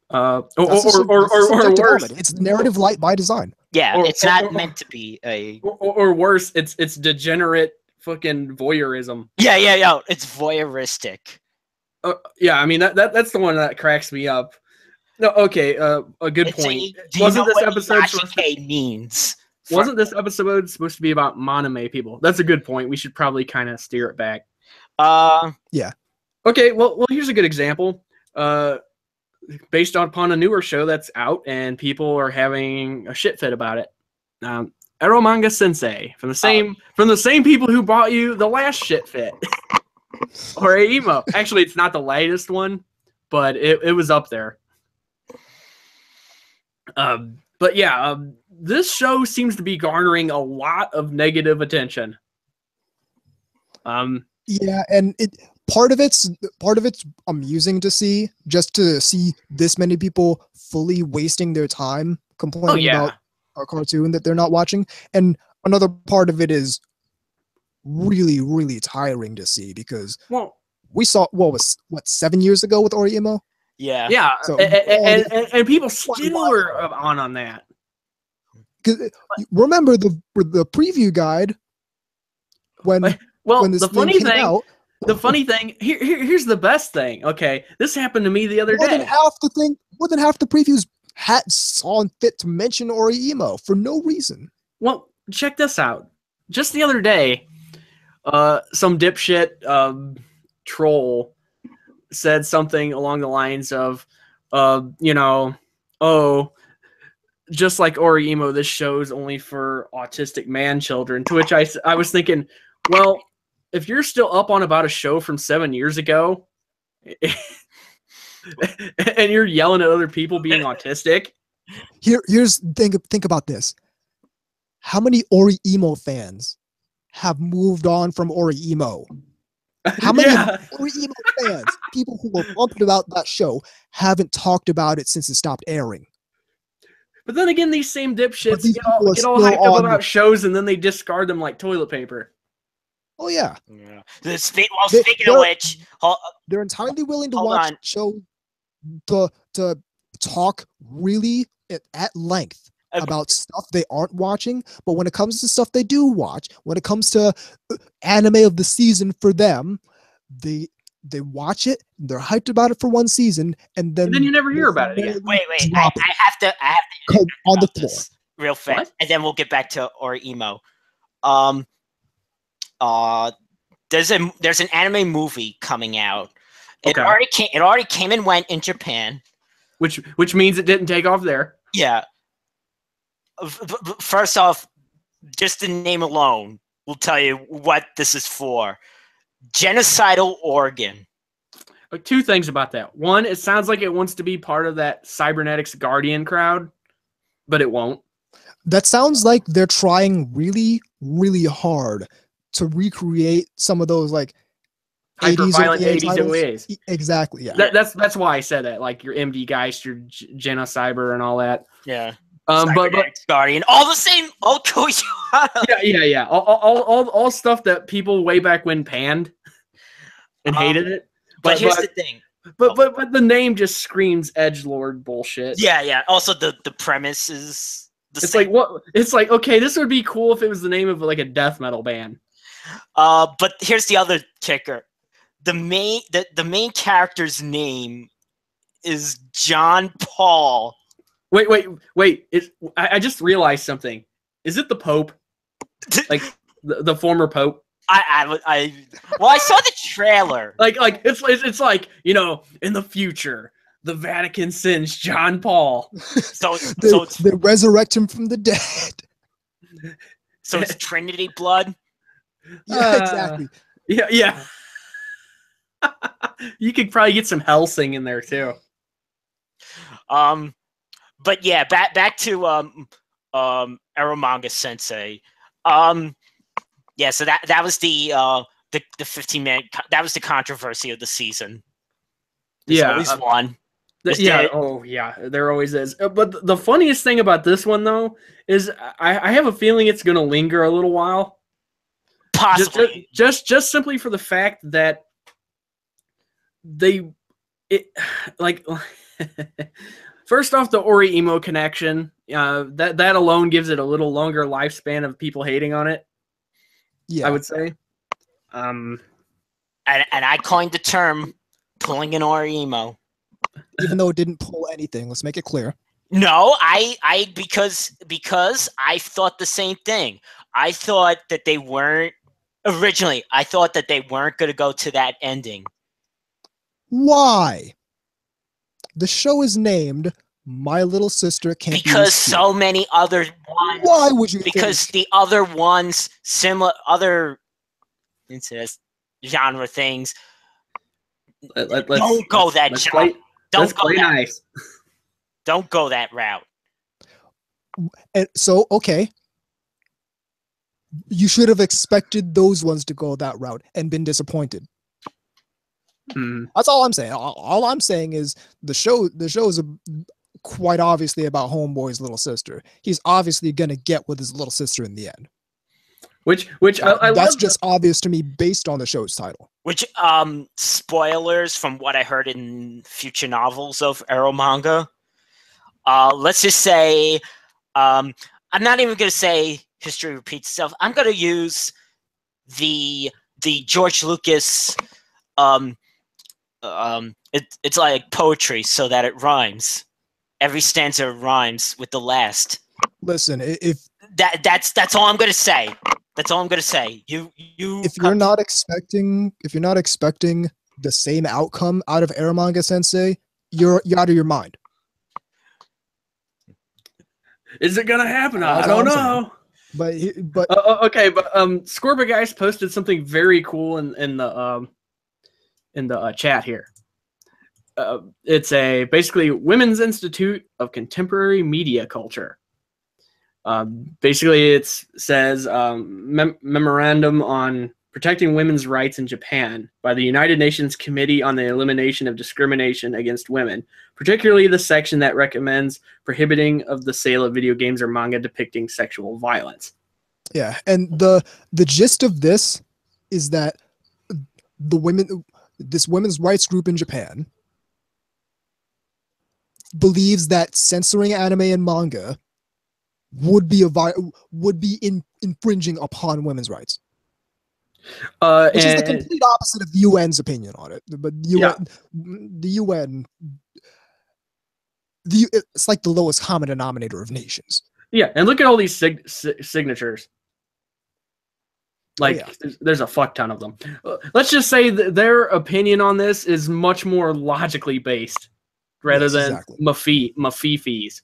Speaker 2: Or
Speaker 1: That's a subjective
Speaker 2: worse.
Speaker 1: element. It's narrative light by design.
Speaker 3: Yeah,
Speaker 2: or-
Speaker 3: it's not
Speaker 2: or-
Speaker 3: meant to be a.
Speaker 2: Or worse, it's degenerate fucking voyeurism.
Speaker 3: Yeah. It's voyeuristic.
Speaker 2: Yeah, I mean that's the one that cracks me up. No, okay, a good point.
Speaker 3: Do you know what Inuyasha means?
Speaker 2: Wasn't this episode supposed to be about Maname people? That's a good point. We should probably kind of steer it back.
Speaker 1: Yeah.
Speaker 2: Okay, well, here's a good example. Based upon a newer show that's out, and people are having a shit fit about it. Ero Manga Sensei from the same people who bought you the last shit fit, or emo. Actually, it's not the latest one, but it was up there. But yeah, this show seems to be garnering a lot of negative attention.
Speaker 1: Yeah, and part of it's amusing to see, just to see this many people fully wasting their time complaining about a cartoon that they're not watching, and another part of it is really, really tiring to see, because we saw what 7 years ago with Orimo.
Speaker 3: Yeah.
Speaker 2: So, and people still are on that.
Speaker 1: Remember the preview guide when this
Speaker 2: the
Speaker 1: thing came out.
Speaker 2: The funny thing, here's the best thing. Okay, this happened to me the other day.
Speaker 1: More than half the previews saw fit to mention Orimo for no reason.
Speaker 2: Well, check this out. Just the other day, some dipshit troll said something along the lines of, just like Orimo, this show's only for autistic man children. To which I was thinking, well, if you're still up on about a show from 7 years ago, and you're yelling at other people being autistic,
Speaker 1: here's think about this: how many Orimo fans have moved on from Orimo? How many Orimo fans, people who were pumped about that show, haven't talked about it since it stopped airing?
Speaker 2: But then again, these same dipshits
Speaker 1: these
Speaker 2: get all hyped up about shows, and then they discard them like toilet paper.
Speaker 1: Oh yeah.
Speaker 3: Speaking of which,
Speaker 1: they're entirely willing to watch show to talk really at length about stuff they aren't watching, but when it comes to stuff they do watch, when it comes to anime of the season for them, they watch it, they're hyped about it for one season, and then
Speaker 2: you never hear about it again.
Speaker 3: Wait, I have to
Speaker 1: on the floor
Speaker 3: real fast, and then we'll get back to Orimo. There's an anime movie coming out. It already came and went in Japan,
Speaker 2: which means it didn't take off there.
Speaker 3: Yeah. First off, just the name alone will tell you what this is for. Genocidal organ.
Speaker 2: Two things about that. One, it sounds like it wants to be part of that Cybernetics Guardian crowd, but it won't.
Speaker 1: That sounds like they're trying really, really hard to recreate some of those like
Speaker 2: hyper-violent 80s OAs.
Speaker 1: Exactly, yeah.
Speaker 2: That's why I said that, like your MD Geist, your Genocyber, and all that.
Speaker 3: Yeah.
Speaker 2: But
Speaker 3: Guardian, all the same.
Speaker 2: Yeah. All stuff that people way back when panned and hated it.
Speaker 3: But here's the thing.
Speaker 2: But the name just screams edgelord bullshit.
Speaker 3: Yeah. Also, the premise is
Speaker 2: It's like what? It's like, okay, this would be cool if it was the name of like a death metal band.
Speaker 3: But here's the other kicker: the main character's name is John Paul.
Speaker 2: Wait! I just realized something. Is it the Pope? Like the former Pope?
Speaker 3: Well, I saw the trailer.
Speaker 2: Like it's like, you know, in the future, the Vatican sends John Paul.
Speaker 3: So
Speaker 1: they resurrect him from the dead.
Speaker 3: So it's Trinity blood.
Speaker 1: Yeah, exactly.
Speaker 2: Yeah. You could probably get some Helsing in there too.
Speaker 3: But yeah, back to Eromanga Sensei. Yeah, so that was the 15-minute. That was the controversy of the season. There's always one.
Speaker 2: There always is. But the funniest thing about this one though is I have a feeling it's going to linger a little while.
Speaker 3: Possibly.
Speaker 2: Just simply for the fact that first off, the Ori emo connection, that alone gives it a little longer lifespan of people hating on it. Yeah, I would say.
Speaker 3: And I coined the term pulling an Ori emo.
Speaker 1: Even though it didn't pull anything, let's make it clear.
Speaker 3: No, because I thought the same thing. I thought that they weren't originally. I thought that they weren't going to go to that ending.
Speaker 1: Why? The show is named My Little Sister Can't Be
Speaker 3: Because so many other ones.
Speaker 1: Why would you?
Speaker 3: Because the other ones, similar other incest genre things, don't go that route. Don't go that.
Speaker 2: Nice.
Speaker 3: Don't go that route.
Speaker 1: And so, okay, you should have expected those ones to go that route and been disappointed. That's all I'm saying. All I'm saying is the show is quite obviously about Homeboy's little sister. He's obviously gonna get with his little sister in the end.
Speaker 2: Which
Speaker 1: that's just obvious to me based on the show's title.
Speaker 3: Which spoilers from what I heard in future novels of Eromanga. Let's just say I'm not even gonna say history repeats itself. I'm gonna use the George Lucas it's like poetry so that it rhymes. Every stanza rhymes with the last.
Speaker 1: Listen, if
Speaker 3: that's all I'm gonna say. That's all I'm gonna say.
Speaker 1: If you're not expecting the same outcome out of Eromanga Sensei, you're out of your mind.
Speaker 2: Is it gonna happen? I don't know.
Speaker 1: But
Speaker 2: okay, but Scorbageist posted something very cool in the chat here. It's basically Women's Institute of Contemporary Media Culture. Basically, it says memorandum on protecting women's rights in Japan by the United Nations Committee on the Elimination of Discrimination Against Women, particularly the section that recommends prohibiting of the sale of video games or manga depicting sexual violence.
Speaker 1: Yeah, and the gist of this is that this women's rights group in Japan believes that censoring anime and manga would be infringing upon women's rights, which is the complete opposite of the UN's opinion on it. But the UN, it's like the lowest common denominator of nations.
Speaker 2: Yeah, and look at all these signatures. Like, there's a fuck ton of them. Let's just say that their opinion on this is much more logically based rather than mafifis.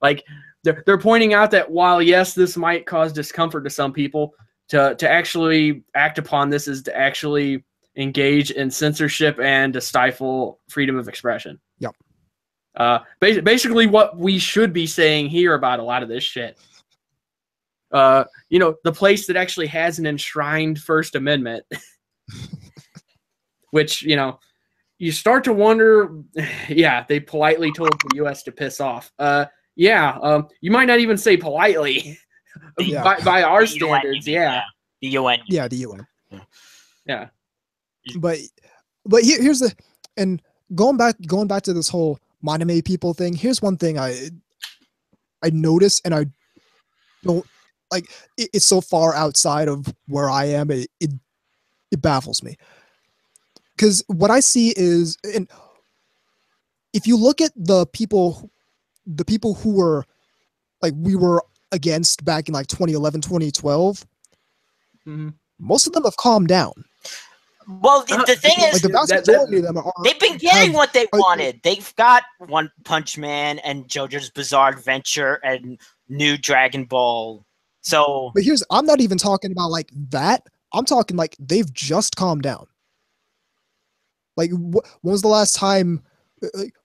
Speaker 2: Like, they're pointing out that while, yes, this might cause discomfort to some people, to actually act upon this is to actually engage in censorship and to stifle freedom of expression.
Speaker 1: Yep.
Speaker 2: Basically what we should be saying here about a lot of this shit. The place that actually has an enshrined First Amendment, which, you start to wonder, they politely told the U.S. to piss off. You might not even say politely by our standards.
Speaker 3: The UN.
Speaker 1: Yeah, the UN.
Speaker 2: Yeah.
Speaker 1: But here's and going back to this whole anime people thing. Here's one thing notice, and I don't like it's so far outside of where I am. It baffles me, because what I see is, and if you look at the people who were like we were against back in like 2011, 2012, most of them have calmed down.
Speaker 3: Well, the thing
Speaker 1: Like
Speaker 3: is,
Speaker 1: the vast majority of them are.
Speaker 3: they've been getting what they wanted. They've got One Punch Man and JoJo's Bizarre Adventure and new Dragon Ball. So,
Speaker 1: But I'm not even talking about like that. I'm talking like they've just calmed down. Like, when was the last time?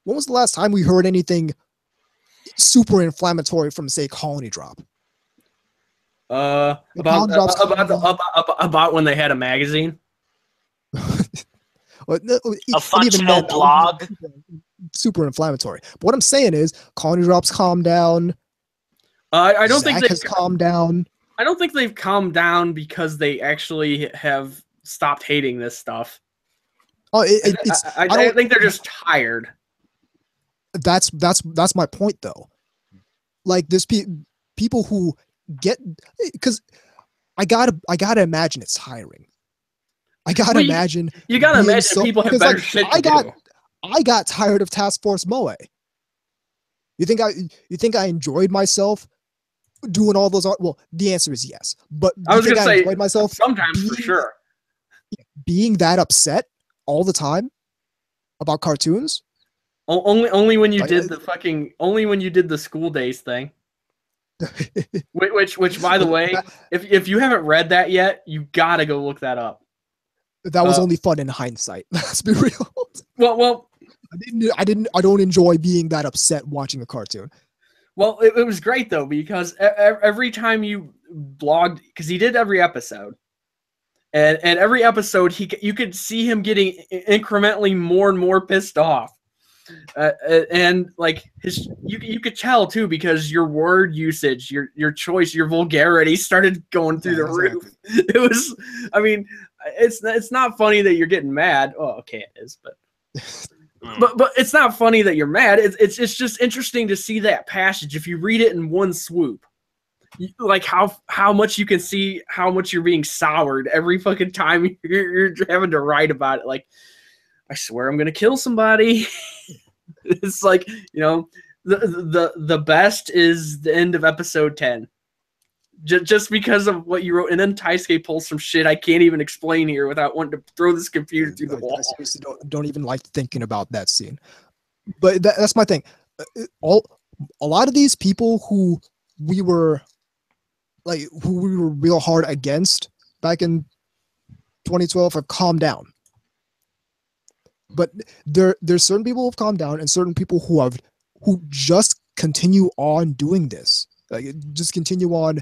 Speaker 1: When was the last time we heard anything super inflammatory from, say, Colony Drop?
Speaker 2: About when they had a magazine.
Speaker 1: Well,
Speaker 3: a functional blog.
Speaker 1: Super inflammatory. But what I'm saying is, Colony Drop's calmed down.
Speaker 2: I don't think
Speaker 1: Zach has calmed down.
Speaker 2: I don't think they've calmed down because they actually have stopped hating this stuff.
Speaker 1: Oh,
Speaker 2: I think they're just tired.
Speaker 1: That's my point, though. Like, there's people who get, because I gotta imagine it's tiring. I gotta imagine.
Speaker 2: You gotta imagine people have better shit to do.
Speaker 1: I got tired of Task Force Moe. You think I enjoyed myself doing all those? Well, the answer is yes. But
Speaker 2: I was gonna say
Speaker 1: enjoyed myself
Speaker 2: sometimes for sure.
Speaker 1: Being that upset all the time about cartoons.
Speaker 2: Only when you did the school days thing. which by the way, if you haven't read that yet, you gotta go look that up.
Speaker 1: That was only fun in hindsight. Let's be real.
Speaker 2: Well,
Speaker 1: I don't enjoy being that upset watching a cartoon.
Speaker 2: Well, it was great though, because every time you blogged, because he did every episode, and every episode you could see him getting incrementally more and more pissed off, and like you could tell too, because your word usage, your choice, your vulgarity started going through the roof. It was, I mean, it's not funny that you're getting mad. Oh, okay, it is, but it's not funny that you're mad. It's just interesting to see that passage if you read it in one swoop. Like how much you can see how much you're being soured every fucking time you're having to write about it. Like, I swear I'm gonna kill somebody. It's like, the best is the end of episode 10. Just because of what you wrote, and then Taisuke pulls some shit I can't even explain here without wanting to throw this computer through the wall.
Speaker 1: I seriously don't even like thinking about that scene. But that's my thing. A lot of these people who we were real hard against back in 2012 have calmed down. But there's certain people who have calmed down and certain people who just continue on doing this. Like, just continue on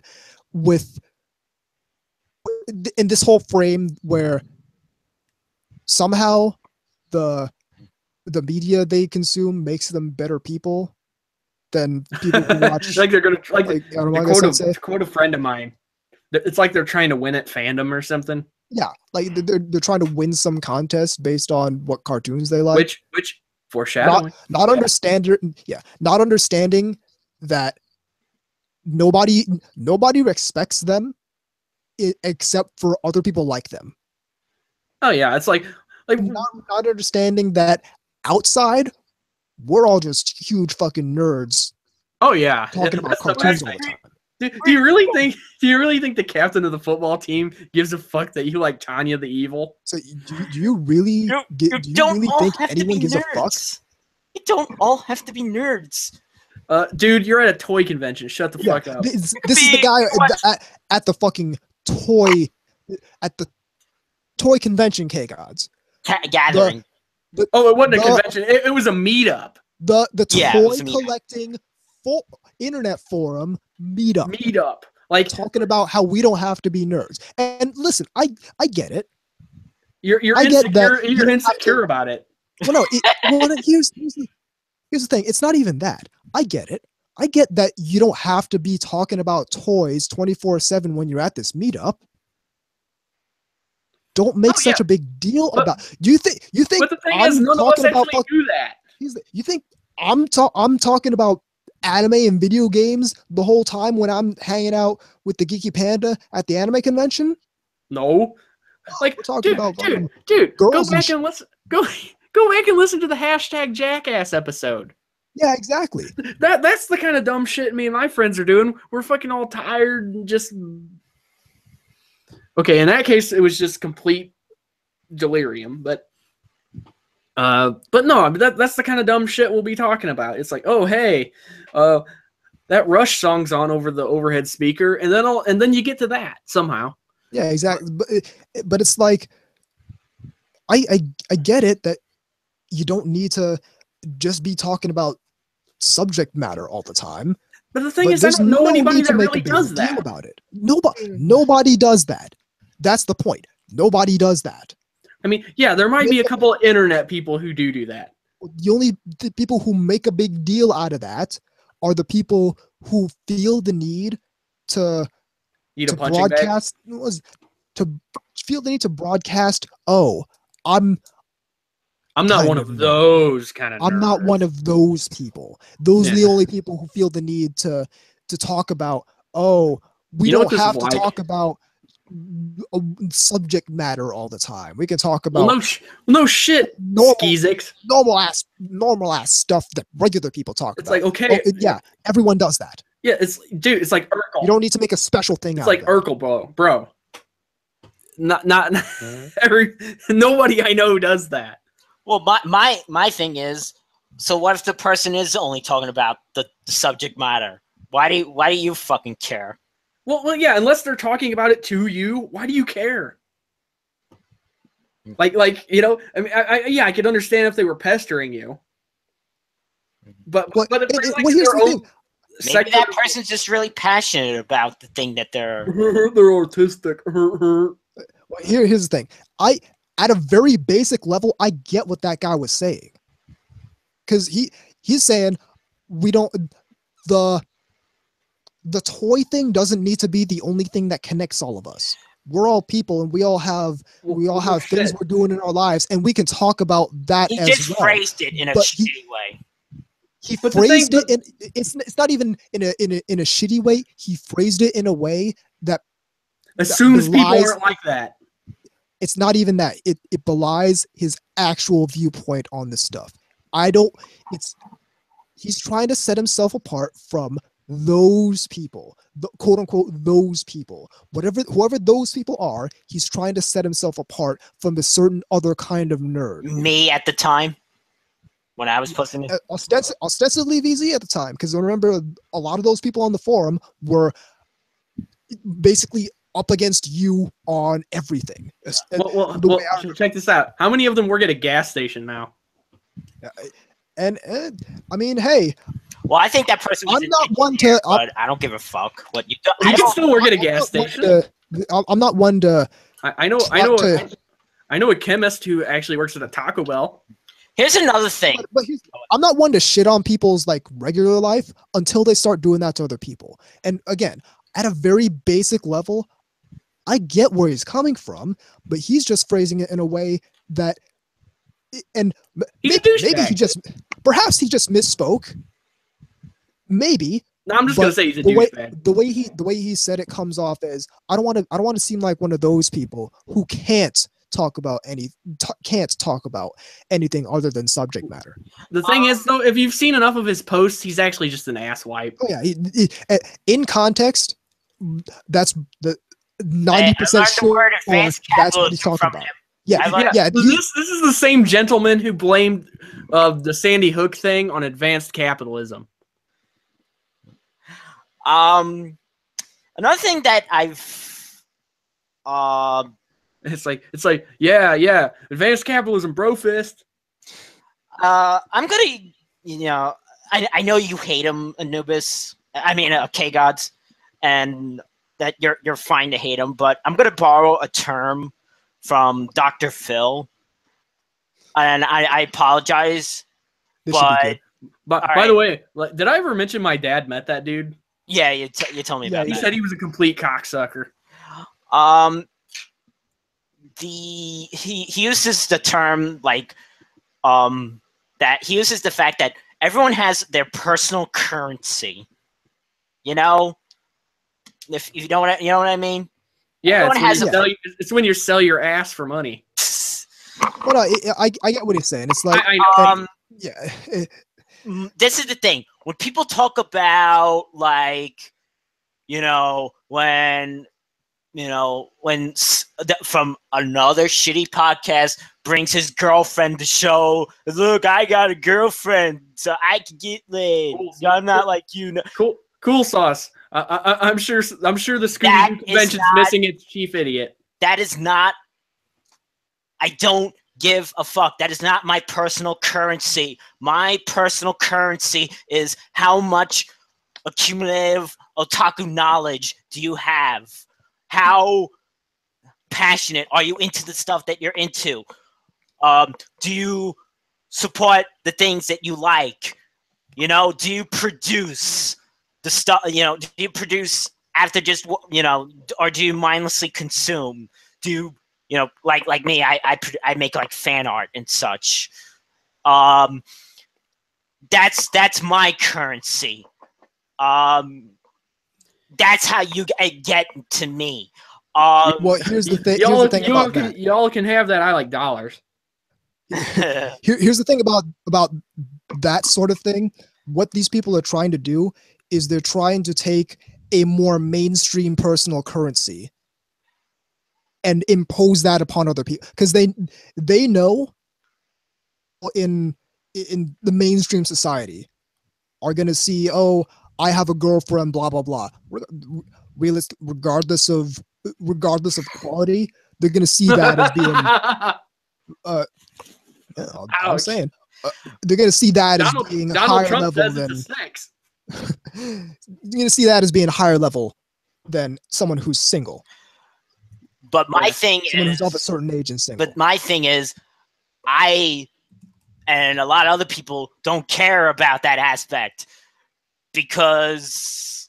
Speaker 1: in this whole frame where somehow the media they consume makes them better people than people who watch.
Speaker 2: Like they're gonna to quote a friend of mine. It's like they're trying to win at fandom or something.
Speaker 1: Yeah, like they're trying to win some contest based on what cartoons they like.
Speaker 2: Which foreshadowing.
Speaker 1: Not understanding that nobody respects them except for other people like them.
Speaker 2: Oh yeah, it's like
Speaker 1: not understanding that outside we're all just huge fucking nerds.
Speaker 2: Oh yeah,
Speaker 1: talking about cartoons all the time.
Speaker 2: Do you really think the captain of the football team gives a fuck that you like Tanya the Evil?
Speaker 1: So do you really think anyone gives a fuck?
Speaker 3: You don't all have to be nerds.
Speaker 2: Dude, you're at a toy convention. Shut the fuck up.
Speaker 1: This is the guy at the fucking toy convention, K-Gods.
Speaker 3: Gathering.
Speaker 2: It wasn't a convention. It was a meetup.
Speaker 1: The toy collecting internet forum meetup.
Speaker 2: Like,
Speaker 1: talking about how we don't have to be nerds. And listen, I get it.
Speaker 2: You're insecure. You're insecure about it.
Speaker 1: Well, no. Here's the thing. It's not even that. I get it. I get that you don't have to be talking about toys 24/7 when you're at this meetup. Don't make such a big deal about. You think?
Speaker 2: But the thing is, none of us actually do that.
Speaker 1: You think I'm talking about anime and video games the whole time when I'm hanging out with the Geeky Panda at the anime convention?
Speaker 2: No. Like,
Speaker 1: We're talking
Speaker 2: dude,
Speaker 1: about
Speaker 2: dude, dude, go
Speaker 1: girls and
Speaker 2: back and listen. Go back and listen to the hashtag Jackass episode.
Speaker 1: Yeah, exactly.
Speaker 2: That's the kind of dumb shit me and my friends are doing. We're fucking all tired and just. Okay, in that case, it was just complete delirium, but no, that's the kind of dumb shit we'll be talking about. It's like, oh hey, that Rush song's on over the overhead speaker, and then you get to that somehow.
Speaker 1: Yeah, exactly. But it's like, I get it that you don't need to just be talking about subject matter all the time.
Speaker 2: But the thing is, I don't know anybody that really does that.
Speaker 1: About it. Nobody does that. That's the point. Nobody does that.
Speaker 2: I mean, yeah, there might be a couple of internet people who do that.
Speaker 1: The people who make a big deal out of that are the people who feel the need to broadcast broadcast. Oh, I'm
Speaker 2: not one of those kind of.
Speaker 1: I'm not one of those people. Those are the only people who feel the need to talk about. Oh, we don't have to talk about a subject matter all the time. We can talk about
Speaker 2: no shit, Skeezix.
Speaker 1: normal ass stuff that regular people talk about.
Speaker 2: It's like, okay,
Speaker 1: yeah, everyone does that.
Speaker 2: Yeah, it's like Urkel.
Speaker 1: You don't need to make a special thing out of it.
Speaker 2: It's like Urkel, bro. Not nobody I know does that.
Speaker 3: Well, my thing is, so what if the person is only talking about the subject matter? Why do you fucking care?
Speaker 2: Well, yeah. Unless they're talking about it to you, why do you care? Like you know, I mean, I could understand if they were pestering you, but if
Speaker 1: here's the thing.
Speaker 3: Maybe that person's just really passionate about the thing that they're.
Speaker 2: They're artistic.
Speaker 1: Well, here's the thing. At a very basic level, I get what that guy was saying, because he's saying we don't the toy thing doesn't need to be the only thing that connects all of us. We're all people, and we all have things we're doing in our lives, and we can talk about that.
Speaker 3: He
Speaker 1: as
Speaker 3: just
Speaker 1: well.
Speaker 3: phrased it in a shitty way.
Speaker 1: He phrased it, and it's not even in a shitty way. He phrased it in a way that
Speaker 2: assumes people aren't like that.
Speaker 1: It's not even that. It belies his actual viewpoint on this stuff. He's trying to set himself apart from those people, quote unquote, those people. Whoever those people are, he's trying to set himself apart from a certain other kind of nerd.
Speaker 3: Me at the time, when I was posting it,
Speaker 1: ostensibly VZ at the time, because I remember a lot of those people on the forum were basically up against you on everything.
Speaker 2: Well, check this out. How many of them work at a gas station now?
Speaker 1: And I mean, hey.
Speaker 3: Well, I think that person was
Speaker 1: I'm not one to.
Speaker 3: But I don't give a fuck what you do.
Speaker 2: You can still work at a gas station.
Speaker 1: I'm not one to.
Speaker 2: I know a chemist who actually works at a Taco Bell.
Speaker 3: Here's another thing.
Speaker 1: But I'm not one to shit on people's like regular life until they start doing that to other people. And again, at a very basic level, I get where he's coming from, but he's just phrasing it in a way that, and maybe he just misspoke. Maybe.
Speaker 2: No, I'm just gonna say he's a douchebag.
Speaker 1: The way he said it comes off as I don't want to seem like one of those people who can't talk about anything other than subject matter.
Speaker 2: The thing is, though, if you've seen enough of his posts, he's actually just an asswipe.
Speaker 1: Oh yeah, in context, that's the 90% sure that's what he's talking about. Yeah.
Speaker 2: This is the same gentleman who blamed the Sandy Hook thing on advanced capitalism.
Speaker 3: Another thing that I've
Speaker 2: it's like yeah, advanced capitalism, bro fist.
Speaker 3: I'm gonna, I know you hate him, Anubis. I mean, K-Gods, and that you're fine to hate him, but I'm gonna borrow a term from Dr. Phil, and I apologize. By
Speaker 2: the way, did I ever mention my dad met that dude?
Speaker 3: Yeah, you told me about that.
Speaker 2: He said he was a complete cocksucker.
Speaker 3: He uses the term that he uses the fact that everyone has their personal currency. You know, if you know what I mean.
Speaker 2: Yeah,
Speaker 3: Everyone has
Speaker 2: it's when you sell your ass for money.
Speaker 1: But I get what he's saying. It's like
Speaker 2: I know.
Speaker 1: yeah,
Speaker 3: This is the thing. When people talk about like, when from another shitty podcast brings his girlfriend to show, look, I got a girlfriend, so I can get laid.
Speaker 2: Cool.
Speaker 3: I'm not like you.
Speaker 2: Cool sauce. I'm sure the Scooby-Doo convention's missing its chief idiot.
Speaker 3: That is not. I don't give a fuck. That is not my personal currency. My personal currency is how much accumulative otaku knowledge do you have? How passionate are you into the stuff that you're into? Do you support the things that you like? Do you produce the stuff? Do you produce after just or do you mindlessly consume? Do you like me? I make like fan art and such. That's my currency. That's how you get to me.
Speaker 1: well, here's the thing.
Speaker 2: Y'all can have that. I like dollars.
Speaker 1: Here's the thing about that sort of thing. What these people are trying to do is they're trying to take a more mainstream personal currency and impose that upon other people, because they know in the mainstream society are going to see, oh, I have a girlfriend, blah blah blah. Regardless of quality, they're going to see that as being I'm saying they're going to see that as being higher level than
Speaker 2: sex.
Speaker 1: You're going to see that as being higher level than someone who's single.
Speaker 3: But my thing
Speaker 1: someone
Speaker 3: is,
Speaker 1: who's of a certain age and single.
Speaker 3: But my thing is, I and a lot of other people don't care about that aspect because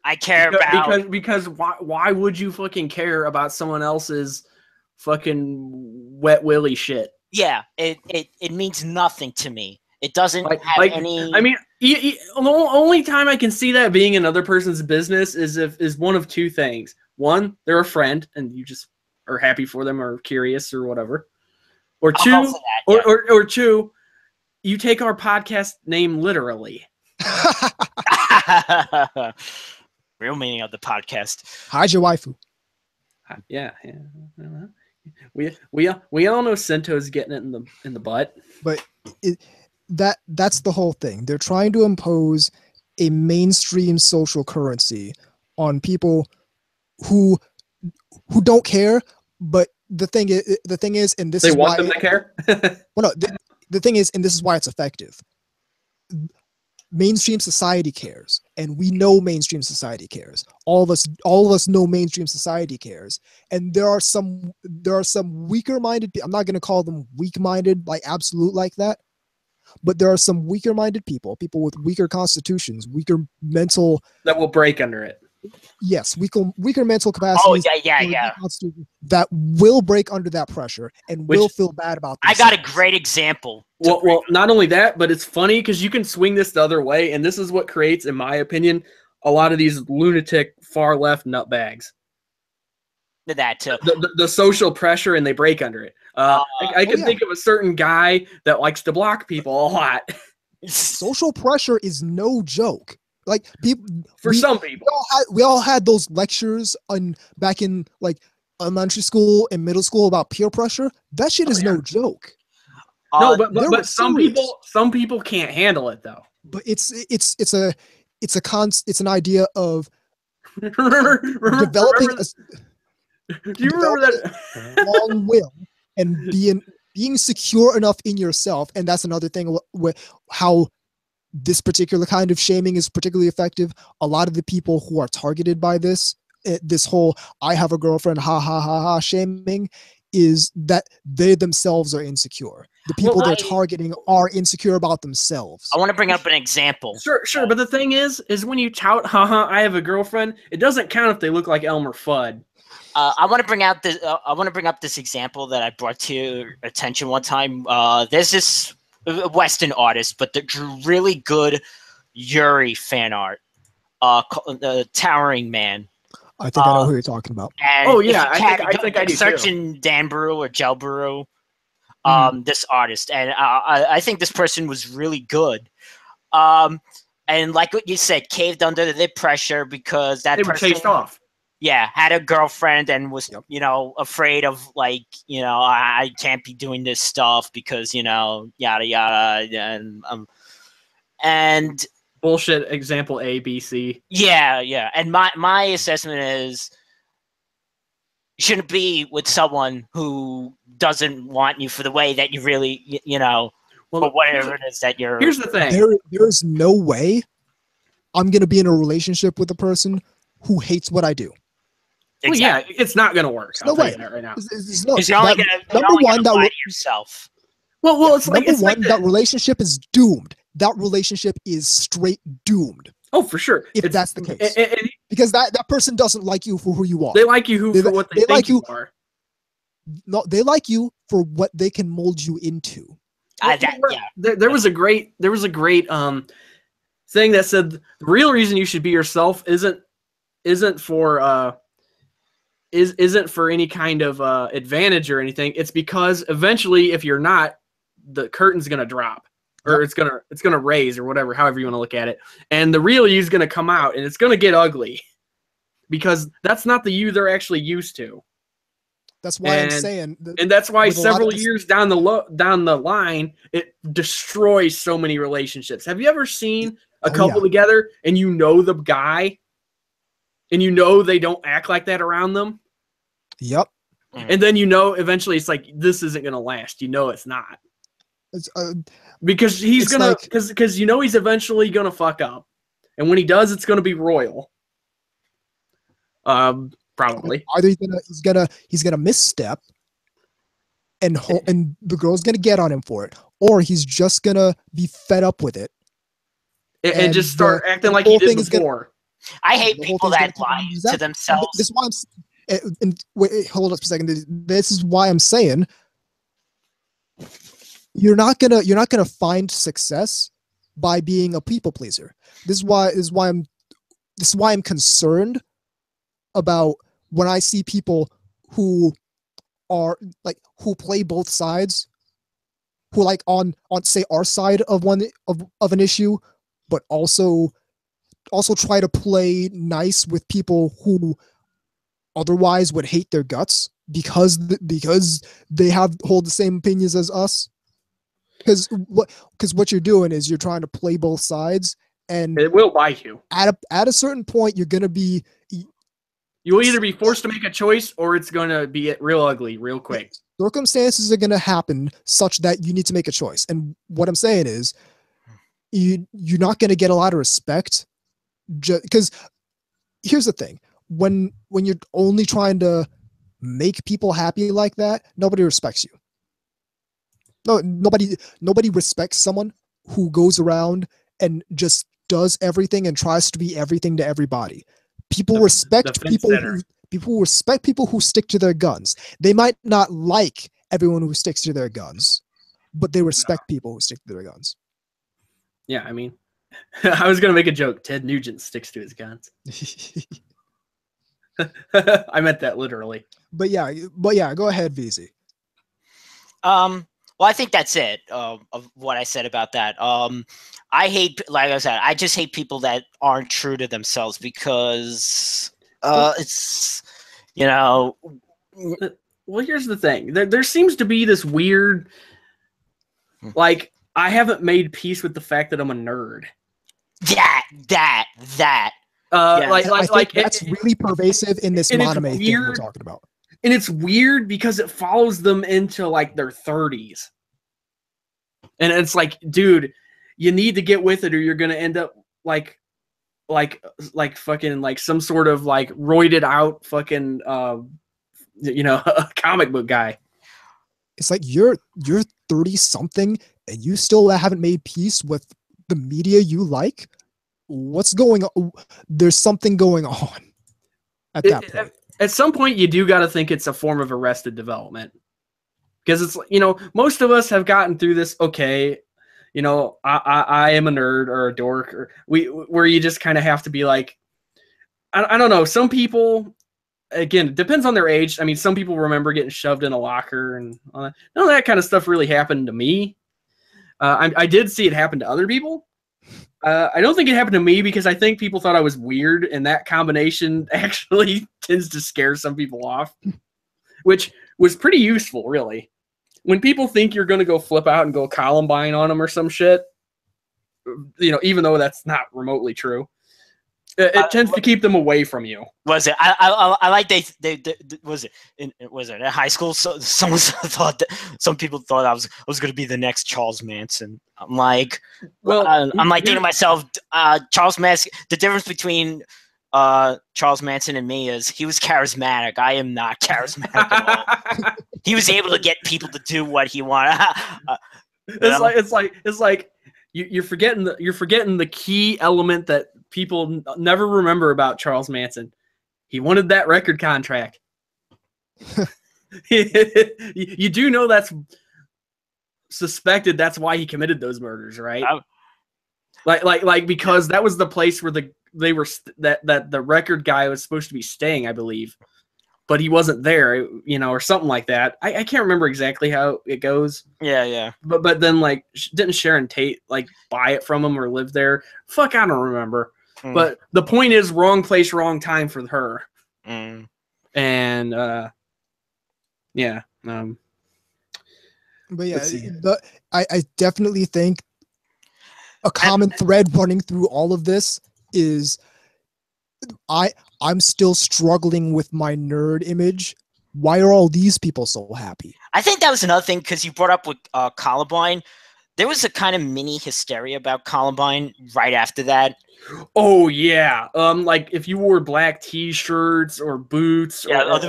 Speaker 3: I care about
Speaker 2: because why would you fucking care about someone else's fucking wet willy shit?
Speaker 3: Yeah, it means nothing to me. It doesn't have any.
Speaker 2: I mean, the only time I can see that being another person's business is one of two things. One, they're a friend, and you just are happy for them or curious or whatever. Or two, or two, you take our podcast name literally.
Speaker 3: Real meaning of the podcast.
Speaker 1: Hide your waifu.
Speaker 2: Yeah. We all know Sento's getting it in the butt.
Speaker 1: But that's the whole thing. They're trying to impose a mainstream social currency on people who don't care. But the thing is, and this
Speaker 2: they
Speaker 1: is
Speaker 2: want
Speaker 1: why
Speaker 2: them to care.
Speaker 1: Well, no, the thing is, and this is why it's effective. Mainstream society cares, and we know mainstream society cares. All of us know mainstream society cares, and there are some weaker-minded. I'm not going to call them weak-minded, like absolute like that, but there are some weaker-minded people with weaker constitutions, weaker mental
Speaker 2: that will break under it.
Speaker 1: Yes, weaker mental capacities.
Speaker 3: Oh yeah.
Speaker 1: That will break under that pressure and will feel bad about themselves.
Speaker 3: I got a great example.
Speaker 2: Well, not only that, but it's funny because you can swing this the other way, and this is what creates, in my opinion, a lot of these lunatic far left nutbags.
Speaker 3: That too.
Speaker 2: The social pressure, and they break under it. I can think of a certain guy that likes to block people a lot.
Speaker 1: Social pressure is no joke. Like
Speaker 2: some people,
Speaker 1: we all had those lectures back in like elementary school and middle school about peer pressure. That shit is no joke.
Speaker 2: No, but some people can't handle it though.
Speaker 1: But it's an idea of developing
Speaker 2: do you remember that
Speaker 1: long will and being secure enough in yourself, and that's another thing with how this particular kind of shaming is particularly effective. A lot of the people who are targeted by this whole "I have a girlfriend" ha ha ha ha shaming is that they themselves are insecure. The people they're targeting are insecure about themselves.
Speaker 3: I want to bring up an example.
Speaker 2: Sure, but the thing is when you tout haha I have a girlfriend, it doesn't count if they look like Elmer Fudd.
Speaker 3: I want to bring up this example that I brought to your attention one time. There's this Western artist, but that drew really good Yuri fan art. The Towering Man.
Speaker 1: I think I know who you're talking about.
Speaker 3: And
Speaker 2: Oh,
Speaker 3: if
Speaker 2: yeah,
Speaker 3: you
Speaker 2: I think I do
Speaker 3: search
Speaker 2: too.
Speaker 3: in Dan Baru or Gel Baru,
Speaker 2: Mhm.
Speaker 3: this artist, and I think this person was really good. And like what you said, caved under the pressure because that
Speaker 2: They were
Speaker 3: person,
Speaker 2: chased off.
Speaker 3: yeah, had a girlfriend and was,
Speaker 1: Yep.
Speaker 3: you know, afraid of like, you know, I can't be doing this stuff because, you know, yada yada, and
Speaker 2: Bullshit example A, B, C.
Speaker 3: yeah. And my assessment is you shouldn't be with someone who doesn't want you for the way that you really, you know,
Speaker 2: Well,
Speaker 3: for whatever it is that you're.
Speaker 2: Here's the thing.
Speaker 1: There's no way I'm gonna be in a relationship with a person who hates what I do.
Speaker 2: Well, yeah, it's not gonna work.
Speaker 1: There's
Speaker 2: I'll
Speaker 1: no
Speaker 2: tell
Speaker 1: way.
Speaker 2: you that right now.
Speaker 1: There's no,
Speaker 3: Because you're only
Speaker 1: that-
Speaker 3: gonna
Speaker 1: number one, that
Speaker 3: lie
Speaker 1: re-
Speaker 3: to yourself.
Speaker 2: Well, it's like
Speaker 1: that relationship is doomed. That relationship is straight doomed.
Speaker 2: Oh, for sure.
Speaker 1: If
Speaker 2: It's-
Speaker 1: that's the case.
Speaker 2: and
Speaker 1: Because that person doesn't like you for who you are.
Speaker 2: they like you
Speaker 1: They
Speaker 2: for
Speaker 1: li-
Speaker 2: what
Speaker 1: they
Speaker 2: they think
Speaker 1: like
Speaker 2: you
Speaker 1: you-
Speaker 2: are.
Speaker 1: No, they like you for what they can mold you into.
Speaker 2: There was a great thing that said the real reason you should be yourself isn't for any kind of advantage or anything. It's because eventually, if you're not, the curtain's gonna drop, or it's gonna raise, or whatever, however you want to look at it, and the real you's gonna come out, and it's gonna get ugly, because that's not the you they're actually used to.
Speaker 1: That's why I'm saying.
Speaker 2: And that's why
Speaker 1: with a lot of
Speaker 2: several
Speaker 1: this-
Speaker 2: years down the line, it destroys so many relationships. Have you ever seen a couple together and you know the guy and you know they don't act like that around them?
Speaker 1: Yep.
Speaker 2: And then you know eventually it's like, this isn't going to last. You know it's not.
Speaker 1: It's,
Speaker 2: Because he's
Speaker 1: it's
Speaker 2: going
Speaker 1: like-
Speaker 2: to, because you know he's eventually going to fuck up. And when he does, it's going to be royal. Probably.
Speaker 1: Either he's gonna misstep, and the girl's gonna get on him for it, or he's just gonna be fed up with it
Speaker 2: And just start acting
Speaker 1: the
Speaker 2: like
Speaker 1: whole
Speaker 2: he did
Speaker 1: thing is gonna-
Speaker 2: before.
Speaker 3: I hate
Speaker 1: the whole
Speaker 3: people
Speaker 1: thing's
Speaker 3: that
Speaker 1: gonna
Speaker 3: lie
Speaker 1: use
Speaker 3: to
Speaker 1: that.
Speaker 3: themselves.
Speaker 1: This is why wait, hold up a second. This is why I'm saying you're not gonna find success by being a people pleaser. This is why I'm concerned about when I see people who are like who play both sides, who like on say our side of an issue, but also try to play nice with people who otherwise would hate their guts because they hold the same opinions as us. Because what you're doing is you're trying to play both sides, and
Speaker 2: It will bite you.
Speaker 1: at a certain point you're gonna be
Speaker 2: You will either be forced to make a choice or it's going to be real ugly real quick.
Speaker 1: circumstances are gonna happen such that you need to make a choice. And what I'm saying is you're not gonna get a lot of respect because here's the thing. When you're only trying to make people happy like that, nobody respects you. No, nobody respects someone who goes around and just does everything and tries to be everything to everybody. People respect
Speaker 2: fence sitter.
Speaker 1: people respect people who stick to their guns. They might not like everyone who sticks to their guns, but they respect people who stick to their guns.
Speaker 2: Yeah, I mean, I was going to make a joke. Ted Nugent sticks to his guns. I meant that literally.
Speaker 1: But yeah, go ahead, VZ.
Speaker 3: Well, I think that's it of what I said about that. I hate, like I said, I just hate people that aren't true to themselves because it's, you know.
Speaker 2: Well, here's the thing. There seems to be this weird, like, I haven't made peace with the fact that I'm a nerd.
Speaker 3: That.
Speaker 1: I think that's really pervasive in this
Speaker 2: and it's
Speaker 1: anime thing we're
Speaker 2: weird.
Speaker 1: talking about.
Speaker 2: And it's weird because it follows them into like their 30s. And it's like, dude, you need to get with it or you're going to end up like fucking like some sort of like roided out fucking, comic book guy.
Speaker 1: It's like you're 30 something and you still haven't made peace with the media you like. What's going on? There's something going on at that point.
Speaker 2: At some point, you do got to think it's a form of arrested development. Because it's, most of us have gotten through this. Okay, I am a nerd or a dork, or where you just kind of have to be like, I don't know. Some people, again, it depends on their age. I mean, some people remember getting shoved in a locker and all that. None of that kind of stuff really happened to me. I did see it happen to other people. I don't think it happened to me because I think people thought I was weird, and that combination actually tends to scare some people off, which was pretty useful, really. When people think you're going to go flip out and go Columbine on them or some shit, even though that's not remotely true, it tends to keep them away from you.
Speaker 3: Was it? I like they was it in high school? So someone thought that some people thought I was going to be the next Charles Manson. I'm like, thinking to myself, Charles Manson. The difference between Charles Manson and me is he was charismatic. I am not charismatic at all. He was able to get people to do what he wanted.
Speaker 2: It's like you're forgetting the key element that people never remember about Charles Manson. He wanted that record contract. You do know that's suspected. That's why he committed those murders, right? Like because that was the place where that the record guy was supposed to be staying, I believe, but he wasn't there, or something like that. I can't remember exactly how it goes.
Speaker 3: Yeah.
Speaker 2: But then didn't Sharon Tate buy it from him or live there? Fuck, I don't remember. But the point is, wrong place, wrong time for her. And yeah.
Speaker 1: But yeah, I definitely think a common thread running through all of this is I'm still struggling with my nerd image. Why are all these people so happy?
Speaker 3: I think that was another thing because you brought up with Columbine. There was a kind of mini hysteria about Columbine right after that.
Speaker 2: Oh yeah, like if you wore black T-shirts or boots, or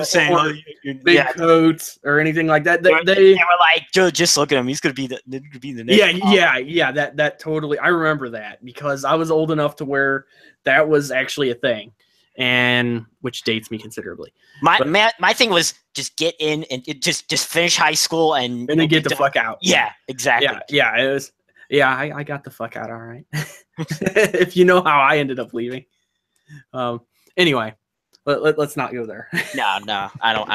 Speaker 2: big coats or anything like that, they
Speaker 3: were like, "Joe, just look at him. He's gonna be the next."
Speaker 2: Yeah. That totally. I remember that because I was old enough to where that was actually a thing, and which dates me considerably.
Speaker 3: My thing was just get in and just finish high school and
Speaker 2: then get the fuck out.
Speaker 3: Yeah, exactly.
Speaker 2: Yeah, it was. Yeah, I got the fuck out all right. If you know how I ended up leaving. Anyway, let's not go there.
Speaker 3: No, I
Speaker 2: don't.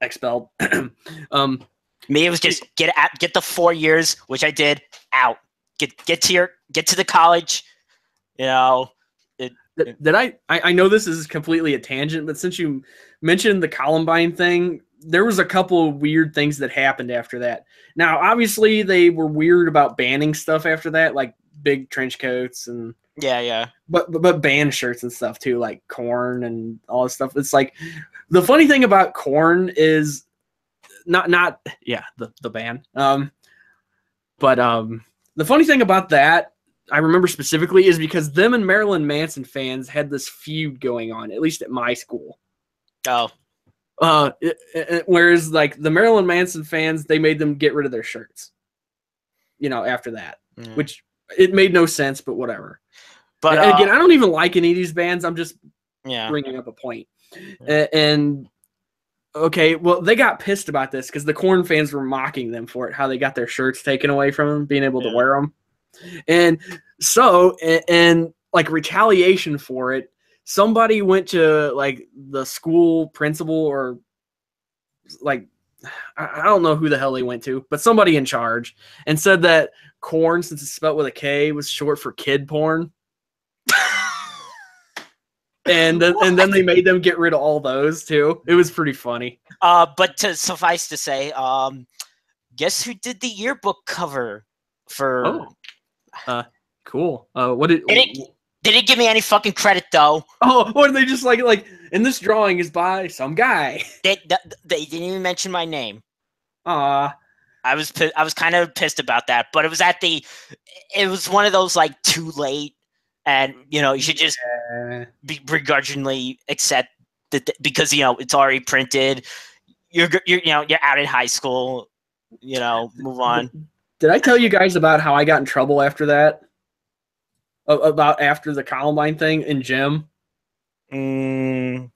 Speaker 2: Expelled.
Speaker 3: Me, it was just get the 4 years, which I did. Out. Get to the college.
Speaker 2: Did I know this is completely a tangent, but since you mentioned the Columbine thing, there was a couple of weird things that happened after that. Now, obviously, they were weird about banning stuff after that, like big trench coats and
Speaker 3: yeah.
Speaker 2: But band shirts and stuff too, like Korn and all this stuff. It's like the funny thing about Korn is not the band. But the funny thing about that, I remember specifically, is because them and Marilyn Manson fans had this feud going on, at least at my school.
Speaker 3: Oh.
Speaker 2: Whereas like the Marilyn Manson fans, they made them get rid of their shirts, after that, which it made no sense, but whatever. But again, I don't even like any of these bands. I'm just bringing up a point. And okay, well, they got pissed about this because the Korn fans were mocking them for it, how they got their shirts taken away from them, being able to wear them. And so, and like retaliation for it, somebody went to like the school principal or like, I don't know who the hell they went to, but somebody in charge, and said that Korn, since it's spelled with a K, was short for kid porn. And then they made them get rid of all those too. It was pretty funny.
Speaker 3: But to suffice to say, guess who did the yearbook cover for?
Speaker 2: Cool. What did?
Speaker 3: They didn't give me any fucking credit though.
Speaker 2: Oh, or they just like and this drawing is by some guy.
Speaker 3: They didn't even mention my name.
Speaker 2: I
Speaker 3: was kind of pissed about that, but it was one of those like too late, and you should just begrudgingly accept that because it's already printed. You're out in high school. Move on.
Speaker 2: Did I tell you guys about how I got in trouble after that? About after the Columbine thing in gym?
Speaker 3: No.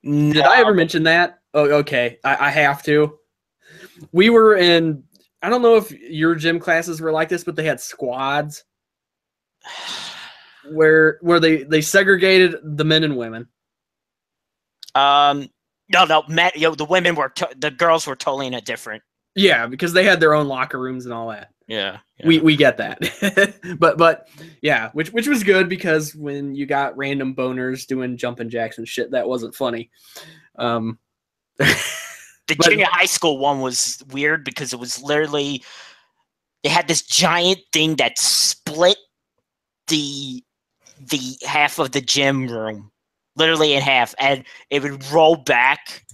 Speaker 2: Did I ever mention that? Oh, okay. I have to. We were in. I don't know if your gym classes were like this, but they had squads where they segregated the men and women.
Speaker 3: No, the women were the girls were totally in a different.
Speaker 2: Yeah, because they had their own locker rooms and all that.
Speaker 3: Yeah.
Speaker 2: We get that. but yeah, which was good because when you got random boners doing jumping jacks and shit, that wasn't funny.
Speaker 3: The junior high school one was weird because it was literally they had this giant thing that split the half of the gym room literally in half, and it would roll back.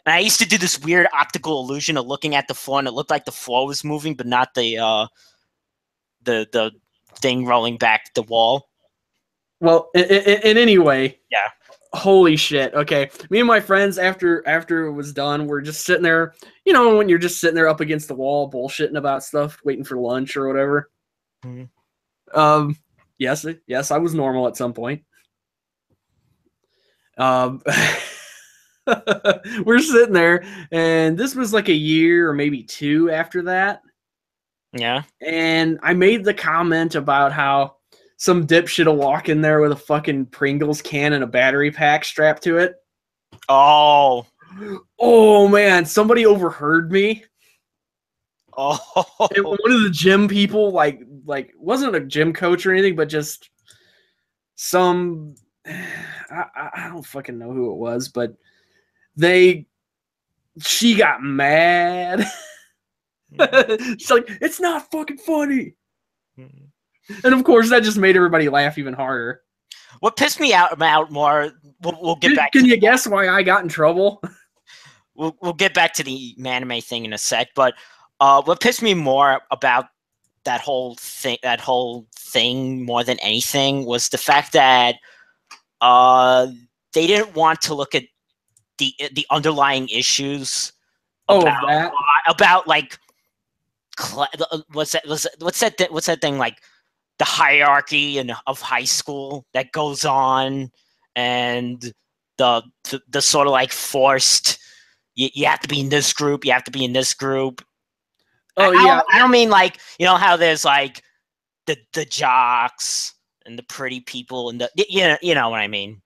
Speaker 3: And I used to do this weird optical illusion of looking at the floor, and it looked like the floor was moving, but not the thing rolling back the wall.
Speaker 2: Well, in any way,
Speaker 3: yeah.
Speaker 2: Holy shit. Okay. Me and my friends, after it was done, we're just sitting there, you know, when you're just sitting there up against the wall, bullshitting about stuff, waiting for lunch or whatever.
Speaker 3: Mm-hmm.
Speaker 2: Yes, I was normal at some point. We're sitting there, and this was like a year or maybe 2 after that.
Speaker 3: Yeah.
Speaker 2: And I made the comment about how some dipshit will walk in there with a fucking Pringles can and a battery pack strapped to it.
Speaker 3: Oh
Speaker 2: man, somebody overheard me.
Speaker 3: Oh.
Speaker 2: And one of the gym people, like wasn't a gym coach or anything, but just some, I don't fucking know who it was, but she got mad. She's like, it's not fucking funny. And of course, that just made everybody laugh even harder.
Speaker 3: What pissed me out more, we'll get back.
Speaker 2: Can you guess why I got in trouble?
Speaker 3: We'll get back to the anime thing in a sec, but what pissed me more about that whole thing more than anything was the fact that they didn't want to look at the underlying issues. About like what's that thing like the hierarchy of high school that goes on, and the sort of like forced you have to be in this group, you have to be in this group. I don't mean like, you know how there's like the jocks and the pretty people and you know what I mean,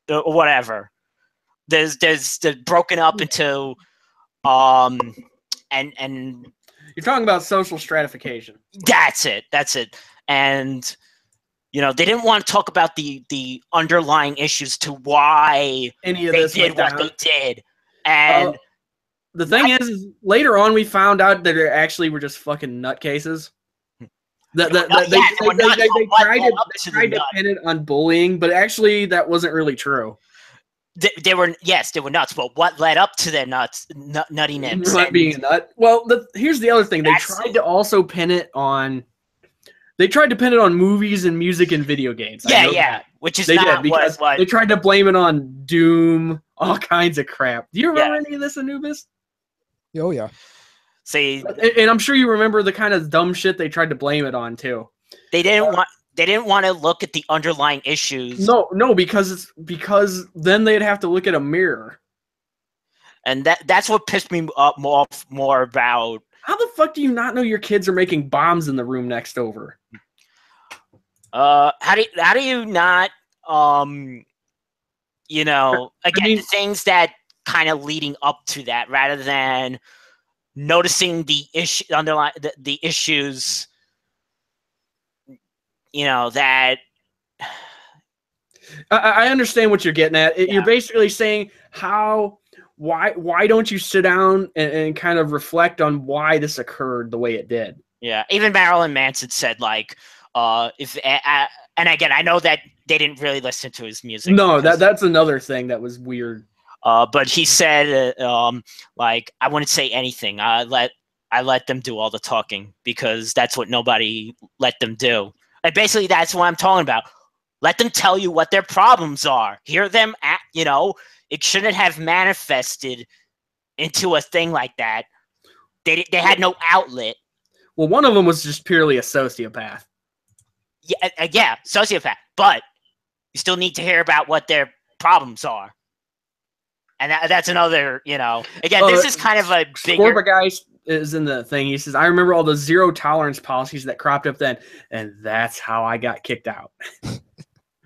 Speaker 3: or whatever. There's broken up into and
Speaker 2: you're talking about social stratification.
Speaker 3: That's it. And you know, they didn't want to talk about the underlying issues to why
Speaker 2: any of
Speaker 3: they
Speaker 2: this
Speaker 3: did what they did. And
Speaker 2: the thing is later on we found out that they actually were just fucking nutcases. They tried to pin it on bullying, but actually that wasn't really true.
Speaker 3: They were nuts, but what led up to their nuttiness?
Speaker 2: Not being a nut. Well, here's the other thing. They tried to pin it on movies and music and video games.
Speaker 3: Yeah, which is not
Speaker 2: because
Speaker 3: what
Speaker 2: they tried to blame it on Doom, all kinds of crap. Do you remember any of this, Anubis?
Speaker 1: Oh yeah.
Speaker 3: See,
Speaker 2: and I'm sure you remember the kind of dumb shit they tried to blame it on too.
Speaker 3: They didn't want to look at the underlying issues.
Speaker 2: No, because then they'd have to look at a mirror.
Speaker 3: And that's what pissed me up more about.
Speaker 2: How the fuck do you not know your kids are making bombs in the room next over?
Speaker 3: How do you not you know, again, the things that kind of leading up to that rather than noticing the underlying the issues, you know, that
Speaker 2: I understand what you're getting at. You're basically saying why don't you sit down and kind of reflect on why this occurred the way it did?
Speaker 3: Yeah, even Marilyn Manson said like, and again, I know that they didn't really listen to his music.
Speaker 2: No, that's another thing that was weird.
Speaker 3: But he said like, I wouldn't say anything. I let them do all the talking because that's what nobody let them do. And basically, that's what I'm talking about. Let them tell you what their problems are. Hear them act, you know. It shouldn't have manifested into a thing like that. They had no outlet.
Speaker 2: Well, one of them was just purely a sociopath.
Speaker 3: Yeah, sociopath. But you still need to hear about what their problems are. And that's another, you know. Again, this is kind of a bigger...
Speaker 2: is in the thing. He says, I remember all the zero tolerance policies that cropped up then, and that's how I got kicked out.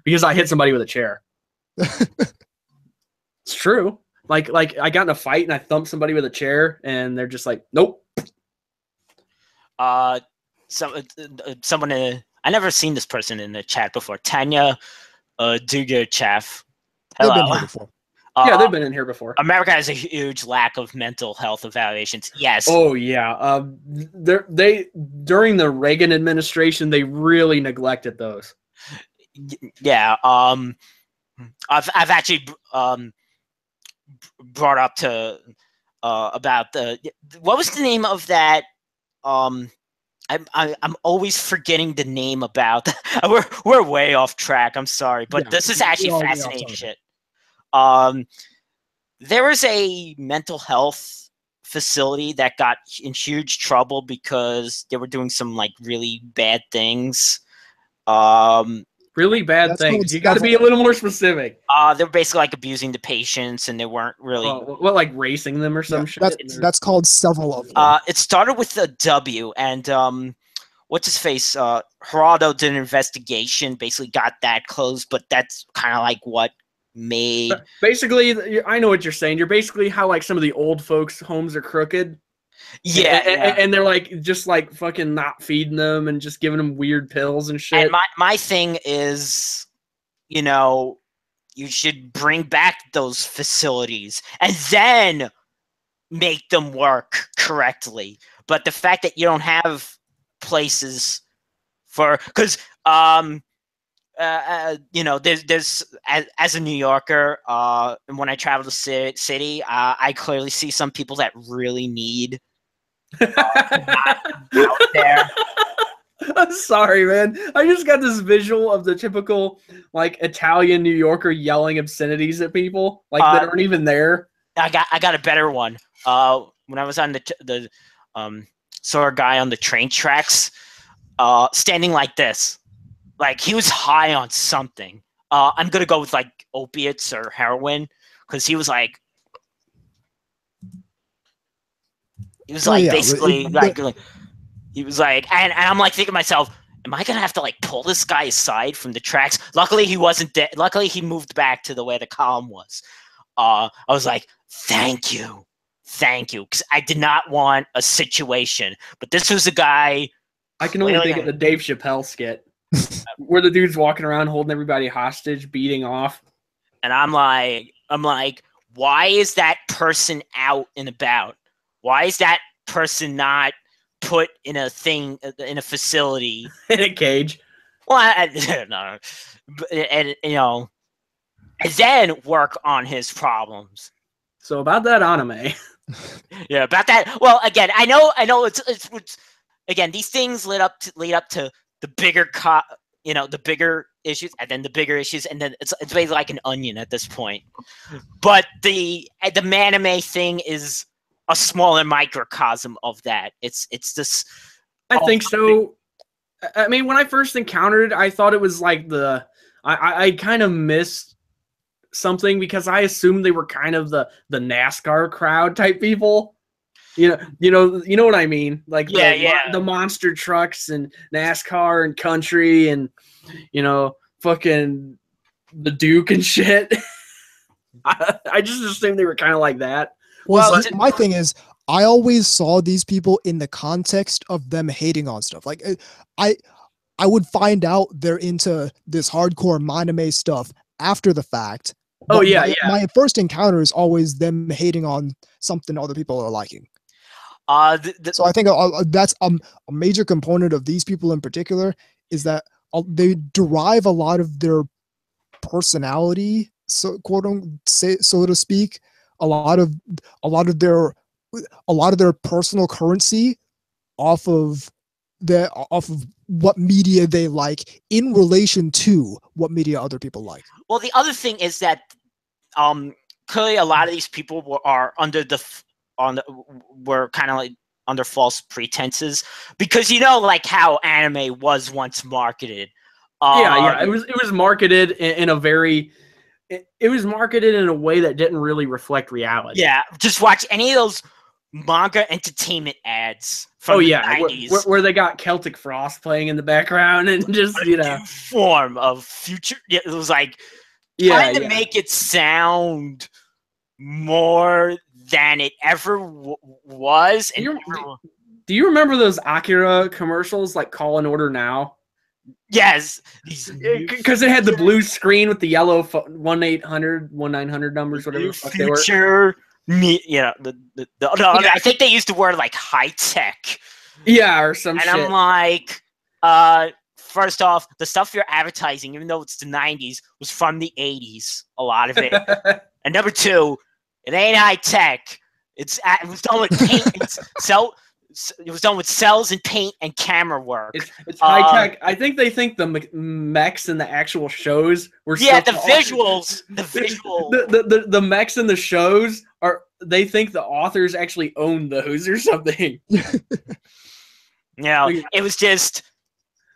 Speaker 2: Because I hit somebody with a chair. It's true. Like I got in a fight and I thumped somebody with a chair, and they're just like, nope.
Speaker 3: Someone I never seen this person in the chat before. Tanya Dugerchef.
Speaker 1: They've
Speaker 3: Hello.
Speaker 1: been here before.
Speaker 2: Yeah, they've been in here before.
Speaker 3: America has a huge lack of mental health evaluations. Yes.
Speaker 2: Oh yeah. They during the Reagan administration, they really neglected those.
Speaker 3: Yeah. I've actually brought up to about what was the name of that? I'm always forgetting the name about. We're way off track. I'm sorry, but
Speaker 1: Yeah,
Speaker 3: this is actually
Speaker 1: we're all way off
Speaker 3: fascinating
Speaker 1: topic.
Speaker 3: shit. There was a mental health facility that got in huge trouble because they were doing some like really bad things.
Speaker 2: Really bad
Speaker 1: That's
Speaker 2: things.
Speaker 1: called
Speaker 2: You got to be a little more specific.
Speaker 3: They were basically like abusing the patients, and they weren't really.
Speaker 2: What, like racing them or some
Speaker 1: Yeah,
Speaker 2: shit?
Speaker 1: that's called several of them.
Speaker 3: It started with a W, and what's his face? Geraldo did an investigation, basically got that closed, but that's kind of like what made.
Speaker 2: Basically, I know what you're saying. You're basically how like some of the old folks' homes are crooked.
Speaker 3: Yeah,
Speaker 2: and they're like just like fucking not feeding them and just giving them weird pills and shit.
Speaker 3: And my thing is, you should bring back those facilities and then make them work correctly. But the fact that you don't have places for, because there's as a New Yorker, and when I travel to city, I clearly see some people that really need out there.
Speaker 2: I'm sorry, man. I just got this visual of the typical like Italian New Yorker yelling obscenities at people like that aren't even there.
Speaker 3: I got a better one. When I was on the saw a guy on the train tracks, standing like this, like he was high on something. I'm gonna go with like opiates or heroin, because he was like. He was like basically like he was like, and I'm like thinking to myself, am I gonna have to like pull this guy aside from the tracks? Luckily he wasn't dead. Luckily he moved back to the way the column was. I was like, thank you, because I did not want a situation. But this was a guy.
Speaker 2: I can only think of the Dave Chappelle skit where the dude's walking around holding everybody hostage, beating off.
Speaker 3: And I'm like, why is that person out and about? Why is that person not put in a facility?
Speaker 2: In a cage.
Speaker 3: Well, no. And then work on his problems.
Speaker 2: So about that anime.
Speaker 3: Yeah, about that. Well, again, I know it's again, these things lead up to the bigger the bigger issues, and then the bigger issues, and then it's basically like an onion at this point. But the anime thing is a smaller microcosm of that. It's this.
Speaker 2: I think so. I mean, when I first encountered it, I thought it was like I kind of missed something because I assumed they were kind of the NASCAR crowd type people. You know what I mean? Like the monster trucks and NASCAR and country and fucking the Duke and shit. I just assumed they were kind of like that.
Speaker 1: Well, my thing is, I always saw these people in the context of them hating on stuff. Like, I would find out they're into this hardcore anime stuff after the fact.
Speaker 2: Oh,
Speaker 1: But
Speaker 2: yeah.
Speaker 1: My first encounter is always them hating on something other people are liking. So I think that's a major component of these people in particular is that they derive a lot of their personality, so so to speak, a lot of their personal currency off of what media they like in relation to what media other people like.
Speaker 3: Well, the other thing is that clearly a lot of these people were kind of like under false pretenses, because like how anime was once marketed.
Speaker 2: It was marketed in a very. It was marketed in a way that didn't really reflect reality.
Speaker 3: Yeah, just watch any of those manga entertainment ads from
Speaker 2: Oh
Speaker 3: the
Speaker 2: yeah,
Speaker 3: 90s.
Speaker 2: where they got Celtic Frost playing in the background and just
Speaker 3: A new form of future. Yeah, it was like trying to make it sound more than it ever was. And
Speaker 2: do you remember those Akira commercials like Call and Order Now?
Speaker 3: yes,
Speaker 2: because it had the blue screen with the yellow 1-800-1900 numbers, whatever the fuck they were.
Speaker 3: Future, I think they used the word like high tech.
Speaker 2: Yeah, or some
Speaker 3: and
Speaker 2: shit.
Speaker 3: I'm like, first off, the stuff you're advertising, even though it's the 90s, was from the 80s. A lot of it. And number two, it ain't high tech. It was done with paint. It was done with cells and paint and camera work.
Speaker 2: It's high tech. I think they think the mechs in the actual shows were
Speaker 3: the visuals.
Speaker 2: The mechs in the shows are. They think the authors actually own those or something.
Speaker 3: It was just.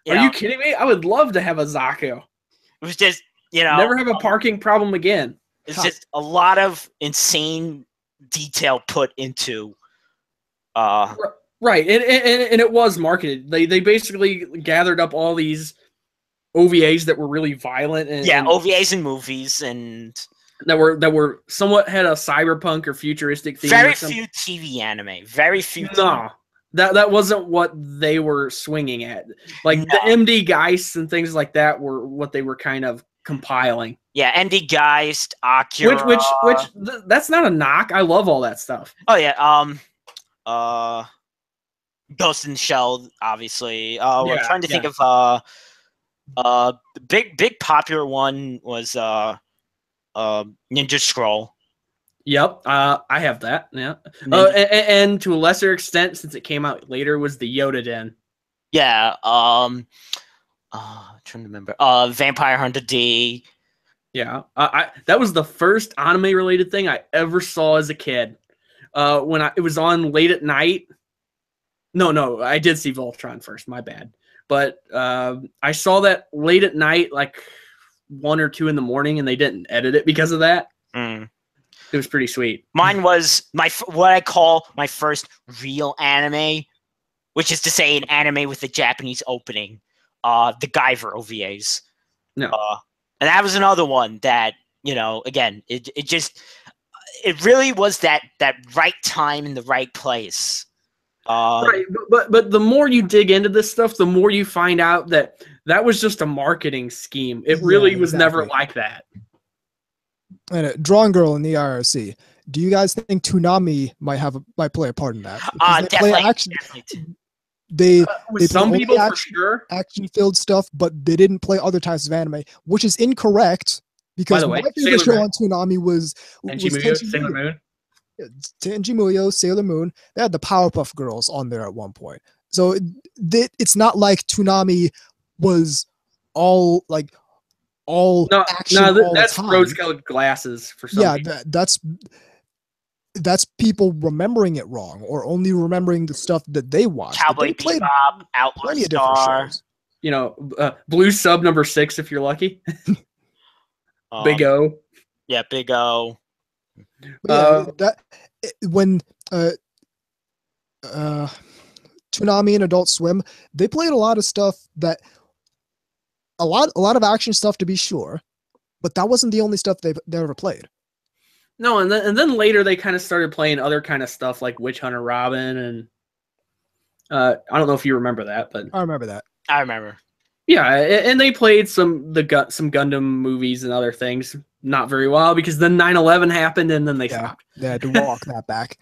Speaker 2: You kidding me? I would love to have a Zaku.
Speaker 3: It was just
Speaker 2: never have a parking problem again.
Speaker 3: It's just a lot of insane detail put into.
Speaker 2: Right, and it was marketed. They basically gathered up all these OVAs that were really violent and
Speaker 3: OVAs and movies and
Speaker 2: that were somewhat had a cyberpunk or futuristic theme.
Speaker 3: Very few TV anime. Very few.
Speaker 2: No, that wasn't what they were swinging at. Like the MD Geist and things like that were what they were kind of compiling.
Speaker 3: Yeah, MD Geist, Akira.
Speaker 2: Which that's not a knock. I love all that stuff.
Speaker 3: Oh yeah. Ghost in the Shell, obviously. We're trying to think of the big popular one was Ninja Scroll.
Speaker 2: Yep, I have that. Yeah. And to a lesser extent, since it came out later, was the Yoda Den.
Speaker 3: Yeah. Trying to remember. Vampire Hunter D.
Speaker 2: Yeah. That was the first anime related thing I ever saw as a kid. When it was on late at night. No, I did see Voltron first. My bad. But I saw that late at night, like 1 or 2 in the morning, and they didn't edit it because of that. It was pretty sweet.
Speaker 3: Mine was what I call my first real anime, which is to say an anime with a Japanese opening. The Guyver OVAs.
Speaker 2: No.
Speaker 3: And that was another one that, again, it really was that right time in the right place.
Speaker 2: Right, but the more you dig into this stuff, the more you find out that was just a marketing scheme. It really was never like that.
Speaker 1: And Drawing Girl in the IRC. Do you guys think Toonami might play a part in that? They
Speaker 2: some people for sure
Speaker 1: action-filled stuff, but they didn't play other types of anime, which is incorrect because my favorite show on Toonami was
Speaker 2: Sailor Moon.
Speaker 1: Tenji Muyo, Sailor Moon. They had the Powerpuff Girls on there at one point. So it's not like Toonami was all action all
Speaker 2: that's
Speaker 1: the time.
Speaker 2: rose-colored glasses for some people.
Speaker 1: That's people remembering it wrong or only remembering the stuff that they watched.
Speaker 3: Cowboy Bebop, Outlaw Star.
Speaker 2: Blue Sub number 6 if you're lucky. Big O.
Speaker 3: Yeah, Big O.
Speaker 1: When Toonami and Adult Swim, they played a lot of stuff that a lot of action stuff to be sure, but that wasn't the only stuff they ever played.
Speaker 2: No, and then later they kind of started playing other kind of stuff like Witch Hunter Robin and I don't know if you remember that, but
Speaker 1: I remember that.
Speaker 3: I remember.
Speaker 2: Yeah, and they played some Gundam movies and other things. Not very well because then 9/11 happened and then they stopped.
Speaker 1: They had to walk that back.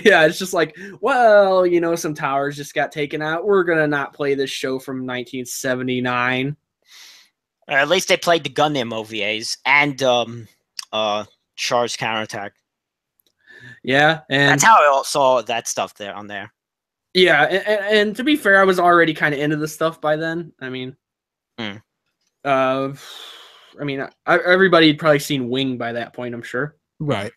Speaker 2: Yeah, it's just like, well, some towers just got taken out. We're gonna not play this show from 1979.
Speaker 3: At least they played the Gundam OVAs and Char's Counterattack.
Speaker 2: Yeah, and
Speaker 3: that's how I saw that stuff there on there.
Speaker 2: Yeah, and to be fair, I was already kind of into this stuff by then. I mean, everybody had probably seen Wing by that point, I'm sure.
Speaker 1: Right.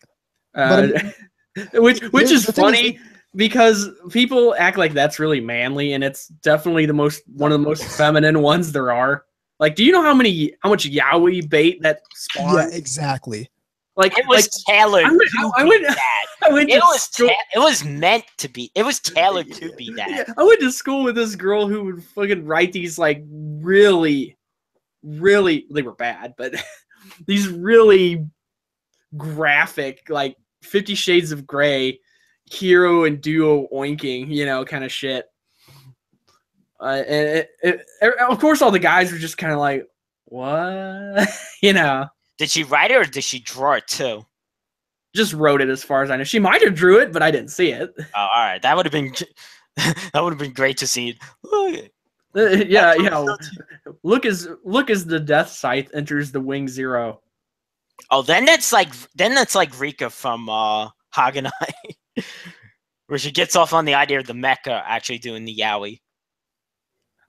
Speaker 2: Which is funny because people act like that's really manly, and it's definitely one of the most feminine ones there are. Like, do you know how much yaoi bait that spawns?
Speaker 1: Yeah, exactly.
Speaker 2: Like
Speaker 3: It was tailored
Speaker 2: I went-
Speaker 3: to
Speaker 2: I
Speaker 3: be
Speaker 2: went-
Speaker 3: that.
Speaker 2: I went
Speaker 3: It
Speaker 2: to
Speaker 3: was
Speaker 2: school.
Speaker 3: it was meant to be. It was tailored to be that.
Speaker 2: Yeah, I went to school with this girl who would fucking write these like really they were bad, but these really graphic like 50 Shades of Grey hero and duo oinking, kind of shit. And of course, all the guys were just kind of like, what?
Speaker 3: Did she write it or did she draw it too?
Speaker 2: Just wrote it as far as I know. She might have drew it, but I didn't see it.
Speaker 3: Oh, all right. That would have been great to see. Look,
Speaker 2: Yeah. Look as the death scythe enters the wing 0.
Speaker 3: oh, then that's like Rika from Haganai, where she gets off on the idea of the mecha actually doing the yaoi.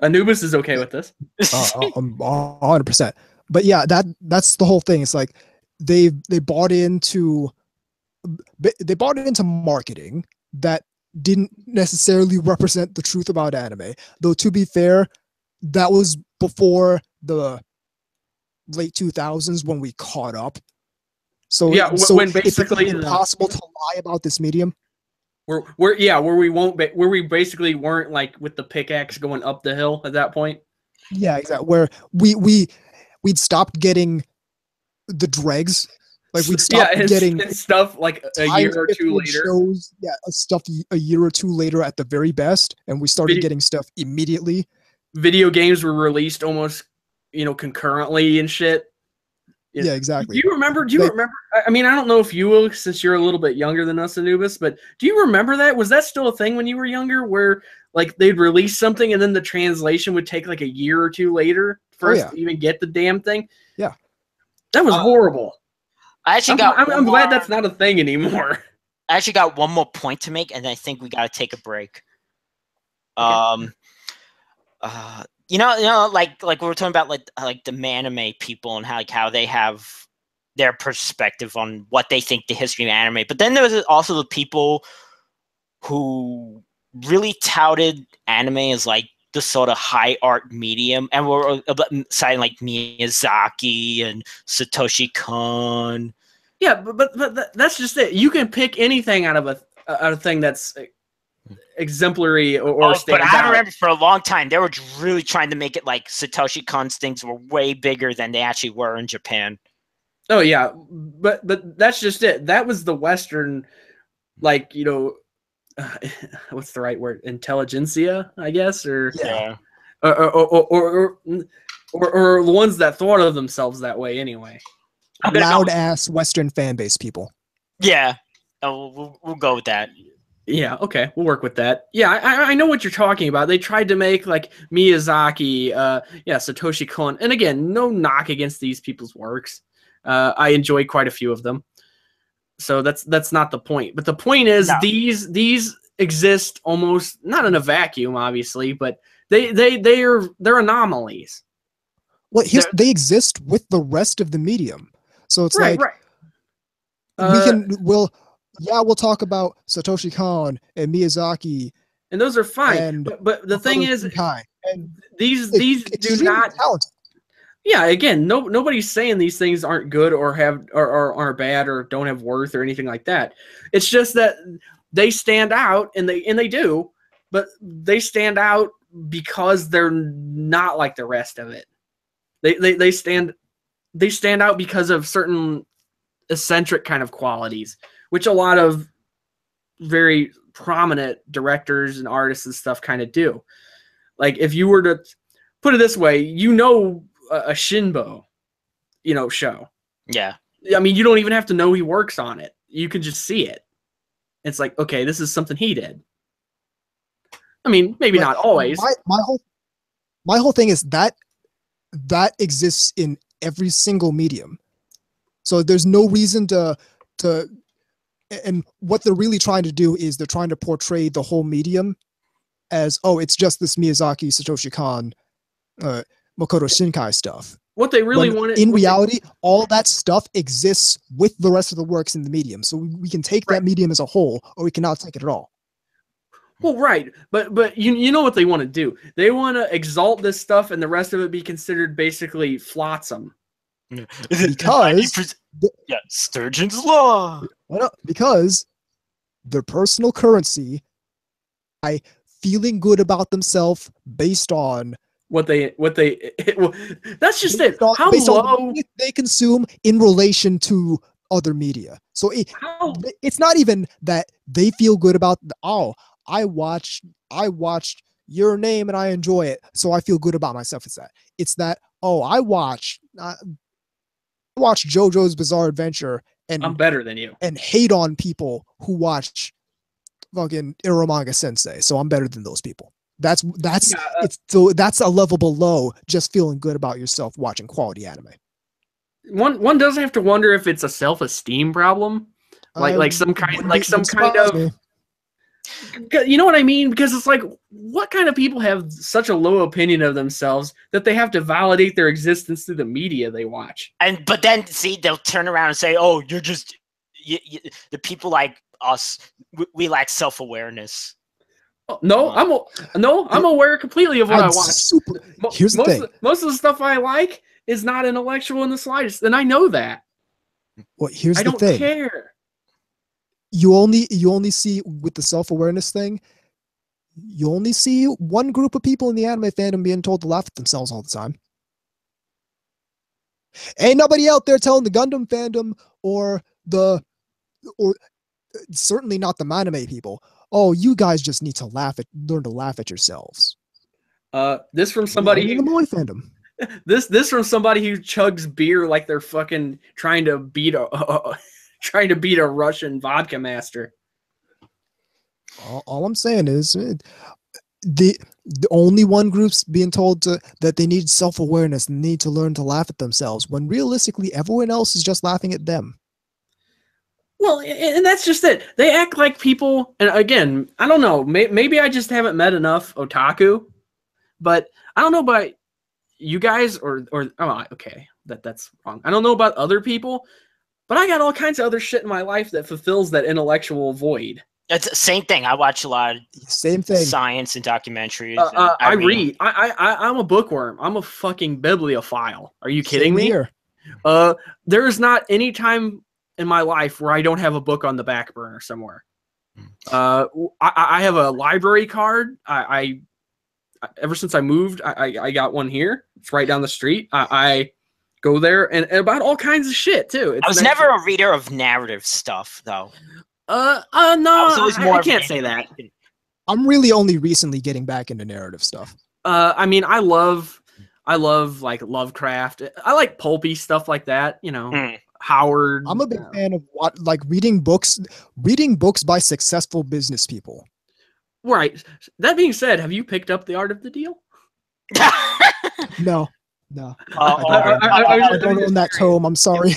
Speaker 2: Anubis is okay with this.
Speaker 1: 100%. But yeah, that's the whole thing. It's like they bought into marketing that didn't necessarily represent the truth about anime. Though to be fair, that was before the late 2000s when we caught up. So
Speaker 2: Yeah,
Speaker 1: so
Speaker 2: when
Speaker 1: it
Speaker 2: basically
Speaker 1: became impossible to lie about this medium.
Speaker 2: where we basically weren't like with the pickaxe going up the hill at that point.
Speaker 1: Yeah, exactly. Where we'd stopped getting the dregs. Like we'd stopped getting
Speaker 2: and stuff like a year or two later.
Speaker 1: Shows, stuff a year or two later at the very best, and we started getting stuff immediately.
Speaker 2: Video games were released almost, concurrently and shit.
Speaker 1: Yeah, exactly.
Speaker 2: Do you remember? I mean, I don't know if you will, since you're a little bit younger than us, Anubis. But do you remember that? Was that still a thing when you were younger, where like they'd release something and then the translation would take like a year or two later for us to even get the damn thing?
Speaker 1: Yeah,
Speaker 2: that was horrible.
Speaker 3: I'm
Speaker 2: glad that's not a thing anymore.
Speaker 3: I actually got one more point to make, and I think we got to take a break.
Speaker 2: Okay.
Speaker 3: Like we were talking about like the anime people and how they have their perspective on what they think the history of anime. But then there was also the people who really touted anime as like the sort of high art medium, and were citing like Miyazaki and Satoshi Kon.
Speaker 2: Yeah, but that's just it. You can pick anything out of a thing that's exemplary or
Speaker 3: but I remember for a long time they were really trying to make it like Satoshi Kon's things were way bigger than they actually were in Japan.
Speaker 2: Oh yeah, but that's just it. That was the Western, like what's the right word? Intelligentsia, I guess, or
Speaker 3: yeah,
Speaker 2: or the ones that thought of themselves that way anyway.
Speaker 1: Loud ass Western fan base people.
Speaker 3: Yeah, we'll go with that.
Speaker 2: Yeah, okay, we'll work with that. Yeah, I know what you're talking about. They tried to make like Miyazaki, Satoshi Kon, and again, no knock against these people's works. I enjoy quite a few of them, so that's not the point. But the point is, these exist almost not in a vacuum, obviously, but they're anomalies.
Speaker 1: Well, they exist with the rest of the medium, so it's
Speaker 2: right.
Speaker 1: We'll talk about Satoshi Kon and Miyazaki,
Speaker 2: and those are fine. But the thing is, these do not.
Speaker 1: Talented.
Speaker 2: Yeah, again, nobody's saying these things aren't good or are bad or don't have worth or anything like that. It's just that they stand out, and they do, but they stand out because they're not like the rest of it. They stand out because of certain eccentric kind of qualities, which a lot of very prominent directors and artists and stuff kind of do. Like if you were to put it this way, a Shinbo, show.
Speaker 3: Yeah.
Speaker 2: I mean, you don't even have to know he works on it. You can just see it. It's like, okay, this is something he did. I mean, maybe not always.
Speaker 1: My whole thing is that exists in every single medium. So there's no reason to and what they're really trying to do is they're trying to portray the whole medium as, it's just this Miyazaki, Satoshi Kon, Makoto Shinkai stuff.
Speaker 2: What they really wanted...
Speaker 1: In reality, all that stuff exists with the rest of the works in the medium. So we can take that medium as a whole, or we cannot take it at all.
Speaker 2: Well, right. But you know what they want to do. They want to exalt this stuff and the rest of it be considered basically flotsam.
Speaker 1: Because
Speaker 3: yeah, Sturgeon's Law.
Speaker 1: because their personal currency by feeling good about themselves based on
Speaker 2: what they well, that's just it.
Speaker 1: based on,
Speaker 2: How
Speaker 1: based on the
Speaker 2: low?
Speaker 1: media they consume in relation to other media. So
Speaker 2: How
Speaker 1: it's not even that they feel good about I watched Your Name and I enjoy it, so I feel good about myself. It's that I watched JoJo's Bizarre Adventure
Speaker 2: I'm
Speaker 1: and
Speaker 2: better than you.
Speaker 1: hate on people who watch fucking Iromanga Sensei, so I'm better than those people. That's that's a level below just feeling good about yourself watching quality anime.
Speaker 2: One does have to wonder if it's a self-esteem problem, like some kind of. You know what I mean? Because it's like, what kind of people have such a low opinion of themselves that they have to validate their existence through the media they watch?
Speaker 3: But then see, they'll turn around and say, "Oh, you're just the people like us. We lack self-awareness."
Speaker 2: No, I'm aware completely of what I watch.
Speaker 1: Here's the thing.
Speaker 2: Most of the stuff I like is not intellectual in the slightest, and I know that.
Speaker 1: Well, here's
Speaker 2: I
Speaker 1: the
Speaker 2: don't
Speaker 1: thing.
Speaker 2: care.
Speaker 1: You only see with the self-awareness thing, you only see one group of people in the anime fandom being told to laugh at themselves all the time. Ain't nobody out there telling the Gundam fandom or certainly not the anime people, oh, you guys just need to learn to laugh at yourselves.
Speaker 2: This from somebody
Speaker 1: in the Moe fandom.
Speaker 2: This from somebody who chugs beer like they're fucking trying to beat a Russian vodka master.
Speaker 1: All I'm saying is the only one group's being told that they need self-awareness and need to learn to laugh at themselves, when realistically everyone else is just laughing at them.
Speaker 2: Well, and that's just it. They act like people, and again, I don't know. Maybe I just haven't met enough otaku, but I don't know about you guys or okay, that's wrong. I don't know about other people, but I got all kinds of other shit in my life that fulfills that intellectual void.
Speaker 3: It's the same thing. I watch a lot of
Speaker 1: same thing.
Speaker 3: Science and documentaries.
Speaker 2: I read. I'm a bookworm. I'm a fucking bibliophile. Are you kidding me?
Speaker 1: Here.
Speaker 2: There is not any time in my life where I don't have a book on the back burner somewhere. I have a library card. I ever since I moved, I got one here. It's right down the street. I go there and about all kinds of shit too.
Speaker 3: I was never a reader of narrative stuff though.
Speaker 2: No, I can't say that.
Speaker 1: I'm really only recently getting back into narrative stuff.
Speaker 2: I mean, I love like Lovecraft. I like pulpy stuff like that, you know. Howard.
Speaker 1: I'm a big fan of reading books by successful business people.
Speaker 2: Right. That being said, have you picked up The Art of the Deal?
Speaker 1: No.
Speaker 2: I
Speaker 1: don't own that tome. I'm sorry.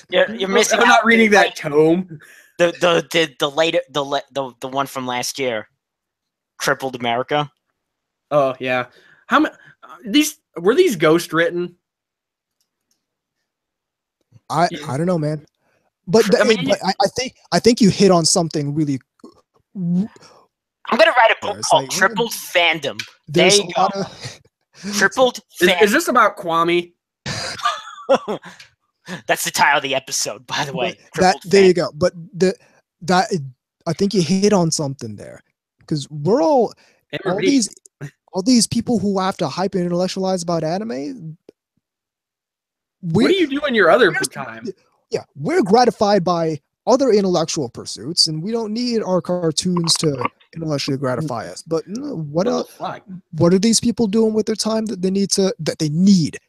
Speaker 3: You're missing.
Speaker 2: I'm not reading that tome.
Speaker 3: The one from last year, Crippled America.
Speaker 2: Oh yeah. How many? Were these ghost written?
Speaker 1: I don't know, man. But I think you hit on something really.
Speaker 3: I'm gonna write a book called Tripled Fandom. There you go. Tripled Fandom.
Speaker 2: Is this about Kwame?
Speaker 3: That's the title of the episode, by the way.
Speaker 1: There you go. But that I think you hit on something there, because we're all these people who have to hyper intellectualize about anime.
Speaker 2: What do you do in your other time?
Speaker 1: Yeah, we're gratified by other intellectual pursuits, and we don't need our cartoons to intellectually gratify us. But what else? What are these people doing with their time that they need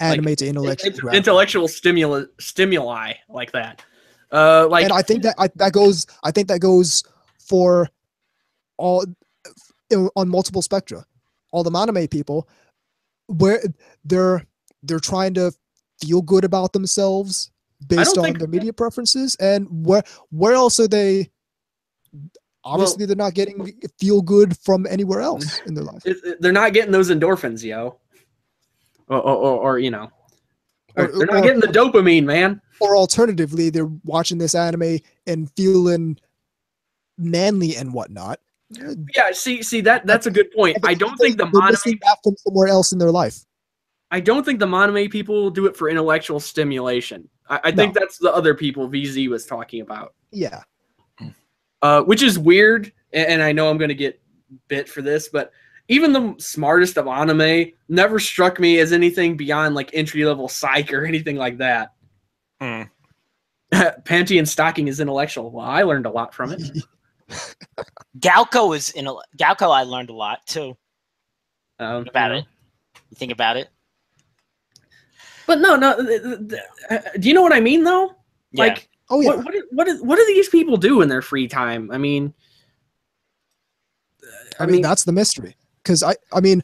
Speaker 1: anime to intellectually gratify?
Speaker 2: Intellectual stimuli like that.
Speaker 1: And I think that goes for all on multiple spectra. All the anime people, where they're trying to feel good about themselves based on their media preferences, and where else are they? Obviously, they're not getting feel good from anywhere else in their life.
Speaker 2: They're not getting those endorphins, yo. Or you know, they're not getting the dopamine, man.
Speaker 1: Or alternatively, they're watching this anime and feeling manly and whatnot.
Speaker 2: Yeah, see that's a good point. I don't think the
Speaker 1: anime that from somewhere else in their life.
Speaker 2: I don't think the Monome people do it for intellectual stimulation. I think that's the other people VZ was talking about.
Speaker 1: Yeah.
Speaker 2: Which is weird, and I know I'm going to get bit for this, but even the smartest of anime never struck me as anything beyond like entry-level psych or anything like that. Panty and stocking is intellectual. Well, I learned a lot from it.
Speaker 3: Galco I learned a lot too. About
Speaker 2: You know.
Speaker 3: it. You think about it?
Speaker 2: But no. Do you know what I mean, though?
Speaker 3: Yeah.
Speaker 2: Like,
Speaker 1: Oh yeah.
Speaker 2: what do these people do in their free time? I mean,
Speaker 1: that's the mystery. Because I mean,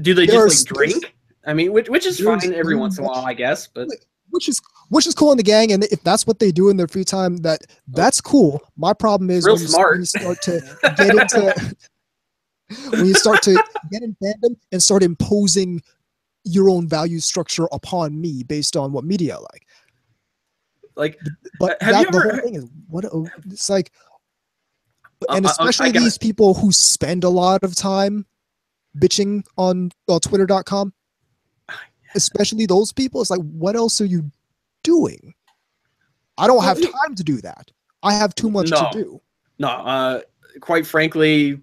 Speaker 2: do they
Speaker 1: there's-
Speaker 2: just like drink? I mean, which is
Speaker 1: there's
Speaker 2: fine every
Speaker 1: so
Speaker 2: once in a while,
Speaker 1: much-
Speaker 2: I guess. But
Speaker 1: which is cool in the gang, and if that's what they do in their free time, that's cool. My problem is
Speaker 2: Real
Speaker 1: when
Speaker 2: smart.
Speaker 1: you start to get into when you start to get in fandom and start imposing your own value structure upon me based on what media I like.
Speaker 2: like,
Speaker 1: But
Speaker 2: Have you
Speaker 1: the
Speaker 2: ever-
Speaker 1: whole thing is it's like, and
Speaker 2: I
Speaker 1: especially
Speaker 2: got
Speaker 1: these people who spend a lot of time bitching on Twitter.com, especially those people. It's like, what else are you doing? I don't have time to do that. I have too much to do.
Speaker 2: no, quite frankly,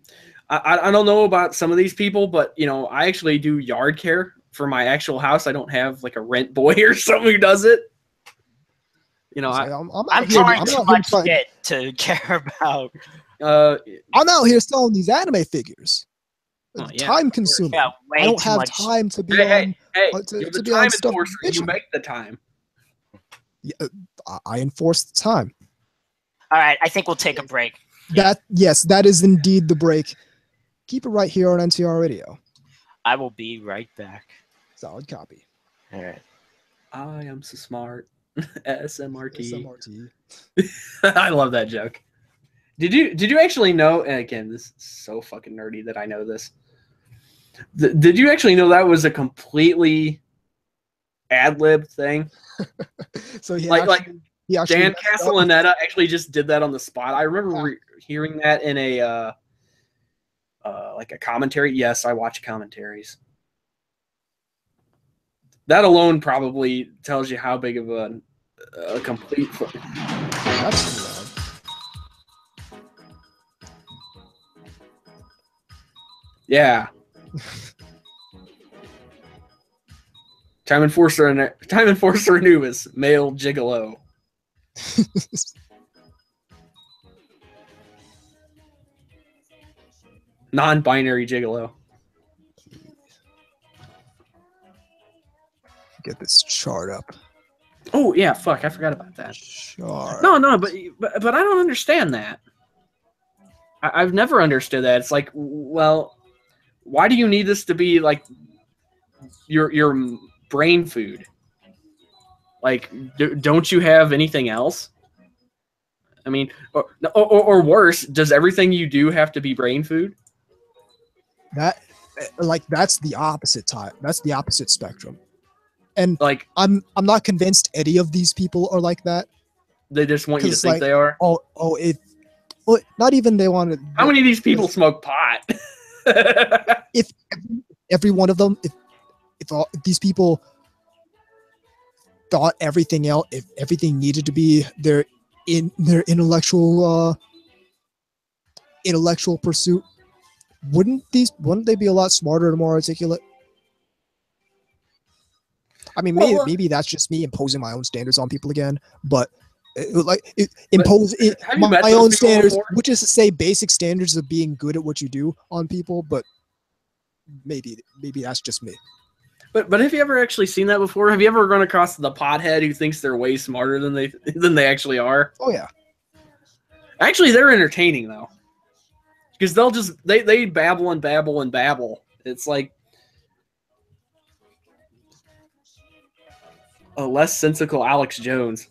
Speaker 2: I don't know about some of these people, but you know, I actually do yard care for my actual house. I don't have like a rent boy or someone who does it. You know,
Speaker 1: It's like,
Speaker 3: I'm drawing too much shit to care about.
Speaker 1: I'm out here selling these anime figures.
Speaker 2: Oh, yeah,
Speaker 1: Time consuming.
Speaker 3: Yeah, way
Speaker 1: I don't
Speaker 3: too
Speaker 1: have
Speaker 3: much.
Speaker 1: time to be
Speaker 2: hey,
Speaker 1: on.
Speaker 2: you're the
Speaker 1: to be on
Speaker 2: time
Speaker 1: stuff
Speaker 2: enforcer. You
Speaker 1: bitching.
Speaker 2: make the time.
Speaker 1: I enforce the time.
Speaker 3: All right, I think we'll take a break.
Speaker 1: Yes, that is indeed the break. Keep it right here on NTR Radio.
Speaker 3: I will be right back.
Speaker 1: Solid copy.
Speaker 3: All right.
Speaker 2: I am so smart. SMRT.
Speaker 1: SMRT.
Speaker 2: I love that joke. Did you actually know? And again, this is so fucking nerdy that I know this. Did you actually know that was a completely ad-lib thing?
Speaker 1: So he
Speaker 2: Like
Speaker 1: actually
Speaker 2: Dan Castellaneta actually just did that on the spot. I remember hearing that in a like a commentary. Yes, I watch commentaries. That alone probably tells you how big of a complete.
Speaker 1: That's too loud.
Speaker 2: Yeah. Time Enforcer Anubis, male gigolo. Non-binary gigolo.
Speaker 1: Get this chart up.
Speaker 2: Oh yeah, fuck, I forgot about that.
Speaker 1: Chart.
Speaker 2: No, but I don't understand that. I've never understood that. It's like, well, why do you need this to be like your brain food? Like, don't you have anything else? I mean, or worse, does everything you do have to be brain food?
Speaker 1: That's the opposite type. That's the opposite spectrum. And
Speaker 2: Like,
Speaker 1: I'm not convinced any of these people are like that.
Speaker 2: they just want you to
Speaker 1: 'Cause,
Speaker 2: think
Speaker 1: like,
Speaker 2: they are.
Speaker 1: Not even they want to.
Speaker 2: How many of these people smoke pot?
Speaker 1: If every one of them, if these people thought everything else, if everything needed to be their intellectual pursuit, wouldn't they be a lot smarter and more articulate? I mean, maybe that's just me imposing my own standards on people again, but
Speaker 2: have you
Speaker 1: my
Speaker 2: met those
Speaker 1: own
Speaker 2: people
Speaker 1: standards,
Speaker 2: before?
Speaker 1: which is to say basic standards of being good at what you do on people, but maybe that's just me.
Speaker 2: But have you ever actually seen that before? Have you ever run across the pothead who thinks they're way smarter than they actually are?
Speaker 1: Oh yeah.
Speaker 2: Actually, they're entertaining though, because they'll just they babble and babble and babble. It's like a less sensical Alex Jones.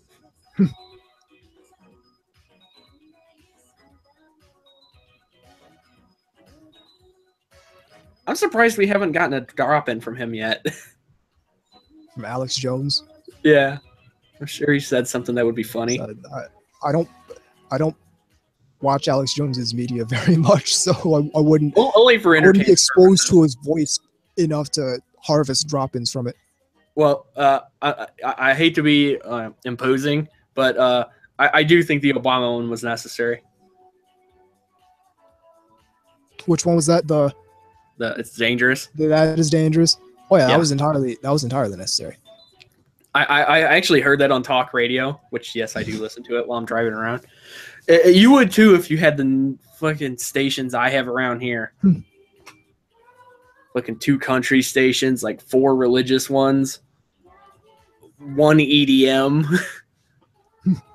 Speaker 2: I'm surprised we haven't gotten a drop in from him yet.
Speaker 1: From Alex Jones.
Speaker 2: Yeah, I'm sure he said something that would be funny.
Speaker 1: So I don't watch Alex Jones's media very much, so I wouldn't.
Speaker 2: Well, only for
Speaker 1: I wouldn't be
Speaker 2: entertainment
Speaker 1: exposed
Speaker 2: purposes.
Speaker 1: to his voice enough to harvest drop-ins from it.
Speaker 2: Well, I hate to be imposing, but I do think the Obama one was necessary.
Speaker 1: Which one was that?
Speaker 2: It's dangerous.
Speaker 1: That is dangerous. Oh yeah,
Speaker 2: Yeah.
Speaker 1: that was entirely necessary.
Speaker 2: I actually heard that on talk radio, which yes, I do listen to it while I'm driving around. You would too if you had the fucking stations I have around here. Fucking 2 country stations, like 4 religious ones, 1 EDM.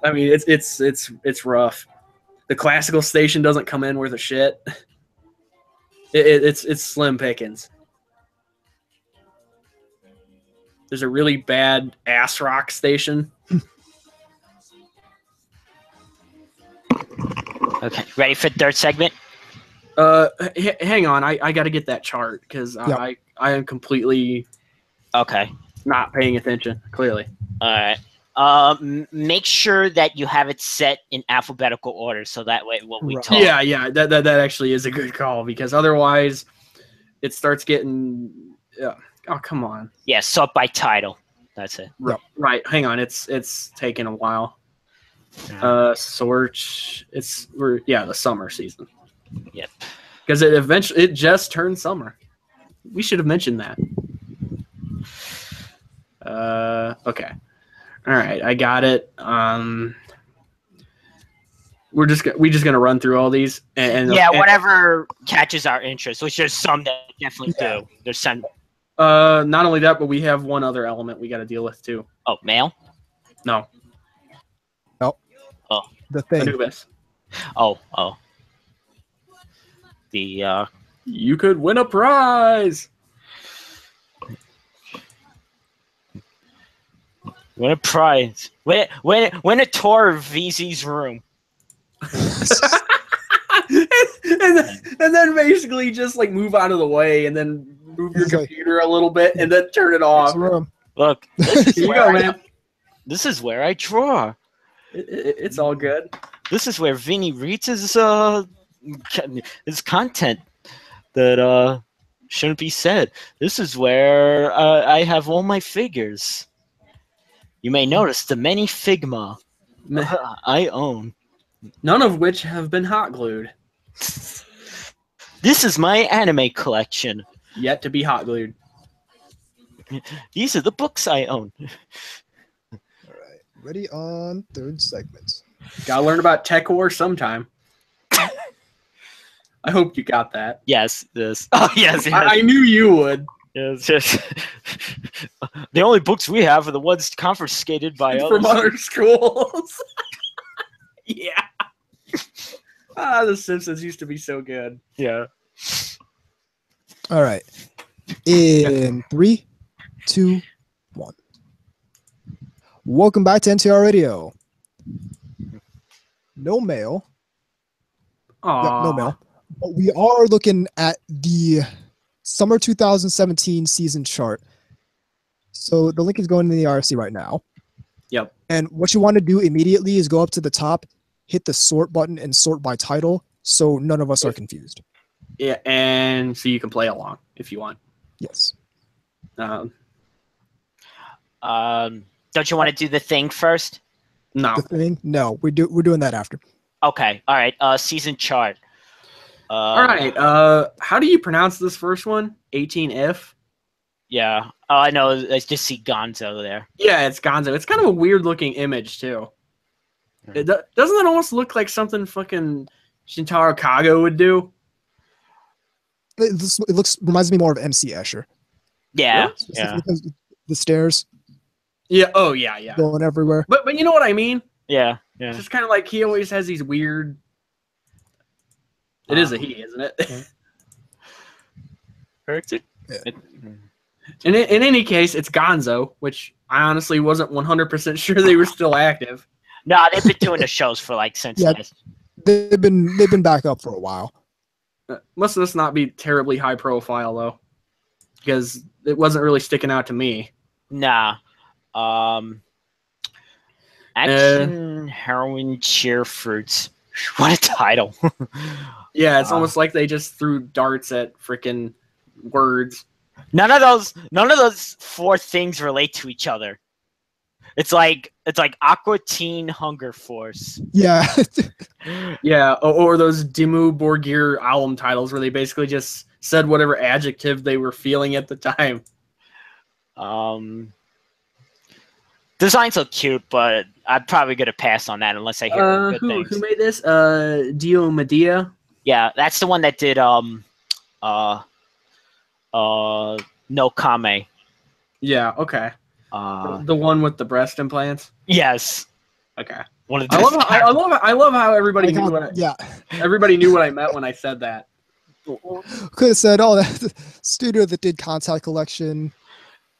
Speaker 2: I mean, it's rough. The classical station doesn't come in worth a shit. It's slim pickings. There's a really bad ass rock station.
Speaker 3: Okay, ready for third segment?
Speaker 2: Hang on, I got to get that chart because
Speaker 1: Yep.
Speaker 2: I am completely
Speaker 3: Okay.
Speaker 2: not paying attention. Clearly,
Speaker 3: All right. Make sure that you have it set in alphabetical order, so that way what we
Speaker 1: Right.
Speaker 3: talk.
Speaker 2: yeah, that actually is a good call because otherwise, it starts getting. Oh come on.
Speaker 3: Yeah, sort by title. That's it.
Speaker 1: Yep.
Speaker 2: Right, hang on. It's taken a while. Sort. The summer season.
Speaker 3: Yep.
Speaker 2: Because it just turned summer. We should have mentioned that. Okay. All right, I got it. We're just gonna run through all these and
Speaker 3: whatever catches our interest, which there's some that definitely do. There's some.
Speaker 2: Not only that, but we have one other element we got to deal with too.
Speaker 3: Oh, mail.
Speaker 2: No,
Speaker 1: The thing.
Speaker 2: Anubis.
Speaker 3: Oh. The
Speaker 2: You could win a prize.
Speaker 3: win a prize. Win a tour of VZ's room.
Speaker 2: and then basically just like move out of the way and then move your
Speaker 1: He's like-
Speaker 2: computer a little bit and then turn it off.
Speaker 1: It's a room.
Speaker 3: Look,
Speaker 2: Here you go, man.
Speaker 3: this is where I draw.
Speaker 2: It's all good.
Speaker 3: This is where Vinny reads his content that shouldn't be said. This is where I have all my figures. You may notice the many Figma I own.
Speaker 2: None of which have been hot glued.
Speaker 3: This is my anime collection.
Speaker 2: Yet to be hot glued.
Speaker 3: These are the books I own.
Speaker 1: All right. Ready on third segment.
Speaker 2: Gotta learn about Tech War sometime. I hope you got that.
Speaker 3: Yes, this. Oh, yes, yes.
Speaker 2: I knew you would.
Speaker 3: Yes, yes. The only books we have are the ones confiscated by
Speaker 2: From
Speaker 3: others.
Speaker 2: other schools. Yeah. The Simpsons used to be so good.
Speaker 3: Yeah.
Speaker 1: All right. In 3, 2, 1. Welcome back to NTR Radio. No mail.
Speaker 2: Aww.
Speaker 1: No mail. But we are looking at the summer 2017 season chart. So the link is going in the RC right now.
Speaker 2: Yep.
Speaker 1: And what you want to do immediately is go up to the top, hit the sort button, and sort by title, so none of us are confused.
Speaker 2: Yeah, and so you can play along if you want.
Speaker 1: Yes.
Speaker 3: Don't you want to do the thing first?
Speaker 2: No.
Speaker 1: The thing? No, we're doing that after.
Speaker 3: Okay. All right. Season chart.
Speaker 2: All right. How do you pronounce this first one? 18F?
Speaker 3: Yeah. Oh, I know. I just see Gonzo there.
Speaker 2: Yeah, it's Gonzo. It's kind of a weird looking image too. Doesn't it almost look like something fucking Shintaro Kago would do?
Speaker 1: It reminds me more of MC Escher.
Speaker 3: Yeah.
Speaker 2: Really?
Speaker 3: Yeah.
Speaker 1: Because the stairs
Speaker 2: Yeah. Oh yeah, yeah.
Speaker 1: going everywhere.
Speaker 2: But you know what I mean?
Speaker 3: Yeah.
Speaker 2: It's
Speaker 3: Yeah.
Speaker 2: just kind of like he always has these weird. It is a he, isn't it?
Speaker 1: Yeah.
Speaker 2: In any case, it's Gonzo, which I honestly wasn't 100% sure they were still active.
Speaker 3: No, they've been doing the shows for like since.
Speaker 1: Yeah. They've been back up for a while.
Speaker 2: Must this not be terribly high profile though, because it wasn't really sticking out to me.
Speaker 3: Nah. Action, heroin, cheer fruits. What a title.
Speaker 2: Yeah, it's almost like they just threw darts at freaking words.
Speaker 3: None of those four things relate to each other. It's like Aqua Teen Hunger Force.
Speaker 1: Yeah.
Speaker 2: Yeah, or those Dimmu Borgir album titles where they basically just said whatever adjective they were feeling at the time.
Speaker 3: Designs look cute, but I'm probably gonna pass on that unless I hear good things.
Speaker 2: Who made this? Dio Medea.
Speaker 3: Yeah, that's the one that did No Kame.
Speaker 2: Yeah. Okay. The one with the breast implants.
Speaker 3: Yes.
Speaker 2: Okay.
Speaker 3: One of the
Speaker 2: I love how everybody
Speaker 1: Like
Speaker 2: knew
Speaker 1: how-
Speaker 2: what I,
Speaker 1: yeah.
Speaker 2: everybody knew what I meant when I said that.
Speaker 1: Could have said, oh, that's the studio that did Contact Collection.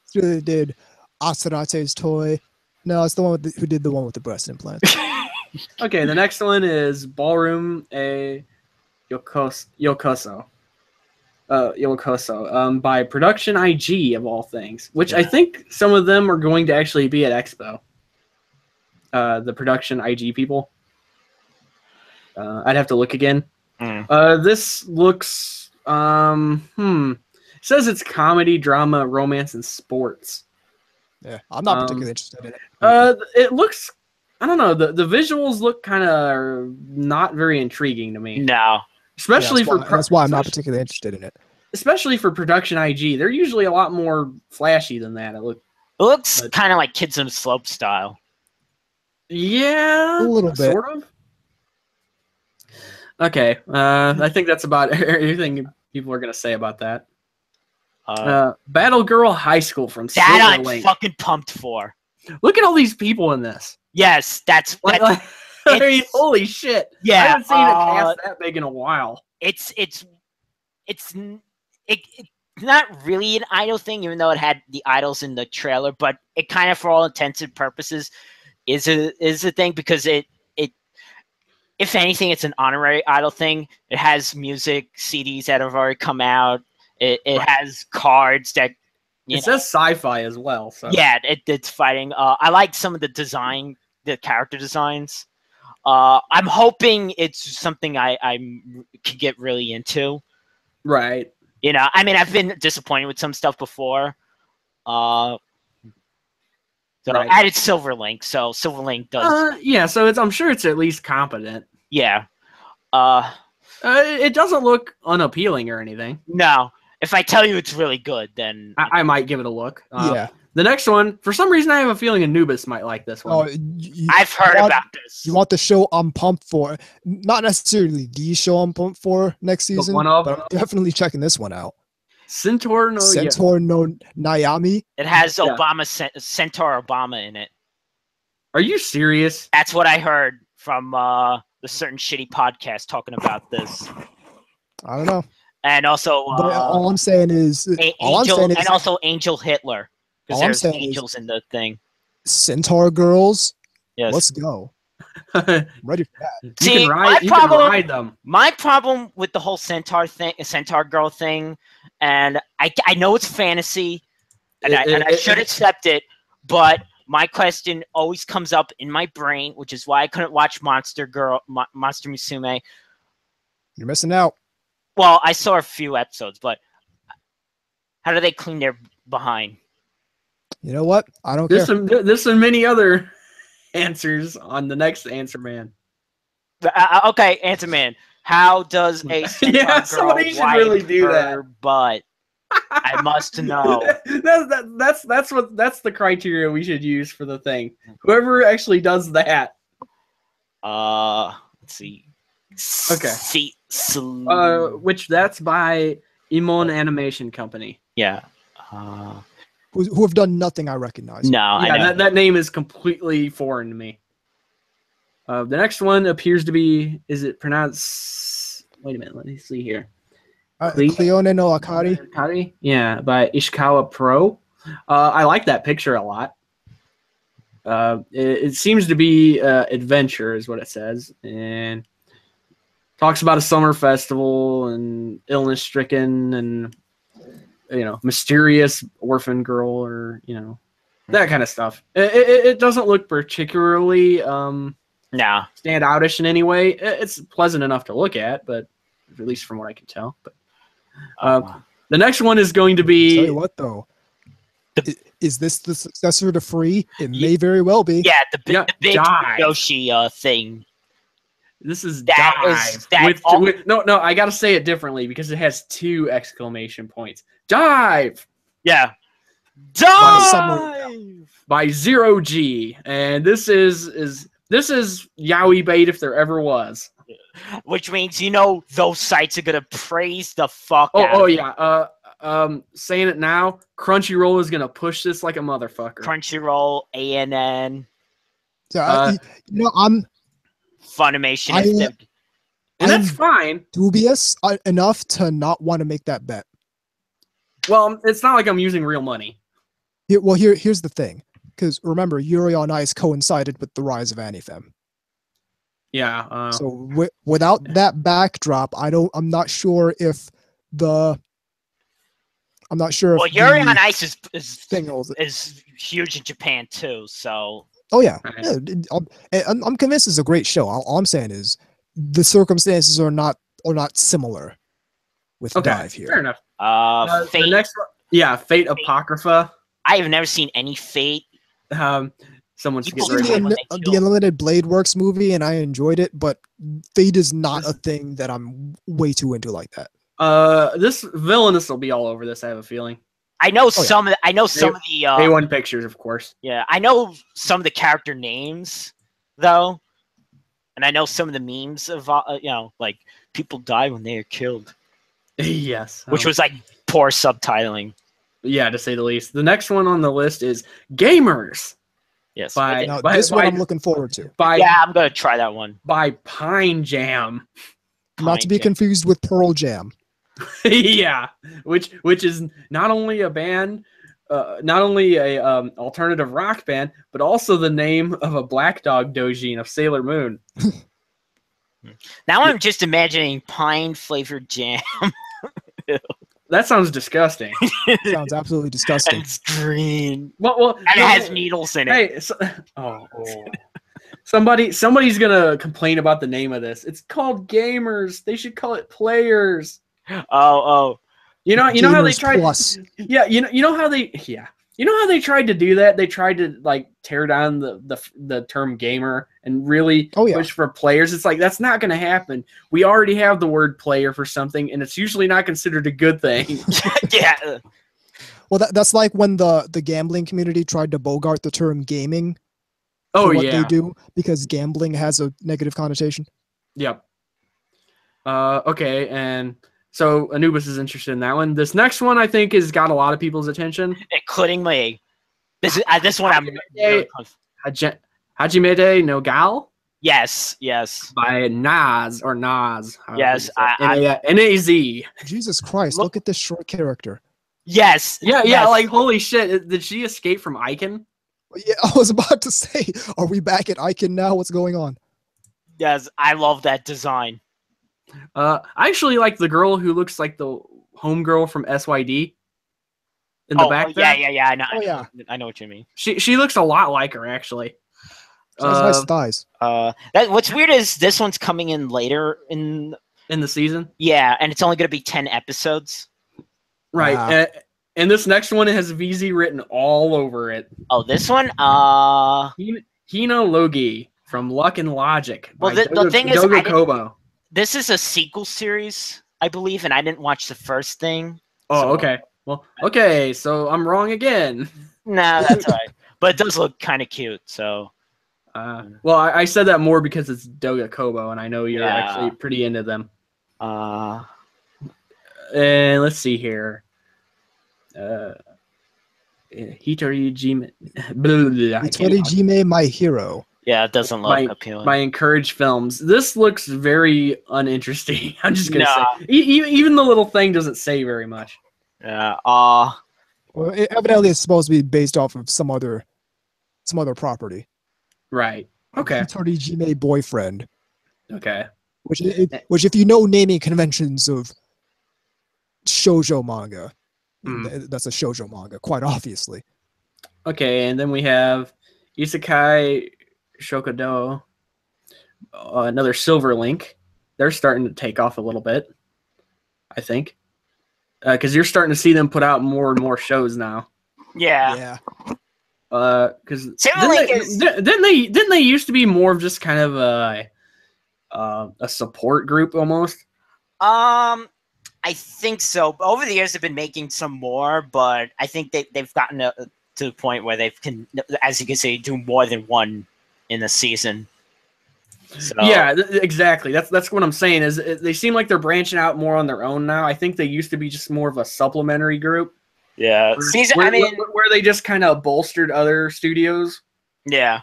Speaker 1: Studio that did Asarate's toy. No, it's the one who did the one with the breast implants.
Speaker 2: Okay, the next one is Ballroom a Yokoso. By Production IG of all things, which I think some of them are going to actually be at Expo. The Production IG people. I'd have to look again. This looks it says it's comedy, drama, romance, and sports.
Speaker 1: Yeah, I'm not particularly interested in it.
Speaker 2: It looks, I don't know, the visuals look kind of not very intriguing to me.
Speaker 3: No.
Speaker 2: Especially
Speaker 1: That's why I'm not particularly interested in it.
Speaker 2: Especially for Production IG. They're usually a lot more flashy than that.
Speaker 3: It looks kind of like Kids on the Slope style.
Speaker 2: Yeah,
Speaker 1: A little bit.
Speaker 2: sort of. Okay, I think that's about everything people are gonna say about that. Battle Girl High School from
Speaker 3: That
Speaker 2: Silver
Speaker 3: I'm
Speaker 2: Link.
Speaker 3: fucking pumped for.
Speaker 2: Look at all these people in this.
Speaker 3: Yes, that's
Speaker 2: I mean, holy shit!
Speaker 3: Yeah,
Speaker 2: I haven't seen a cast that big in a while.
Speaker 3: it's not really an idol thing, even though it had the idols in the trailer, but it kind of, for all intents and purposes, is a thing because it if anything, it's an honorary idol thing. It has music CDs that have already come out. It has cards that
Speaker 2: It says sci-fi as well. So
Speaker 3: yeah, it's fighting. I like some of the character designs. I'm hoping it's something I can get really into.
Speaker 2: Right.
Speaker 3: You know, I mean, I've been disappointed with some stuff before. So
Speaker 2: Right.
Speaker 3: I added Silver Link, so Silver Link does.
Speaker 2: Yeah, so I'm sure it's at least competent.
Speaker 3: Yeah.
Speaker 2: It doesn't look unappealing or anything.
Speaker 3: No. If I tell you it's really good, then
Speaker 2: I might give it a look.
Speaker 1: Yeah.
Speaker 2: The next one, for some reason, I have a feeling Anubis might like this one.
Speaker 1: Oh,
Speaker 3: I've heard about this.
Speaker 1: You want the show I'm pumped for. Not necessarily the show I'm pumped for next season,
Speaker 2: one of
Speaker 1: but I'm definitely checking this one out.
Speaker 2: Centaur no
Speaker 1: Centaur no Nayami.
Speaker 3: It has
Speaker 2: Yeah.
Speaker 3: Centaur Obama in it.
Speaker 2: Are you serious?
Speaker 3: That's what I heard from the certain shitty podcast talking about this,
Speaker 1: I don't know.
Speaker 3: and also
Speaker 1: But all I'm saying is,
Speaker 3: also Angel Hitler, because
Speaker 1: All I'm
Speaker 3: there's
Speaker 1: saying is-
Speaker 3: angels in the thing.
Speaker 1: Centaur girls.
Speaker 3: Yes.
Speaker 1: Let's go.
Speaker 2: you
Speaker 1: I'm ready for that.
Speaker 3: See,
Speaker 2: can
Speaker 3: my
Speaker 2: ride
Speaker 3: problem,
Speaker 2: them.
Speaker 3: my problem with the whole Centaur girl thing, and I know it's fantasy, and I should accept it, but my question always comes up in my brain, which is why I couldn't watch Monster Musume.
Speaker 1: You're missing out.
Speaker 3: Well, I saw a few episodes, but how do they clean their behind?
Speaker 1: You know what? I don't care.
Speaker 2: There's some many other answers on the next Answer Man.
Speaker 3: Okay, Answer Man. How does a Centaur
Speaker 2: Yeah,
Speaker 3: girl
Speaker 2: somebody should
Speaker 3: wipe
Speaker 2: really do
Speaker 3: her butt? I must know.
Speaker 2: That's the criteria we should use for the thing. Whoever actually does that.
Speaker 3: Let's see.
Speaker 2: Okay. Which that's by Imon Animation Company.
Speaker 3: Yeah.
Speaker 1: Who have done nothing I recognize.
Speaker 3: No, I know.
Speaker 2: Yeah, that name is completely foreign to me. The next one appears to be, is it pronounced? Wait a minute, let me see here.
Speaker 1: Cleone no Akari.
Speaker 2: Akari? Yeah, by Ishikawa Pro. I like that picture a lot. It seems to be adventure, is what it says, and talks about a summer festival and illness-stricken and mysterious orphan girl, or that kind of stuff. It doesn't look particularly stand outish in any way. It's pleasant enough to look at, but at least from what I can tell. But The next one is going to
Speaker 1: Tell
Speaker 2: be
Speaker 1: you what, though, is this the successor to Free? It may very well be.
Speaker 3: Yeah, the big
Speaker 2: Dive.
Speaker 3: Yoshi thing.
Speaker 2: This is
Speaker 3: That
Speaker 2: Dive.
Speaker 3: is- that all-
Speaker 2: No, I got to say it differently because it has 2 exclamation points. Dive
Speaker 3: Yeah.
Speaker 1: Summer-
Speaker 3: Dive!
Speaker 2: by 0G, and this is yaoi bait if there ever was.
Speaker 3: Which means those sites are gonna praise the fuck out
Speaker 2: Oh
Speaker 3: of it.
Speaker 2: yeah. Saying it now, Crunchyroll is gonna push this like a motherfucker.
Speaker 3: Crunchyroll, ANN,
Speaker 1: So,
Speaker 2: Uh,
Speaker 1: I'm
Speaker 3: Funimation.
Speaker 1: I-
Speaker 2: And that's
Speaker 1: I'm-
Speaker 2: fine.
Speaker 1: dubious enough to not want to make that bet.
Speaker 2: Well, it's not like I'm using real money.
Speaker 1: Here's the thing, because remember, Yuri on Ice coincided with the rise of Anifem.
Speaker 2: Yeah.
Speaker 1: So without that backdrop, I'm not sure if
Speaker 3: Well, Yuri on Ice is
Speaker 1: thing holds it.
Speaker 3: is huge in Japan too. So
Speaker 1: Oh yeah,
Speaker 2: Right.
Speaker 1: I'm convinced it's a great show. All I'm saying is the circumstances are not similar with
Speaker 2: Okay.
Speaker 1: Dive here.
Speaker 2: Fair enough. The
Speaker 3: Fate.
Speaker 2: next one, yeah, Fate Apocrypha.
Speaker 3: I have never seen any Fate.
Speaker 2: Someone's
Speaker 3: People
Speaker 2: getting
Speaker 1: I've
Speaker 2: ready.
Speaker 1: seen
Speaker 3: when they
Speaker 1: the
Speaker 3: kill.
Speaker 1: Unlimited Blade Works movie and I enjoyed it, but Fate is not a thing that I'm way too into like that.
Speaker 2: This Villainous will be all over this. I have a feeling.
Speaker 3: I know
Speaker 1: yeah.
Speaker 3: some of the. I know some of the.
Speaker 2: A1 Pictures, of course.
Speaker 3: Yeah, I know some of the character names though, and I know some of the memes of like people die when they are killed,
Speaker 2: Yes.
Speaker 3: which was like poor subtitling.
Speaker 2: Yeah, to say the least. The next one on the list is Gamers
Speaker 3: Yes.
Speaker 2: by
Speaker 1: Now,
Speaker 2: by,
Speaker 1: this one
Speaker 2: by,
Speaker 1: I'm looking forward to.
Speaker 2: by,
Speaker 3: Yeah, I'm gonna try that one.
Speaker 2: by Pine Jam.
Speaker 1: Not to be
Speaker 3: Pine Jam.
Speaker 1: confused with Pearl Jam.
Speaker 2: Yeah, which is not only a band, not only a alternative rock band, but also the name of a Black Dog Dojin of Sailor Moon.
Speaker 3: Now I'm just imagining pine flavored jam.
Speaker 2: That sounds disgusting.
Speaker 1: Sounds absolutely
Speaker 3: And
Speaker 1: disgusting.
Speaker 3: it's green.
Speaker 2: well,
Speaker 3: And it has needles in it.
Speaker 2: Hey, somebody's gonna complain about the name of this. It's called Gamers. They should call it Players.
Speaker 3: Oh.
Speaker 2: You know how they
Speaker 1: Gamers
Speaker 2: tried.
Speaker 1: Plus.
Speaker 2: Yeah, you know how they. Yeah, you know how they tried to do that. They tried to like tear down the term gamer and really push for players. It's like that's not gonna happen. We already have the word player for something, and it's usually not considered a good thing.
Speaker 3: Yeah.
Speaker 1: Well, that's like when the gambling community tried to bogart the term gaming
Speaker 2: Oh
Speaker 1: for what
Speaker 2: yeah.
Speaker 1: they do because gambling has a negative connotation.
Speaker 2: Yep. Okay, and so Anubis is interested in that one. This next one, I think, has got a lot of people's attention.
Speaker 3: Including me. This one I'm really
Speaker 2: Hajimete no Gal
Speaker 3: Yes.
Speaker 2: by Naz or Nas.
Speaker 3: Yes,
Speaker 2: N-A-Z.
Speaker 1: Jesus Christ, look at this short character.
Speaker 3: Yes.
Speaker 2: Yeah,
Speaker 3: yes.
Speaker 2: like holy shit. Did she escape from Icon?
Speaker 1: Yeah, I was about to say, are we back at Icon now? What's going on?
Speaker 3: Yes, I love that design.
Speaker 2: I actually like the girl who looks like the homegirl from SYD. In the back there.
Speaker 3: Yeah. I know.
Speaker 1: Oh, yeah.
Speaker 3: I know what you mean.
Speaker 2: She looks a lot like her actually.
Speaker 1: She has nice thighs.
Speaker 3: What's weird is this one's coming in later in
Speaker 2: the season.
Speaker 3: Yeah, and it's only going to be 10 episodes.
Speaker 2: Right.
Speaker 1: Wow.
Speaker 2: And this next one has VZ written all over it.
Speaker 3: Oh, this one?
Speaker 2: Hino Logi from Luck and Logic.
Speaker 3: Well,
Speaker 2: by
Speaker 3: the thing is,
Speaker 2: Doga Kobo.
Speaker 3: This is a sequel series, I believe, and I didn't watch the first thing.
Speaker 2: Oh,
Speaker 3: so-
Speaker 2: okay. Well, okay, so I'm wrong again.
Speaker 3: No, that's all right. But it does look kind of cute, so.
Speaker 2: Well, I said that more because it's Doga Kobo, and I know you're
Speaker 3: Yeah.
Speaker 2: actually pretty into them.
Speaker 3: Uh,
Speaker 2: And let's see here. Hitori Jime.
Speaker 1: Hitori Jime, my hero.
Speaker 3: yeah, it doesn't look appealing.
Speaker 2: My encouraged films. This looks very uninteresting. I'm just gonna
Speaker 3: Nah.
Speaker 2: say, even the little thing doesn't say very much.
Speaker 3: Yeah.
Speaker 1: Well, evidently, it's supposed to be based off of some other property.
Speaker 2: Right. Okay.
Speaker 1: Hitori Jime boyfriend,
Speaker 2: Okay.
Speaker 1: which if you know naming conventions of shoujo manga, that's a shoujo manga, quite obviously.
Speaker 2: Okay, and then we have Isekai Shokudo, another Silver Link. They're starting to take off a little bit, I think. Because you're starting to see them put out more and more shows now.
Speaker 3: Yeah.
Speaker 1: Yeah.
Speaker 2: Because
Speaker 3: Similar
Speaker 2: didn't they used to be more of just kind of a support group almost?
Speaker 3: I think so. Over the years, they've been making some more, but I think they've gotten to the point where they can, as you can see, do more than one in a season. So,
Speaker 2: Yeah, exactly. That's what I'm saying. Is they seem like they're branching out more on their own now. I think they used to be just more of a supplementary group.
Speaker 3: yeah.
Speaker 2: Where they just kind of bolstered other studios.
Speaker 3: Yeah.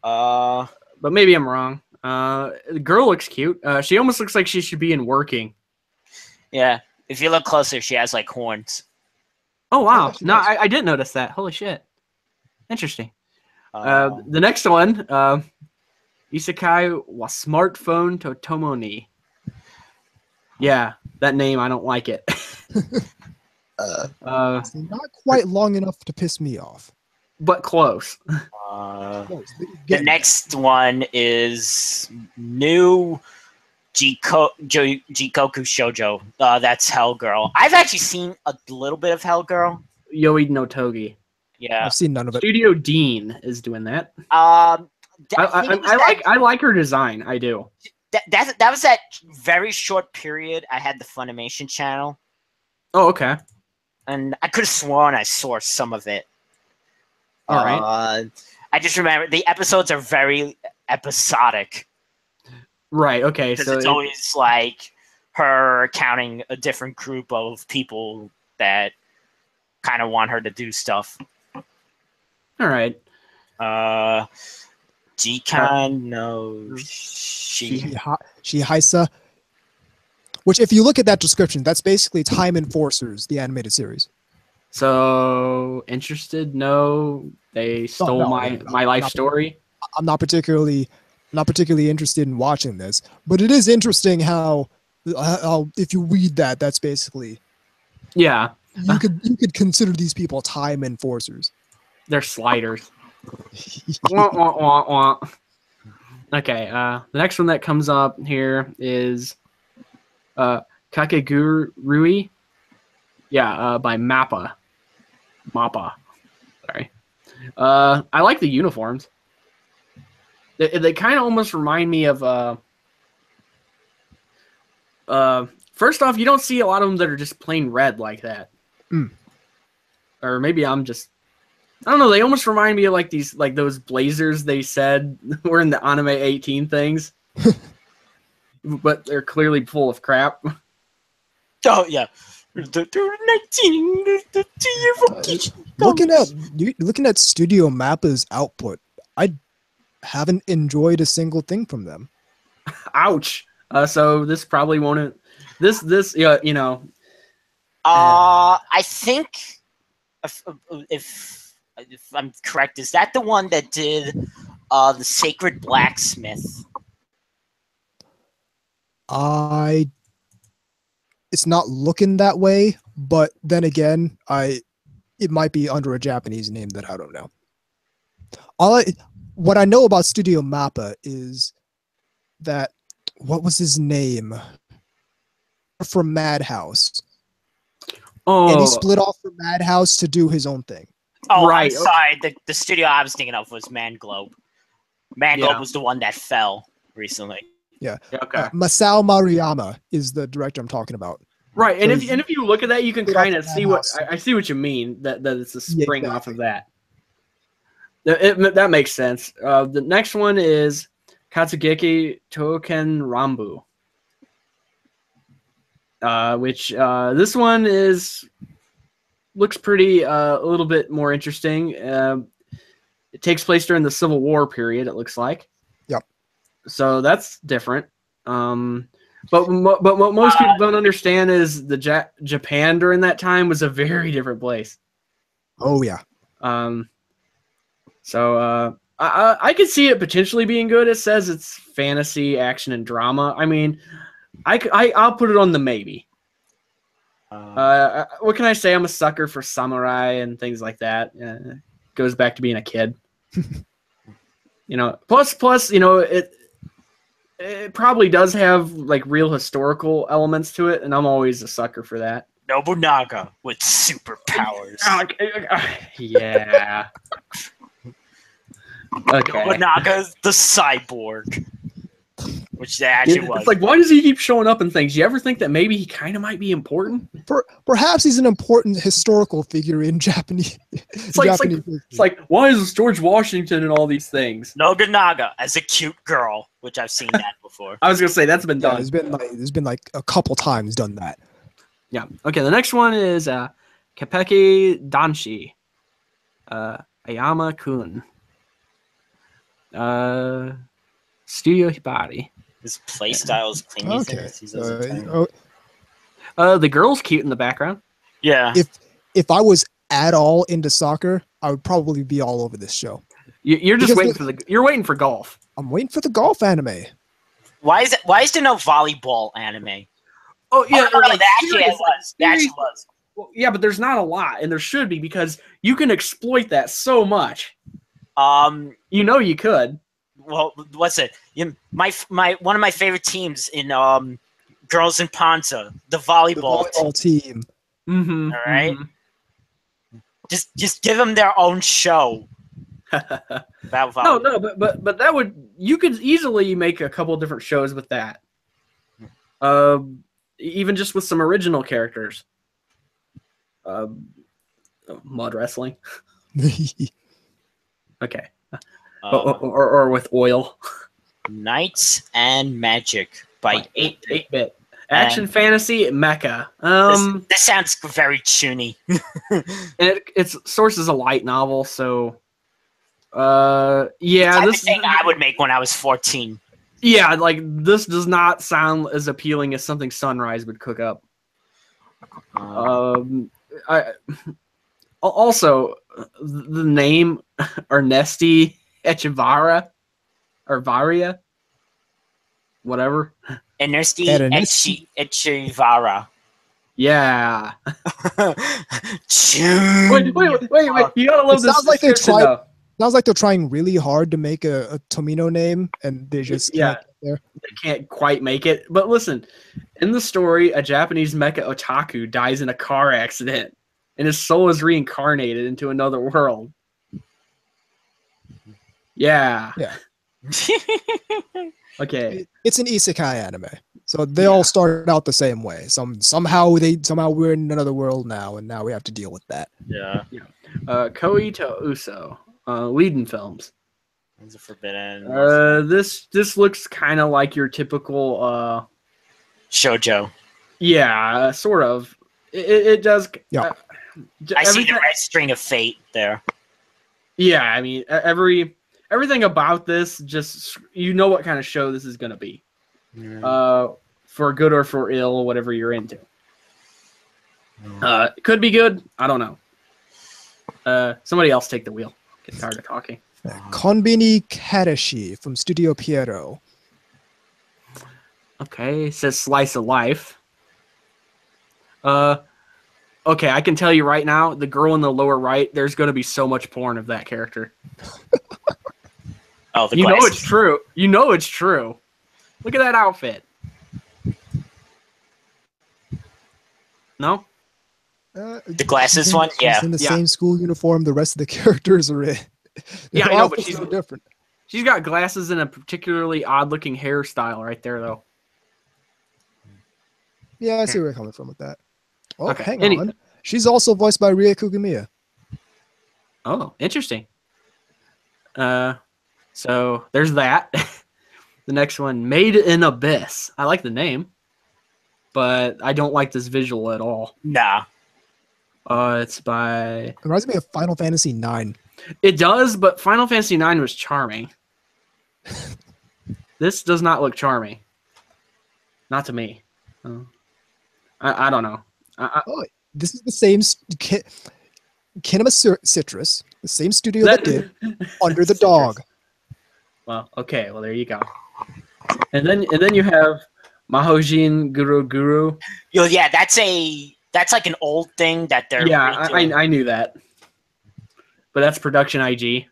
Speaker 2: But maybe I'm wrong. The girl looks cute. She almost looks like she should be in Working.
Speaker 3: Yeah. If you look closer, she has like horns.
Speaker 2: Oh wow!
Speaker 1: yeah, she
Speaker 2: No,
Speaker 1: does.
Speaker 2: I didn't notice that. Holy shit! Interesting. The next one, Isekai wa Smartphone Totomo ni. Yeah, that name I don't like it.
Speaker 1: It's not quite long enough to piss me off.
Speaker 2: But close.
Speaker 1: Close.
Speaker 3: The
Speaker 1: Getting there.
Speaker 3: next one is new Jikoku Shoujo. That's Hell Girl. I've actually seen a little bit of Hell Girl.
Speaker 2: Yoi no Togi.
Speaker 3: Yeah.
Speaker 1: I've seen none of it.
Speaker 2: Studio Dean is doing that.
Speaker 3: I
Speaker 2: like her design. I do.
Speaker 3: that was that very short period I had the Funimation channel,
Speaker 2: Oh, okay.
Speaker 3: and I could have sworn I saw some of it.
Speaker 2: All right.
Speaker 3: I just remember the episodes are very episodic
Speaker 2: Right. Okay.
Speaker 3: because
Speaker 2: So
Speaker 3: it's always like her counting a different group of people that kind of want her to do stuff.
Speaker 2: all right.
Speaker 3: Jikan no she.
Speaker 1: Shihaisa. Which, if you look at that description, that's basically Time Enforcers, the animated series.
Speaker 2: So interested? No, they stole
Speaker 1: no,
Speaker 2: my life
Speaker 1: not-
Speaker 2: story.
Speaker 1: I'm not particularly interested in watching this, but it is interesting how if you read that, that's basically
Speaker 2: Yeah,
Speaker 1: you could consider these people Time Enforcers.
Speaker 2: they're sliders. Wah, wah, wah, wah. Okay. The next one that comes up here is Kakegurui. Yeah, by Mappa. Sorry. I like the uniforms. They kind of almost remind me of. First off, you don't see a lot of them that are just plain red like that.
Speaker 1: Mm.
Speaker 2: Or maybe I'm just. I don't know. They almost remind me of like those blazers they said were in the anime 18 things, but they're clearly full of crap.
Speaker 3: Oh yeah.
Speaker 1: Looking at Studio Mappa's output, I haven't enjoyed a single thing from them.
Speaker 2: Ouch. So this probably won't. This you know.
Speaker 3: I think if I'm correct, is that the one that did the Sacred Blacksmith?
Speaker 1: It's not looking that way, but then again, it might be under a Japanese name that I don't know. What I know about Studio Mappa is that what was his name from Madhouse, and he
Speaker 2: Oh,
Speaker 1: split off from Madhouse to do his own thing.
Speaker 3: Oh,
Speaker 2: Right.
Speaker 3: I'm sorry. The studio I was thinking of was Manglobe. Manglobe
Speaker 2: Yeah.
Speaker 3: was the one that fell recently.
Speaker 2: okay.
Speaker 1: Masao Maruyama is the director I'm talking about.
Speaker 2: Right, and
Speaker 1: So
Speaker 2: if you look at that, you can
Speaker 1: Split off
Speaker 2: kind of
Speaker 1: from
Speaker 2: see what
Speaker 1: Madhouse.
Speaker 2: I see what you mean. That it's a
Speaker 1: Yeah,
Speaker 2: spring off of that. That makes sense. The next one is Katsugeki Token Rambu, which this one looks pretty a little bit more interesting. It takes place during the Civil War period. It looks like.
Speaker 1: Yep.
Speaker 2: So that's different. But what most people don't understand is the Japan during that time was a very different place.
Speaker 1: Oh yeah.
Speaker 2: So I could see it potentially being good. It says it's fantasy, action, and drama. I mean, I'll put it on the maybe. What can I say? I'm a sucker for samurai and things like that. Goes back to being a kid. Plus, it probably does have like real historical elements to it, and I'm always a sucker for that.
Speaker 3: Nobunaga with superpowers.
Speaker 2: Yeah. Okay.
Speaker 3: Nobunaga's the cyborg. Which that actually was.
Speaker 2: It's like, why does he keep showing up in things? You ever think that maybe he kind of might be important?
Speaker 1: Perhaps he's an important historical figure in Japanese.
Speaker 2: It's like, why is George Washington and all these things?
Speaker 3: Nobunaga as a cute girl, which I've seen that before.
Speaker 2: I was gonna say that's been done.
Speaker 1: There's been like a couple times done that.
Speaker 2: Yeah. Okay. The next one is Kapeki Danshi, Ayama Kun, Studio Hibari.
Speaker 3: His playstyle is clean.
Speaker 2: The girl's cute in the background.
Speaker 3: Yeah.
Speaker 1: If I was at all into soccer, I would probably be all over this show.
Speaker 2: You're just you're waiting for golf.
Speaker 1: I'm waiting for the golf anime.
Speaker 3: Why is there no volleyball anime?
Speaker 2: Oh yeah,
Speaker 3: that was.
Speaker 2: Well, yeah, but there's not a lot, and there should be because you can exploit that so much. You could.
Speaker 3: Well, what's it? My one of my favorite teams in Girls in Ponza, the volleyball
Speaker 1: team.
Speaker 2: Mm-hmm.
Speaker 3: All right. Mm-hmm. Just give them their own show.
Speaker 2: No, but you could easily make a couple different shows with that. Even just with some original characters. Mud wrestling. Okay. Or with oil.
Speaker 3: Knights and Magic by
Speaker 2: 8-bit. Action fantasy mecha.
Speaker 3: This sounds very chuny.
Speaker 2: It's sources a light novel, so
Speaker 3: this thing I would make when I was 14.
Speaker 2: Yeah, like this does not sound as appealing as something Sunrise would cook up. Also the name Ernesti Echevara or Varia, whatever.
Speaker 3: Ernesti Echevara.
Speaker 2: Yeah.
Speaker 3: Wait!
Speaker 2: You gotta love this.
Speaker 1: Sounds like they're trying really hard to make a Tomino name, and they just can't get there.
Speaker 2: They can't quite make it. But listen, in the story, a Japanese mecha otaku dies in a car accident, and his soul is reincarnated into another world. Yeah. Okay.
Speaker 1: It's an isekai anime, so they all started out the same way. Somehow we're in another world now, and now we have to deal with that.
Speaker 3: Yeah.
Speaker 2: Koei to Uso. Leading films.
Speaker 3: These are forbidden.
Speaker 2: This looks kind of like your typical
Speaker 3: shoujo.
Speaker 2: Yeah, sort of. It does.
Speaker 1: Yeah.
Speaker 3: I see the red string of fate there.
Speaker 2: Yeah, I mean everything about this, just you know what kind of show this is gonna be. For good or for ill, whatever you're into. It could be good. I don't know. Somebody else take the wheel. Get tired of talking.
Speaker 1: Konbini Katashi from Studio Piero.
Speaker 2: Okay, it says Slice of Life. Okay, I can tell you right now, the girl in the lower right, there's going to be so much porn of that character.
Speaker 3: Oh, the
Speaker 2: you
Speaker 3: glasses.
Speaker 2: know it's true. You know it's true. Look at that outfit. No?
Speaker 3: The glasses one? Yeah.
Speaker 1: She's in the same school uniform the rest of the characters are in.
Speaker 2: Yeah, I know, but she's
Speaker 1: different.
Speaker 2: She's got glasses and a particularly odd-looking hairstyle right there, though.
Speaker 1: Yeah, I see where you're coming from with that. Oh,
Speaker 2: Okay,
Speaker 1: hang on. She's also voiced by Rie Kugamiya.
Speaker 2: Oh, interesting. So there's that. The next one, Made in Abyss. I like the name, but I don't like this visual at all.
Speaker 3: Nah.
Speaker 2: It's by...
Speaker 1: It reminds me of Final Fantasy IX.
Speaker 2: It does, but Final Fantasy IX was charming. This does not look charming. Not to me. I don't know.
Speaker 1: This is the same Kinema Citrus, the same studio that did Under the Dog.
Speaker 2: Well, okay. Well, there you go. And then you have Mahojin Guru.
Speaker 3: Yo, yeah, that's like an old thing that they're.
Speaker 2: Yeah, I knew that. But that's Production IG.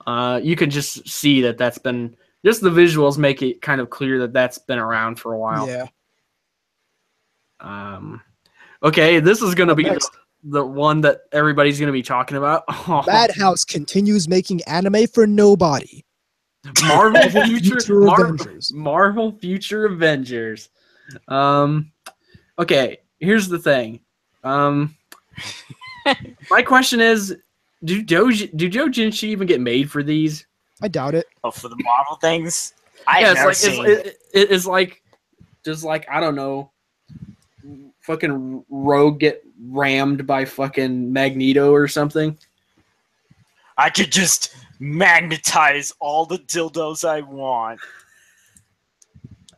Speaker 2: You can just see that's been just the visuals make it kind of clear that that's been around for a while.
Speaker 1: Yeah.
Speaker 2: Okay, this is gonna
Speaker 1: Up
Speaker 2: be
Speaker 1: next.
Speaker 2: the one that everybody's gonna be talking about.
Speaker 1: Madhouse continues making anime for nobody.
Speaker 2: Marvel
Speaker 1: Marvel
Speaker 2: Future
Speaker 1: Future Avengers.
Speaker 2: Marvel Future Avengers. Okay, here's the thing. My question is, do Doujinshi even get made for these?
Speaker 1: I doubt it.
Speaker 3: Oh, for the Marvel things, I've
Speaker 2: Yeah,
Speaker 3: never
Speaker 2: it's
Speaker 3: seen.
Speaker 2: it's like just like I don't know, fucking Rogue get rammed by fucking Magneto or something.
Speaker 3: I could just magnetize all the dildos I want.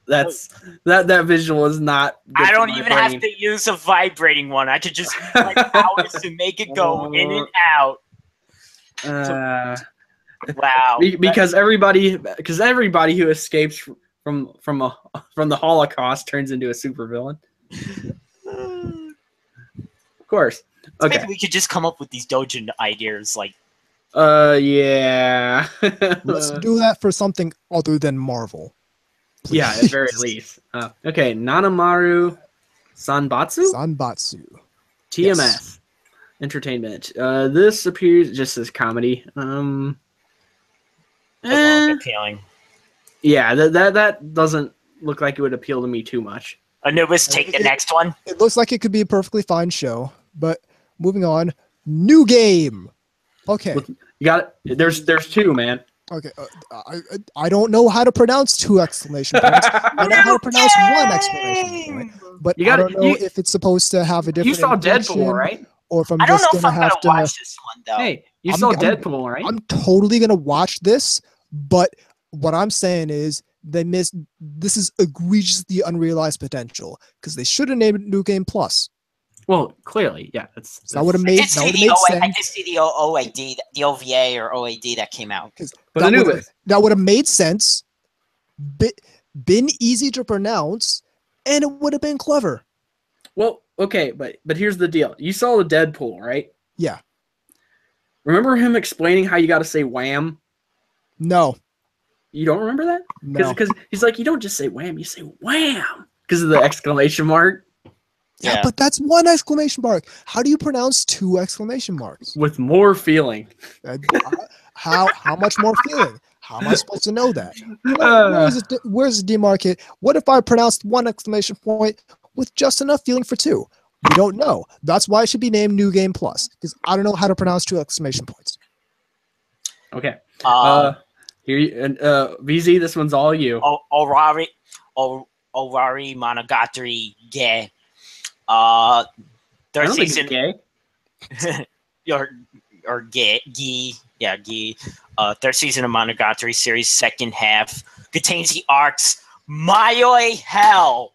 Speaker 2: That's that visual is not. good
Speaker 3: I
Speaker 2: for
Speaker 3: don't
Speaker 2: my
Speaker 3: even have
Speaker 2: brain.
Speaker 3: to use a vibrating one. I could just use my powers to make it go in and out. Wow.
Speaker 2: Because everybody who escapes from the Holocaust turns into a supervillain. Of course. Okay.
Speaker 3: Maybe we could just come up with these doujin ideas, like
Speaker 2: Yeah.
Speaker 1: Let's do that for something other than Marvel.
Speaker 2: Yeah, at very least. Okay, Nanamaru Sanbatsu?
Speaker 1: Sanbatsu.
Speaker 2: TMS.
Speaker 1: Yes.
Speaker 2: Entertainment. This appears just as comedy.
Speaker 3: appealing.
Speaker 2: Yeah, that doesn't look like it would appeal to me too much.
Speaker 3: Anubis, take the next one.
Speaker 1: It looks like it could be a perfectly fine show, but moving on. New game. Okay.
Speaker 2: You got it. There's two, man.
Speaker 1: Okay. I don't know how to pronounce 2 exclamation points. I know how to pronounce 1 exclamation point, but
Speaker 2: You
Speaker 1: I
Speaker 2: gotta-
Speaker 1: don't know
Speaker 2: you-
Speaker 1: if it's supposed to have a different.
Speaker 2: You saw
Speaker 1: inflection
Speaker 2: Deadpool, right?
Speaker 1: Or if I'm
Speaker 3: I don't
Speaker 1: just
Speaker 3: know if I'm
Speaker 1: gonna
Speaker 3: gonna
Speaker 1: have to.
Speaker 3: watch this one though.
Speaker 2: Hey, you
Speaker 1: I'm-
Speaker 2: saw
Speaker 1: I'm-
Speaker 2: Deadpool, right?
Speaker 1: I'm totally gonna watch this, but what I'm saying is they missed. This is egregiously unrealized potential because they should have named it New Game Plus.
Speaker 2: Well, clearly, yeah. That's
Speaker 1: That would have
Speaker 3: I
Speaker 1: made
Speaker 3: did see the
Speaker 1: made
Speaker 3: OA, I
Speaker 1: sense.
Speaker 3: did see the OAD, the OVA or OAD that came out.
Speaker 2: But
Speaker 1: that
Speaker 2: Anubis.
Speaker 1: would have made sense, been easy to pronounce, and it would have been clever.
Speaker 2: Well, okay, but here's the deal. You saw the Deadpool, right?
Speaker 1: Yeah.
Speaker 2: Remember him explaining how you got to say wham?
Speaker 1: No.
Speaker 2: You don't remember that?
Speaker 1: No.
Speaker 2: Because he's like, you don't just say wham, you say wham because of the exclamation mark
Speaker 1: Yeah,
Speaker 3: Yeah.
Speaker 1: but that's 1 exclamation mark. How do you pronounce 2 exclamation marks?
Speaker 2: with more feeling.
Speaker 1: How much more feeling? How am I supposed to know that?
Speaker 2: Uh,
Speaker 1: Where's the demarcate? What if I pronounced 1 exclamation point with just enough feeling for 2? We don't know. That's why it should be named New Game Plus, because I don't know how to pronounce 2 exclamation points.
Speaker 2: okay.
Speaker 3: Uh,
Speaker 2: Here you, and VZ, this one's all you.
Speaker 3: Orari Monogatari Ge.
Speaker 2: I
Speaker 3: Third
Speaker 2: don't think
Speaker 3: season
Speaker 2: it's gay.
Speaker 3: or Gi. Yeah, Gi. Third season of Monogatari series, second half contains the arcs Mayoi Hell.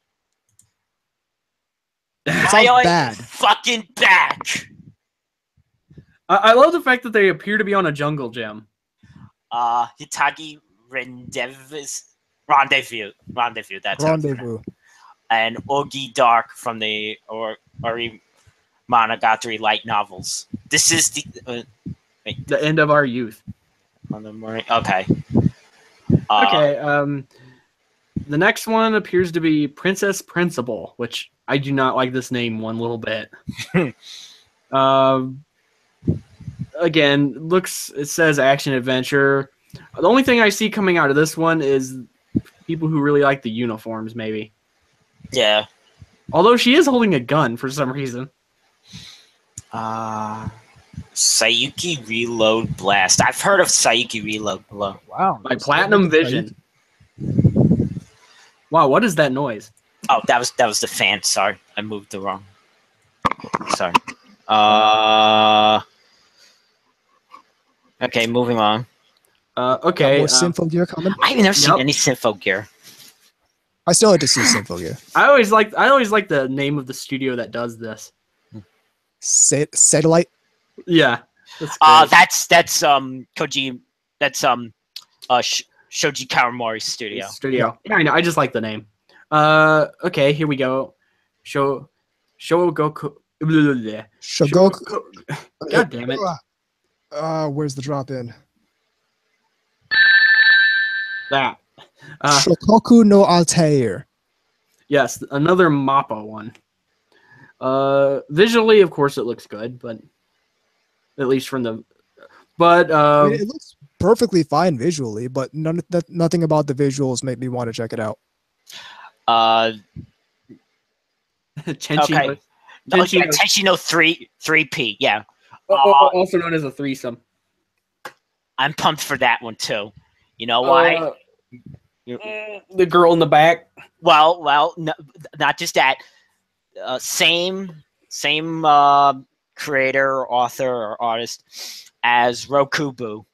Speaker 1: Sounds
Speaker 3: Mayoi
Speaker 1: bad.
Speaker 3: fucking back.
Speaker 2: I love the fact that they appear to be on a jungle gym.
Speaker 3: Hitagi Rendezvous. That's how it's pronounced.
Speaker 1: Rendezvous.
Speaker 3: And Ogi Dark from the Ori Monogatari light novels. This is the
Speaker 2: The end of our youth.
Speaker 3: on the morning. Okay.
Speaker 2: Okay. The next one appears to be Princess Principal, which I do not like this name one little bit. Again, it says action adventure. The only thing I see coming out of this one is people who really like the uniforms, maybe.
Speaker 3: Yeah.
Speaker 2: Although she is holding a gun for some reason.
Speaker 3: Sayuki Reload Blast. I've heard of Sayuki Reload Blast.
Speaker 1: Wow.
Speaker 2: By Platinum Vision. Wow, what is that noise?
Speaker 3: Oh, that was the fan. Sorry, I moved the wrong. Sorry. Okay, moving on.
Speaker 2: Okay.
Speaker 1: More Sympho Gear coming.
Speaker 3: I've never seen
Speaker 2: Yep.
Speaker 3: any Sympho gear.
Speaker 1: I still had to see Sympho Gear.
Speaker 2: I always like the name of the studio that does this.
Speaker 1: Satellite.
Speaker 2: Yeah. That's great.
Speaker 3: That's Koji. That's Shoji Kawamori's studio.
Speaker 2: Studio. Yeah, I know. I just like the name. Okay, here we go. Shogoku.
Speaker 1: Shogoku.
Speaker 2: God damn it.
Speaker 1: Where's the drop in?
Speaker 2: That.
Speaker 1: Shokoku no Altair.
Speaker 2: Yes, another Mappa one. Visually, of course, it looks good, but at least from the. But
Speaker 1: I mean, it looks perfectly fine visually, but nothing about the visuals make me want to check it out.
Speaker 2: Tenchi,
Speaker 3: Okay. Oh, yeah, Tenshino 3P. Yeah.
Speaker 2: also known as a threesome.
Speaker 3: I'm pumped for that one too. You know why?
Speaker 2: The girl in the back.
Speaker 3: Well, no, not just that. Same creator, author, or artist as Rokubu.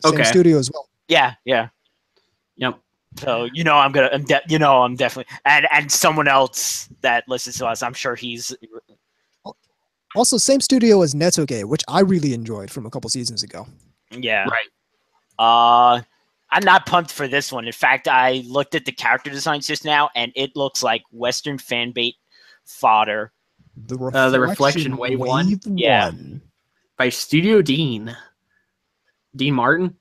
Speaker 1: Same studio as well.
Speaker 3: Yeah.
Speaker 2: Yep.
Speaker 3: So I'm definitely and someone else that listens to us. I'm sure he's
Speaker 1: Also, same studio as Netoge, which I really enjoyed from a couple seasons ago.
Speaker 3: yeah.
Speaker 2: Right.
Speaker 3: I'm not pumped for this one. In fact, I looked at the character designs just now, and it looks like Western fanbait fodder.
Speaker 1: The
Speaker 2: Reflection Wave 1?
Speaker 3: Yeah.
Speaker 2: By Studio Dean. Dean Martin?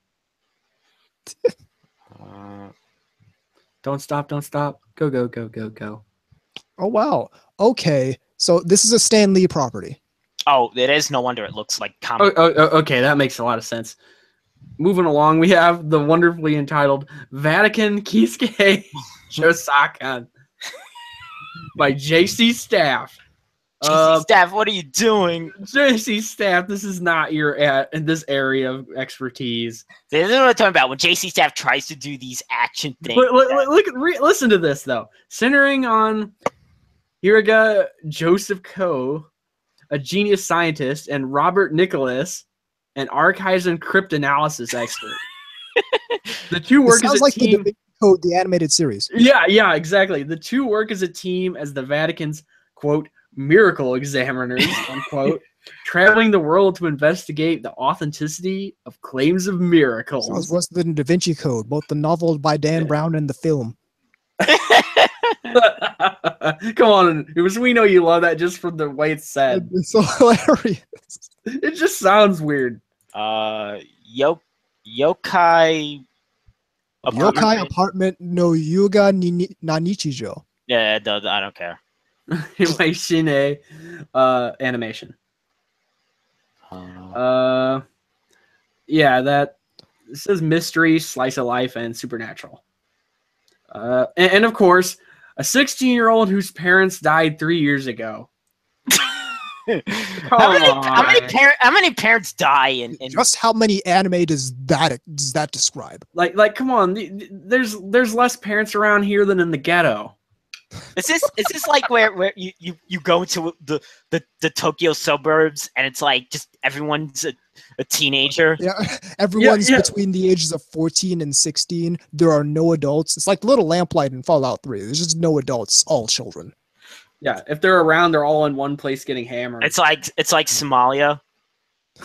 Speaker 2: Don't stop. Go.
Speaker 1: Oh, wow. Okay. So this is a Stan Lee property.
Speaker 3: Oh, it is. No wonder it looks like comic.
Speaker 2: Okay, that makes a lot of sense. Moving along, we have the wonderfully entitled Vatican Kisuke Shosakan by JC Staff.
Speaker 3: Staff, what are you doing?
Speaker 2: JC Staff, this is not your in this area of expertise.
Speaker 3: This is what I'm talking about. When JC Staff tries to do these action things.
Speaker 2: Listen to this though. Centering on Hiraga Joseph Ko, a genius scientist, and Robert Nicholas, an archives and cryptanalysis expert. The two work as a
Speaker 1: like
Speaker 2: team.
Speaker 1: the Code, the animated series.
Speaker 2: Yeah, exactly. The two work as a team as the Vatican's, quote, miracle examiners, unquote, traveling the world to investigate the authenticity of claims of miracles.
Speaker 1: Sounds worse than Da Vinci Code, both the novel by Dan Brown and the film.
Speaker 2: Come on, we know you love that just from the way it's said.
Speaker 1: It's so hilarious.
Speaker 2: It just sounds weird.
Speaker 3: Yokai
Speaker 1: Yokai apartment no yuga nanichijo.
Speaker 3: Yeah, I don't care.
Speaker 2: Shine animation. Yeah, that says mystery, slice of life, and supernatural. And of course, a 16-year-old whose parents died 3 years ago.
Speaker 3: How many parents die in
Speaker 1: Just how many anime does that describe?
Speaker 2: Like come on, there's less parents around here than in the ghetto.
Speaker 3: Is this like where you go to the Tokyo suburbs and it's like just everyone's a teenager?
Speaker 1: Yeah, everyone's between the ages of 14 and 16. There are no adults. It's like Little Lamplight in Fallout 3. There's just no adults, all children.
Speaker 2: Yeah, if they're around, they're all in one place getting hammered.
Speaker 3: It's like Somalia.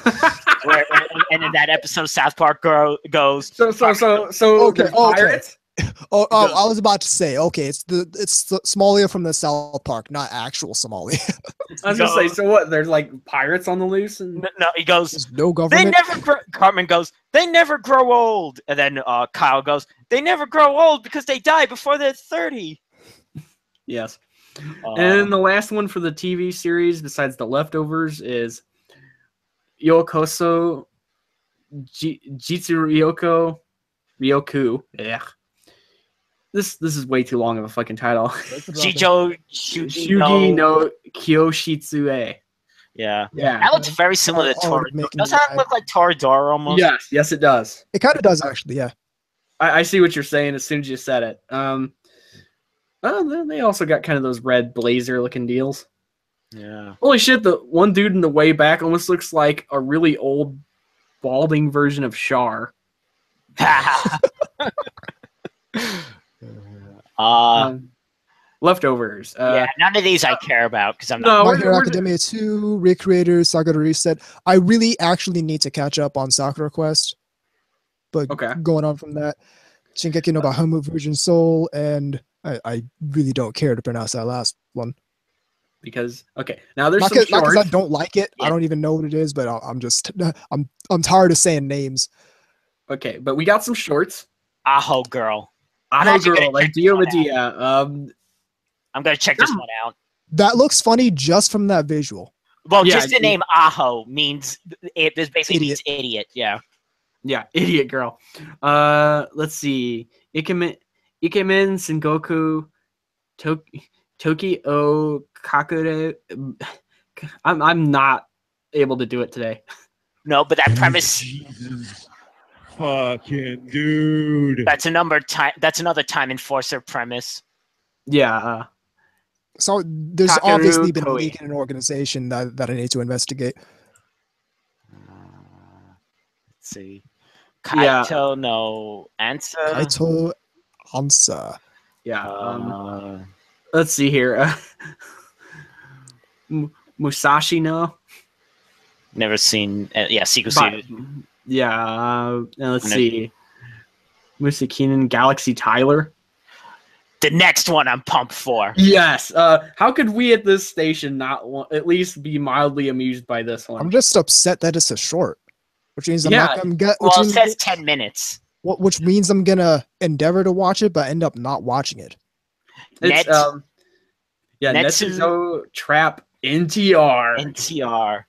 Speaker 3: and in that episode of South Park goes.
Speaker 2: So
Speaker 1: okay,
Speaker 2: pirates?
Speaker 1: Oh, I was about to say, okay, it's the Somalia from the South Park, not actual Somalia.
Speaker 2: I was gonna say, so what? There's like pirates on the loose, and
Speaker 3: no, he goes.
Speaker 1: There's no government.
Speaker 3: Cartman goes. They never grow old, and then Kyle goes. They never grow old because they die before they're 30.
Speaker 2: Yes. And the last one for the TV series, besides The Leftovers, is Yokoso Jitsu Ryoku. Yeah. This is way too long of a fucking title.
Speaker 3: Shijo
Speaker 2: Shugi no Kyoshitsue.
Speaker 3: Yeah. That looks very similar to Toradora. Doesn't that look like Toradora almost?
Speaker 2: Yes, it does.
Speaker 1: It kind of does, actually, yeah.
Speaker 2: I see what you're saying as soon as you said it. They also got kind of those red blazer looking deals.
Speaker 3: Yeah.
Speaker 2: Holy shit, the one dude in the way back almost looks like a really old balding version of Char. Leftovers.
Speaker 3: Yeah, none of these I care about because I'm not.
Speaker 1: My Hero Academia 2, Recreators, Sakura Reset. I really actually need to catch up on Sakura Quest. But going on from that, Shingeki no Bahamut Virgin Soul, and I really don't care to pronounce that last one.
Speaker 2: Because now there's not
Speaker 1: because I don't like it. Yeah. I don't even know what it is, but I'm tired of saying names.
Speaker 2: Okay, but we got some shorts.
Speaker 3: Aho Girl.
Speaker 2: Aho Girl, like Dio Medea.
Speaker 3: I'm gonna check this one out.
Speaker 1: That looks funny just from that visual.
Speaker 3: Well,
Speaker 2: Yeah,
Speaker 3: just the name Aho means it basically means
Speaker 1: Idiot.
Speaker 3: idiot. Yeah.
Speaker 2: Yeah, idiot girl. Let's see. Ikemen Sengoku Toki o Kakure. I'm not able to do it today.
Speaker 3: No, but that premise.
Speaker 5: Jesus fucking dude.
Speaker 3: That's another time enforcer premise.
Speaker 2: Yeah.
Speaker 1: So there's
Speaker 2: Kakeru
Speaker 1: obviously been a
Speaker 2: Koi.
Speaker 1: leak in an organization that I need to investigate.
Speaker 3: Let's see.
Speaker 2: Yeah.
Speaker 3: Kaito no answer.
Speaker 1: Kaito Hansa.
Speaker 2: Yeah. Let's see here. Musashi no.
Speaker 3: Never seen. Sequel
Speaker 2: But-
Speaker 3: series.
Speaker 2: Yeah. Let's
Speaker 3: No.
Speaker 2: see. Musakinen Galaxy Tyler.
Speaker 3: The next one I'm pumped for.
Speaker 2: Yes. How could we at this station not at least be mildly amused by this one?
Speaker 1: I'm just upset that it's a short, which means I'm
Speaker 2: Yeah.
Speaker 1: not gonna get.
Speaker 3: Well, it
Speaker 1: Which,
Speaker 3: says 10 minutes.
Speaker 1: which means I'm gonna endeavor to watch it, but end up not watching it.
Speaker 2: It's
Speaker 3: Net- Netsu-
Speaker 2: Netsuzo Trap NTR
Speaker 3: NTR.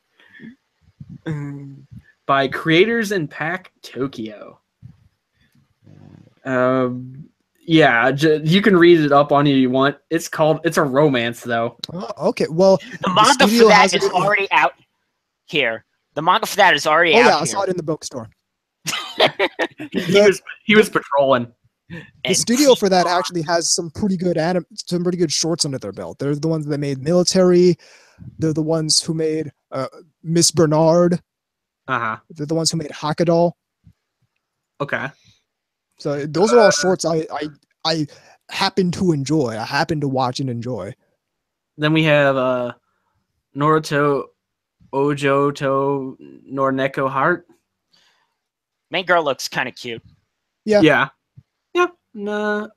Speaker 2: by Creators in Pack Tokyo. Yeah, you can read it up on you want. It's a romance though.
Speaker 1: Oh, okay, well,
Speaker 3: The manga
Speaker 1: studio
Speaker 3: for that
Speaker 1: has
Speaker 3: is
Speaker 1: it-
Speaker 3: already out here. The manga for that is already
Speaker 1: oh
Speaker 3: out
Speaker 1: yeah, I
Speaker 3: here.
Speaker 1: saw it in the bookstore.
Speaker 2: He was patrolling.
Speaker 1: The studio for that actually has some pretty good shorts under their belt. They're the ones that made Military. They're the ones who made Miss Bernard.
Speaker 2: Uh-huh.
Speaker 1: They're the ones who made Hakadol.
Speaker 2: Okay.
Speaker 1: So those are all shorts I happen to enjoy. I happen to watch and enjoy.
Speaker 2: Then we have Naruto Ojo to Norneko Heart.
Speaker 3: Main girl looks kind of cute.
Speaker 1: Yeah.
Speaker 2: Yeah. Nah.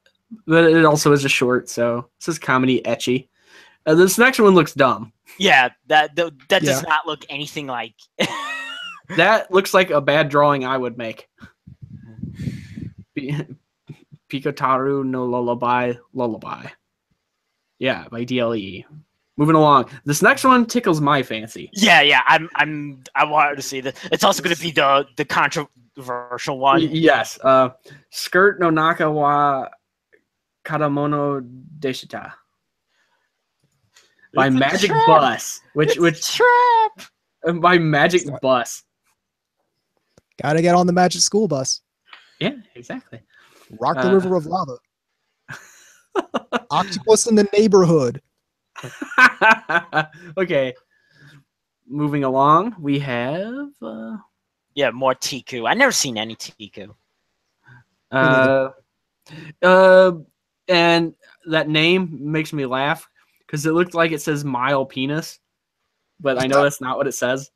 Speaker 2: But it also is a short, so this is comedy etchy. This next one looks dumb.
Speaker 3: Yeah, that
Speaker 1: Yeah.
Speaker 3: does not look anything like.
Speaker 2: That looks like a bad drawing I would make. Pikotaru no Lullaby. Yeah, by DLE. Moving along. This next one tickles my fancy.
Speaker 3: Yeah. I wanted to see that. It's also going to be the controversial one.
Speaker 2: Yes. Skirt no Naka wa Karamono Deshita. By
Speaker 3: It's a
Speaker 2: Magic
Speaker 3: trap.
Speaker 2: Bus. Which
Speaker 3: Trap.
Speaker 2: by Magic
Speaker 1: Sorry.
Speaker 2: Bus.
Speaker 1: Gotta get on the Magic School Bus.
Speaker 2: Yeah, exactly.
Speaker 1: Rock the River of Lava. Octopus in the Neighborhood.
Speaker 2: Okay. Moving along, we have
Speaker 3: Yeah, more Tiku. I never seen any Tiku.
Speaker 2: and that name makes me laugh because it looked like it says mile penis, but I know that's not what it says.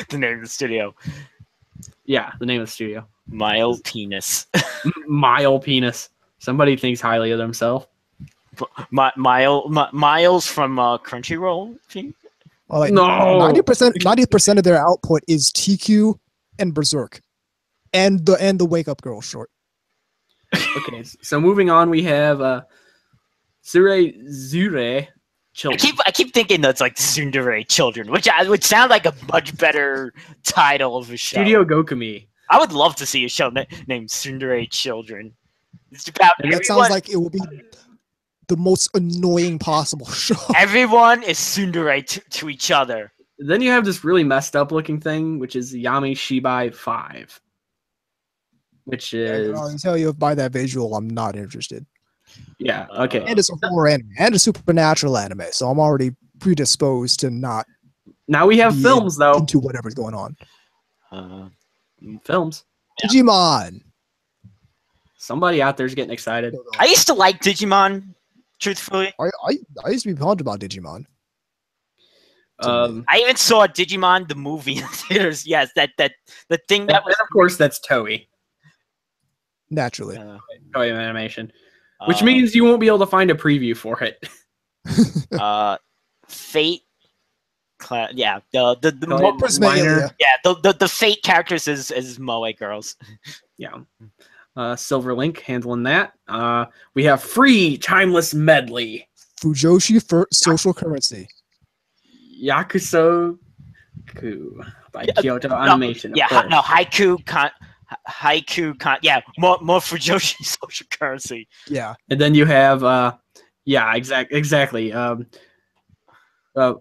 Speaker 3: The name of the studio.
Speaker 2: Yeah, the name of the studio.
Speaker 3: Mile Penis.
Speaker 2: Mile penis. Somebody thinks highly of themselves.
Speaker 3: Miles from Crunchyroll.
Speaker 1: Well, like
Speaker 2: No.
Speaker 1: 90% of their output is TQ and Berserk, and the Wake Up Girl short.
Speaker 2: Okay, so moving on, we have Zure Children.
Speaker 3: I keep thinking that's like Tsundere Children, which would sound like a much better title of a show.
Speaker 2: Studio Gokumi.
Speaker 3: I would love to see a show named Tsundere Children. It's about
Speaker 1: And that sounds like it will be the most annoying possible show.
Speaker 3: everyone is tsundere to each other.
Speaker 2: Then you have this really messed up looking thing, which is Yami Shibai 5. Which
Speaker 1: I
Speaker 2: is...
Speaker 1: can already tell you by that visual, I'm not interested.
Speaker 2: Yeah, okay.
Speaker 1: And it's a horror anime and a supernatural anime, so I'm already predisposed to not
Speaker 2: Now we have
Speaker 1: be
Speaker 2: films, though.
Speaker 1: into whatever's going on.
Speaker 2: Films.
Speaker 3: Yeah.
Speaker 1: Digimon.
Speaker 2: Somebody out there's getting excited.
Speaker 3: I used to like Digimon, truthfully.
Speaker 1: I used to be pumped about Digimon.
Speaker 3: I even saw Digimon the movie in theaters. Yes, that the thing that was
Speaker 2: And of course, that's Toei.
Speaker 1: Naturally.
Speaker 2: Toei Animation. Which means you won't be able to find a preview for it.
Speaker 3: Fate. Yeah, the
Speaker 2: Toei
Speaker 1: Prismalia.
Speaker 3: yeah the Fate characters is Moe girls.
Speaker 2: Yeah. Silver Link handling that. We have Free Timeless Medley.
Speaker 1: Fujoshi for social currency.
Speaker 2: Yakusoku by Kyoto Animation. Of course.
Speaker 3: Haiku. Yeah, more Fujoshi social currency.
Speaker 1: Yeah.
Speaker 2: And then you have exactly.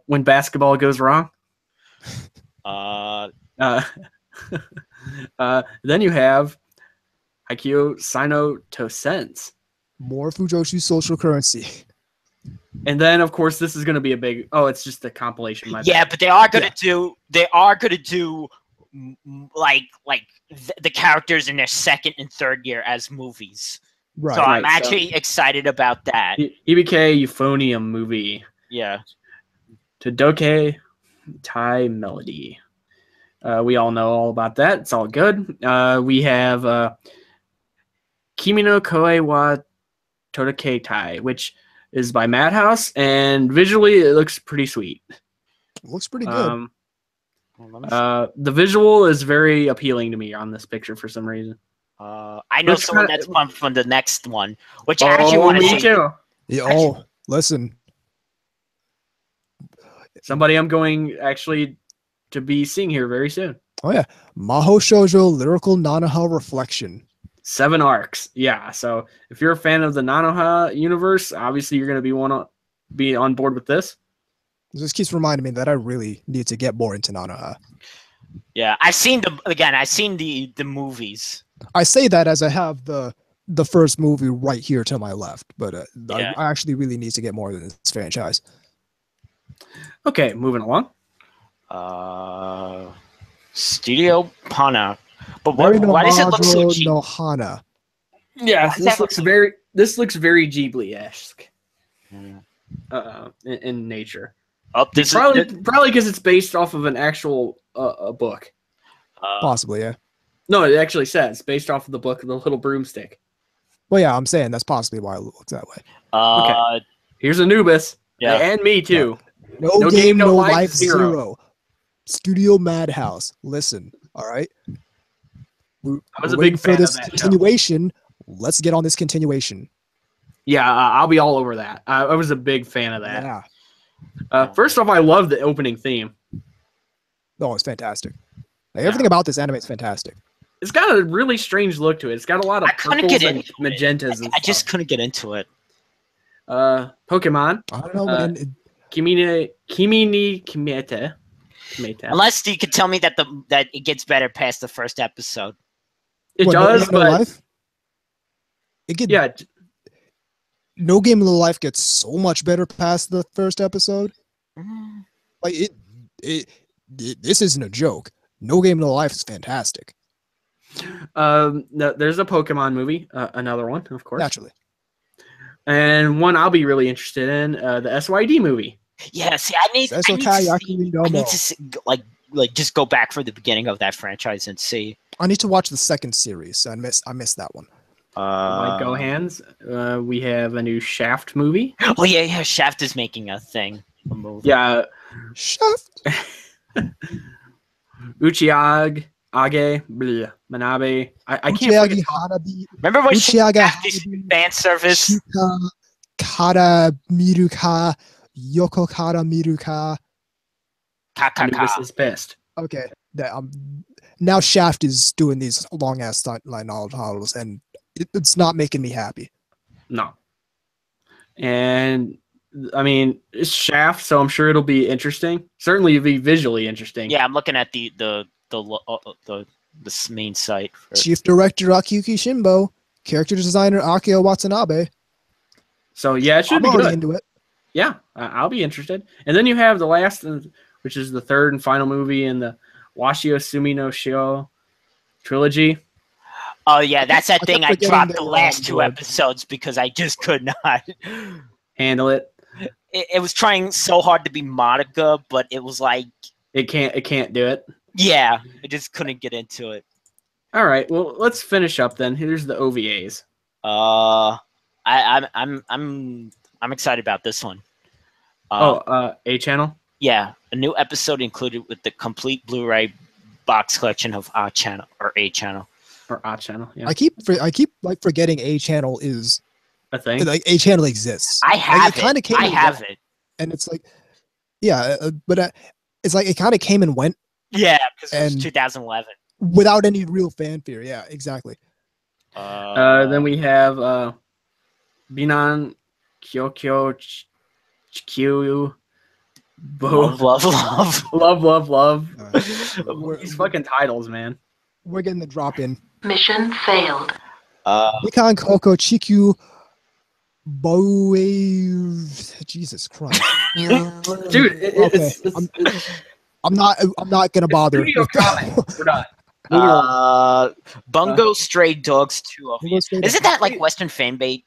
Speaker 2: When basketball goes wrong.
Speaker 3: Uh,
Speaker 2: Then you have Haikyuu Sino to Sense.
Speaker 1: More Fujoshi social currency.
Speaker 2: And then, of course, this is going to be a big. Oh, it's just a compilation.
Speaker 3: yeah, but they are gonna do. They are gonna do like the characters in their second and third year as movies.
Speaker 1: Right.
Speaker 3: So I'm
Speaker 2: Right, so-
Speaker 3: actually excited about that.
Speaker 2: EBK Euphonium movie.
Speaker 3: Yeah.
Speaker 2: Todoke Tai Melody. We all know all about that. It's all good. We have Kimi no Koe wa Todoke Tai, which is by Madhouse, and visually it looks pretty sweet.
Speaker 1: Looks pretty good.
Speaker 2: The visual is very appealing to me on this picture for some reason.
Speaker 3: I know
Speaker 2: Looks
Speaker 3: someone
Speaker 2: kinda-
Speaker 3: that's one from the next one, which I actually want to
Speaker 2: me
Speaker 3: see.
Speaker 2: too.
Speaker 1: Yeah, oh, listen.
Speaker 2: Somebody I'm going actually to be seeing here very soon.
Speaker 1: Oh yeah, Maho Shoujo Lyrical Nanoha Reflection.
Speaker 2: 7 arcs. Yeah. So if you're a fan of the Nanoha universe, obviously you're going to be on board with this.
Speaker 1: This keeps reminding me that I really need to get more into Nanoha.
Speaker 3: Yeah, I've seen the movies.
Speaker 1: I say that as I have the first movie right here to my left, but
Speaker 3: Yeah.
Speaker 1: I actually really need to get more than this franchise.
Speaker 2: Okay, moving along.
Speaker 3: Studio Pana. But
Speaker 1: Very
Speaker 3: why does it look so
Speaker 1: Majo
Speaker 3: cheap?
Speaker 1: no Hana.
Speaker 2: Yeah,
Speaker 3: Why does
Speaker 2: this
Speaker 3: that
Speaker 2: looks
Speaker 3: look-
Speaker 2: very Ghibli-esque in nature.
Speaker 3: Oh, this
Speaker 2: Probably
Speaker 3: is
Speaker 2: because it's based off of an actual a book.
Speaker 1: Possibly, yeah.
Speaker 2: No, it actually says based off of the book, The Little Broomstick.
Speaker 1: Well, yeah, I'm saying that's possibly why it looks that way.
Speaker 2: Okay. Here's Anubis.
Speaker 3: Yeah.
Speaker 2: And me too.
Speaker 1: No game, no life, zero. Studio Madhouse. Listen, all right.
Speaker 2: I was a
Speaker 1: We're waiting
Speaker 2: big
Speaker 1: for
Speaker 2: fan
Speaker 1: this
Speaker 2: of that show.
Speaker 1: continuation. Let's get on this continuation.
Speaker 2: Yeah, I'll be all over that. I was a big fan of that.
Speaker 1: Yeah.
Speaker 2: First off, I love the opening theme.
Speaker 1: Oh, it's fantastic. Like, everything about this anime is fantastic.
Speaker 2: It's got a really strange look to it. It's got a lot of
Speaker 3: I couldn't
Speaker 2: purples
Speaker 3: get
Speaker 2: and
Speaker 3: into it.
Speaker 2: magentas and
Speaker 3: I just
Speaker 2: stuff.
Speaker 3: couldn't get into it.
Speaker 2: Pokemon.
Speaker 1: I don't know,
Speaker 2: Uh,
Speaker 1: man.
Speaker 2: Kimi ni Kimete.
Speaker 3: Unless you could tell me that that it gets better past the first episode.
Speaker 2: It
Speaker 1: What,
Speaker 2: does,
Speaker 1: No Game No
Speaker 2: but
Speaker 1: Life? It
Speaker 2: yeah,
Speaker 1: No Game No Life gets so much better past the first episode. Like it this isn't a joke. No Game No Life is fantastic.
Speaker 2: there's a Pokemon movie, another one, of course,
Speaker 1: Naturally.
Speaker 2: and one I'll be really interested in, the SYD movie.
Speaker 3: Yeah, see, I need to see, like just go back for the beginning of that franchise and see.
Speaker 1: I need to watch the second series. I missed that one.
Speaker 2: Like Go Hands. We have a new Shaft movie.
Speaker 3: Oh yeah, Shaft is making a thing. A movie.
Speaker 2: Yeah,
Speaker 1: Shaft.
Speaker 2: Uchiage, Age, Manabe. I can't
Speaker 1: Uchiage
Speaker 2: forget.
Speaker 1: Hanabi.
Speaker 3: Remember when she
Speaker 1: Uchiage
Speaker 3: had this
Speaker 1: Hanabi.
Speaker 3: fan service?
Speaker 1: Shika Kara Miruka. Yoko Kara Miruka.
Speaker 2: Anubis is pissed.
Speaker 1: Okay. That now Shaft is doing these long ass line novels, and it's not making me happy.
Speaker 2: No. And I mean, it's Shaft, so I'm sure it'll be interesting. Certainly, it'll be visually interesting.
Speaker 3: Yeah, I'm looking at the main site.
Speaker 1: Chief director Akiyuki Shimbo, character designer Akio Watanabe.
Speaker 2: So yeah, it should
Speaker 1: I'm
Speaker 2: be
Speaker 1: already
Speaker 2: good.
Speaker 1: into it.
Speaker 2: Yeah, I'll be interested. And then you have the last, which is the third and final movie in the Washio Sumi no Shio trilogy.
Speaker 3: Oh yeah, that's that
Speaker 1: I
Speaker 3: thing
Speaker 1: kept
Speaker 3: I
Speaker 1: forgetting
Speaker 3: dropped
Speaker 1: they
Speaker 3: the
Speaker 1: were
Speaker 3: last
Speaker 1: on
Speaker 3: 2
Speaker 1: board.
Speaker 3: episodes because I just could not.
Speaker 2: Handle it.
Speaker 3: It was trying so hard to be Monica, but it was like,
Speaker 2: It can't do it.
Speaker 3: yeah, I just couldn't get into it.
Speaker 2: All right, well, let's finish up then. Here's the OVAs.
Speaker 3: I'm excited about this one.
Speaker 2: A channel.
Speaker 3: Yeah, a new episode included with the complete Blu-ray box collection of A channel or A channel.
Speaker 2: Or A channel. Yeah.
Speaker 1: I keep like forgetting A channel is
Speaker 2: I think.
Speaker 1: Like a channel exists.
Speaker 3: I have
Speaker 1: it. Kinda came
Speaker 3: I
Speaker 1: and
Speaker 3: have
Speaker 1: went,
Speaker 3: it.
Speaker 1: and it's like, yeah, but it's like it kind of came and went
Speaker 3: Yeah, because it was
Speaker 1: And-
Speaker 3: 2011.
Speaker 1: without any real fanfare. Yeah, exactly.
Speaker 2: Then we have Binan Kyokyo Chikyu
Speaker 3: love, love, love.
Speaker 2: love.
Speaker 1: We're,
Speaker 2: These fucking titles, man.
Speaker 1: we're getting the drop in.
Speaker 6: Mission failed.
Speaker 1: Nikan Koko Chikyu Boe. Jesus Christ.
Speaker 2: Dude,
Speaker 1: Okay, I'm not gonna bother.
Speaker 2: Studio comments. We're done.
Speaker 3: Bungo Stray Dogs 2.
Speaker 1: Bungo Stray
Speaker 3: Isn't
Speaker 1: Dogs.
Speaker 3: that like Western fan bait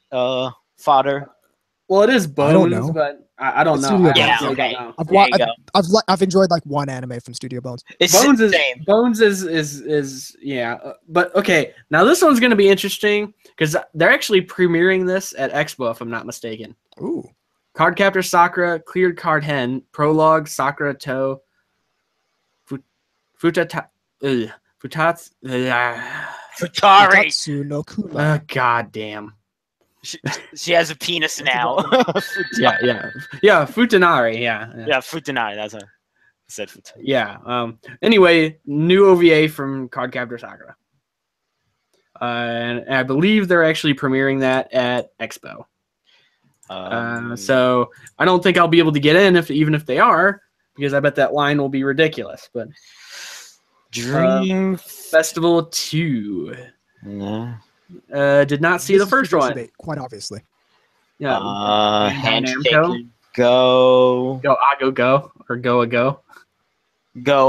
Speaker 3: fodder?
Speaker 2: Well, it is
Speaker 1: I don't
Speaker 2: Bones,
Speaker 1: know.
Speaker 2: but I don't
Speaker 1: It's
Speaker 2: know.
Speaker 1: Studio
Speaker 2: I
Speaker 3: Yeah,
Speaker 2: honestly
Speaker 3: okay.
Speaker 2: don't know.
Speaker 1: I've,
Speaker 3: There you go.
Speaker 1: I've enjoyed like one anime from Studio Bones.
Speaker 3: It's
Speaker 2: Bones
Speaker 3: the
Speaker 2: is
Speaker 3: same.
Speaker 2: Bones is yeah, but okay. Now this one's gonna be interesting because they're actually premiering this at Expo, if I'm not mistaken.
Speaker 1: Ooh.
Speaker 2: Card Captor Sakura, Cleared Card Hen, Prologue, Sakura To, Futats,
Speaker 3: Futari.
Speaker 1: Utatsu no Kuma.
Speaker 2: God damn.
Speaker 3: She has a penis now.
Speaker 2: Yeah, Futanari, yeah.
Speaker 3: Yeah, Futanari. That's what I said. Futanari.
Speaker 2: Yeah. Anyway, new OVA from Card Captor Sakura. And I believe they're actually premiering that at Expo. So I don't think I'll be able to get in even if they are, because I bet that line will be ridiculous. But
Speaker 3: Dream
Speaker 2: Festival 2.
Speaker 3: No.
Speaker 2: Did not see
Speaker 1: This
Speaker 2: the
Speaker 1: is
Speaker 2: first
Speaker 1: for
Speaker 2: one.
Speaker 1: debate, quite obviously.
Speaker 2: Yeah.
Speaker 3: Handshake.
Speaker 2: Namco?
Speaker 3: Go.
Speaker 2: Go Ago Go or Go a Go.
Speaker 3: Go.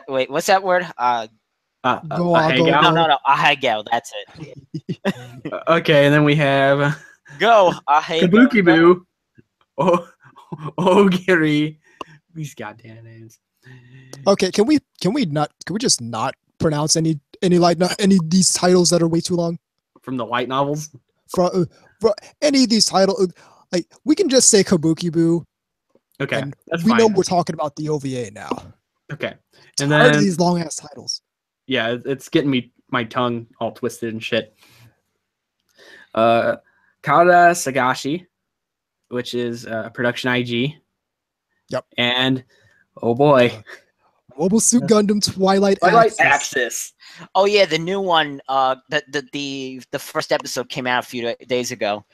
Speaker 3: Wait, what's that word?
Speaker 1: Go, go,
Speaker 2: Ahegao?
Speaker 3: No. Ahegao. That's it.
Speaker 2: Okay, and then we have
Speaker 3: Go. Ahegao.
Speaker 2: Kabuki Boo. Ogiri. These goddamn names.
Speaker 1: Okay, can we just not pronounce any of these titles that are way too long?
Speaker 2: From the light novels.
Speaker 1: For any of these titles, like we can just say Kabuki Boo,
Speaker 2: Okay,
Speaker 1: and
Speaker 2: that's
Speaker 1: we
Speaker 2: fine.
Speaker 1: know we're talking about the OVA now.
Speaker 2: Okay,
Speaker 1: And
Speaker 2: and
Speaker 1: tired of
Speaker 2: then
Speaker 1: these long ass titles.
Speaker 2: yeah, it's getting my tongue all twisted and shit. Kara Sagashi, which is production IG.
Speaker 1: Yep.
Speaker 2: And oh boy,
Speaker 1: Mobile Suit Gundam Twilight
Speaker 2: Twilight
Speaker 1: Axis.
Speaker 2: Axis.
Speaker 3: Oh yeah, the new one. The first episode came out a few days ago.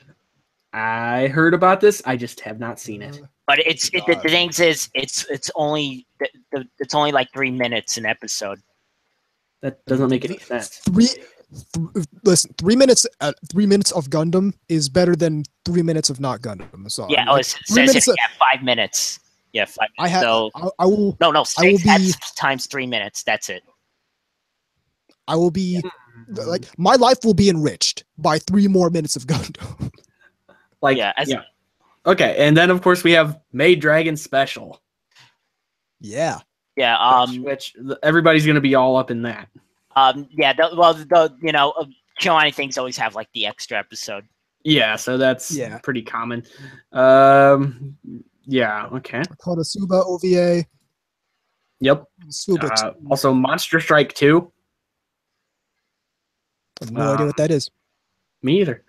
Speaker 2: I heard about this. I just have not seen it.
Speaker 3: But the thing is, it's only like 3 minutes an episode.
Speaker 2: That doesn't make any sense.
Speaker 1: Listen, 3 minutes. 3 minutes of Gundam is better than 3 minutes of not Gundam. So
Speaker 3: Yeah,
Speaker 1: like,
Speaker 3: it
Speaker 1: 3
Speaker 3: says
Speaker 1: minutes.
Speaker 3: 5 minutes. Yeah, 5 minutes.
Speaker 1: I have.
Speaker 3: So
Speaker 1: I will.
Speaker 3: no,
Speaker 1: I will
Speaker 3: 6
Speaker 1: be-
Speaker 3: times 3 minutes. That's it.
Speaker 1: I will be. Like my life will be enriched by 3 more minutes of Gundam.
Speaker 2: Like
Speaker 3: Yeah,
Speaker 2: yeah. Okay, and then of course we have Maid Dragon Special,
Speaker 1: Yeah.
Speaker 3: Yeah.
Speaker 2: which everybody's gonna be all up in that.
Speaker 3: Yeah. Kyoani things always have like the extra episode.
Speaker 2: Yeah, so that's
Speaker 1: Yeah.
Speaker 2: pretty common. Yeah, okay.
Speaker 1: Konosuba OVA.
Speaker 2: Yep.
Speaker 1: Suba.
Speaker 2: Also Monster Strike 2.
Speaker 1: I have no idea what that is.
Speaker 2: Me either.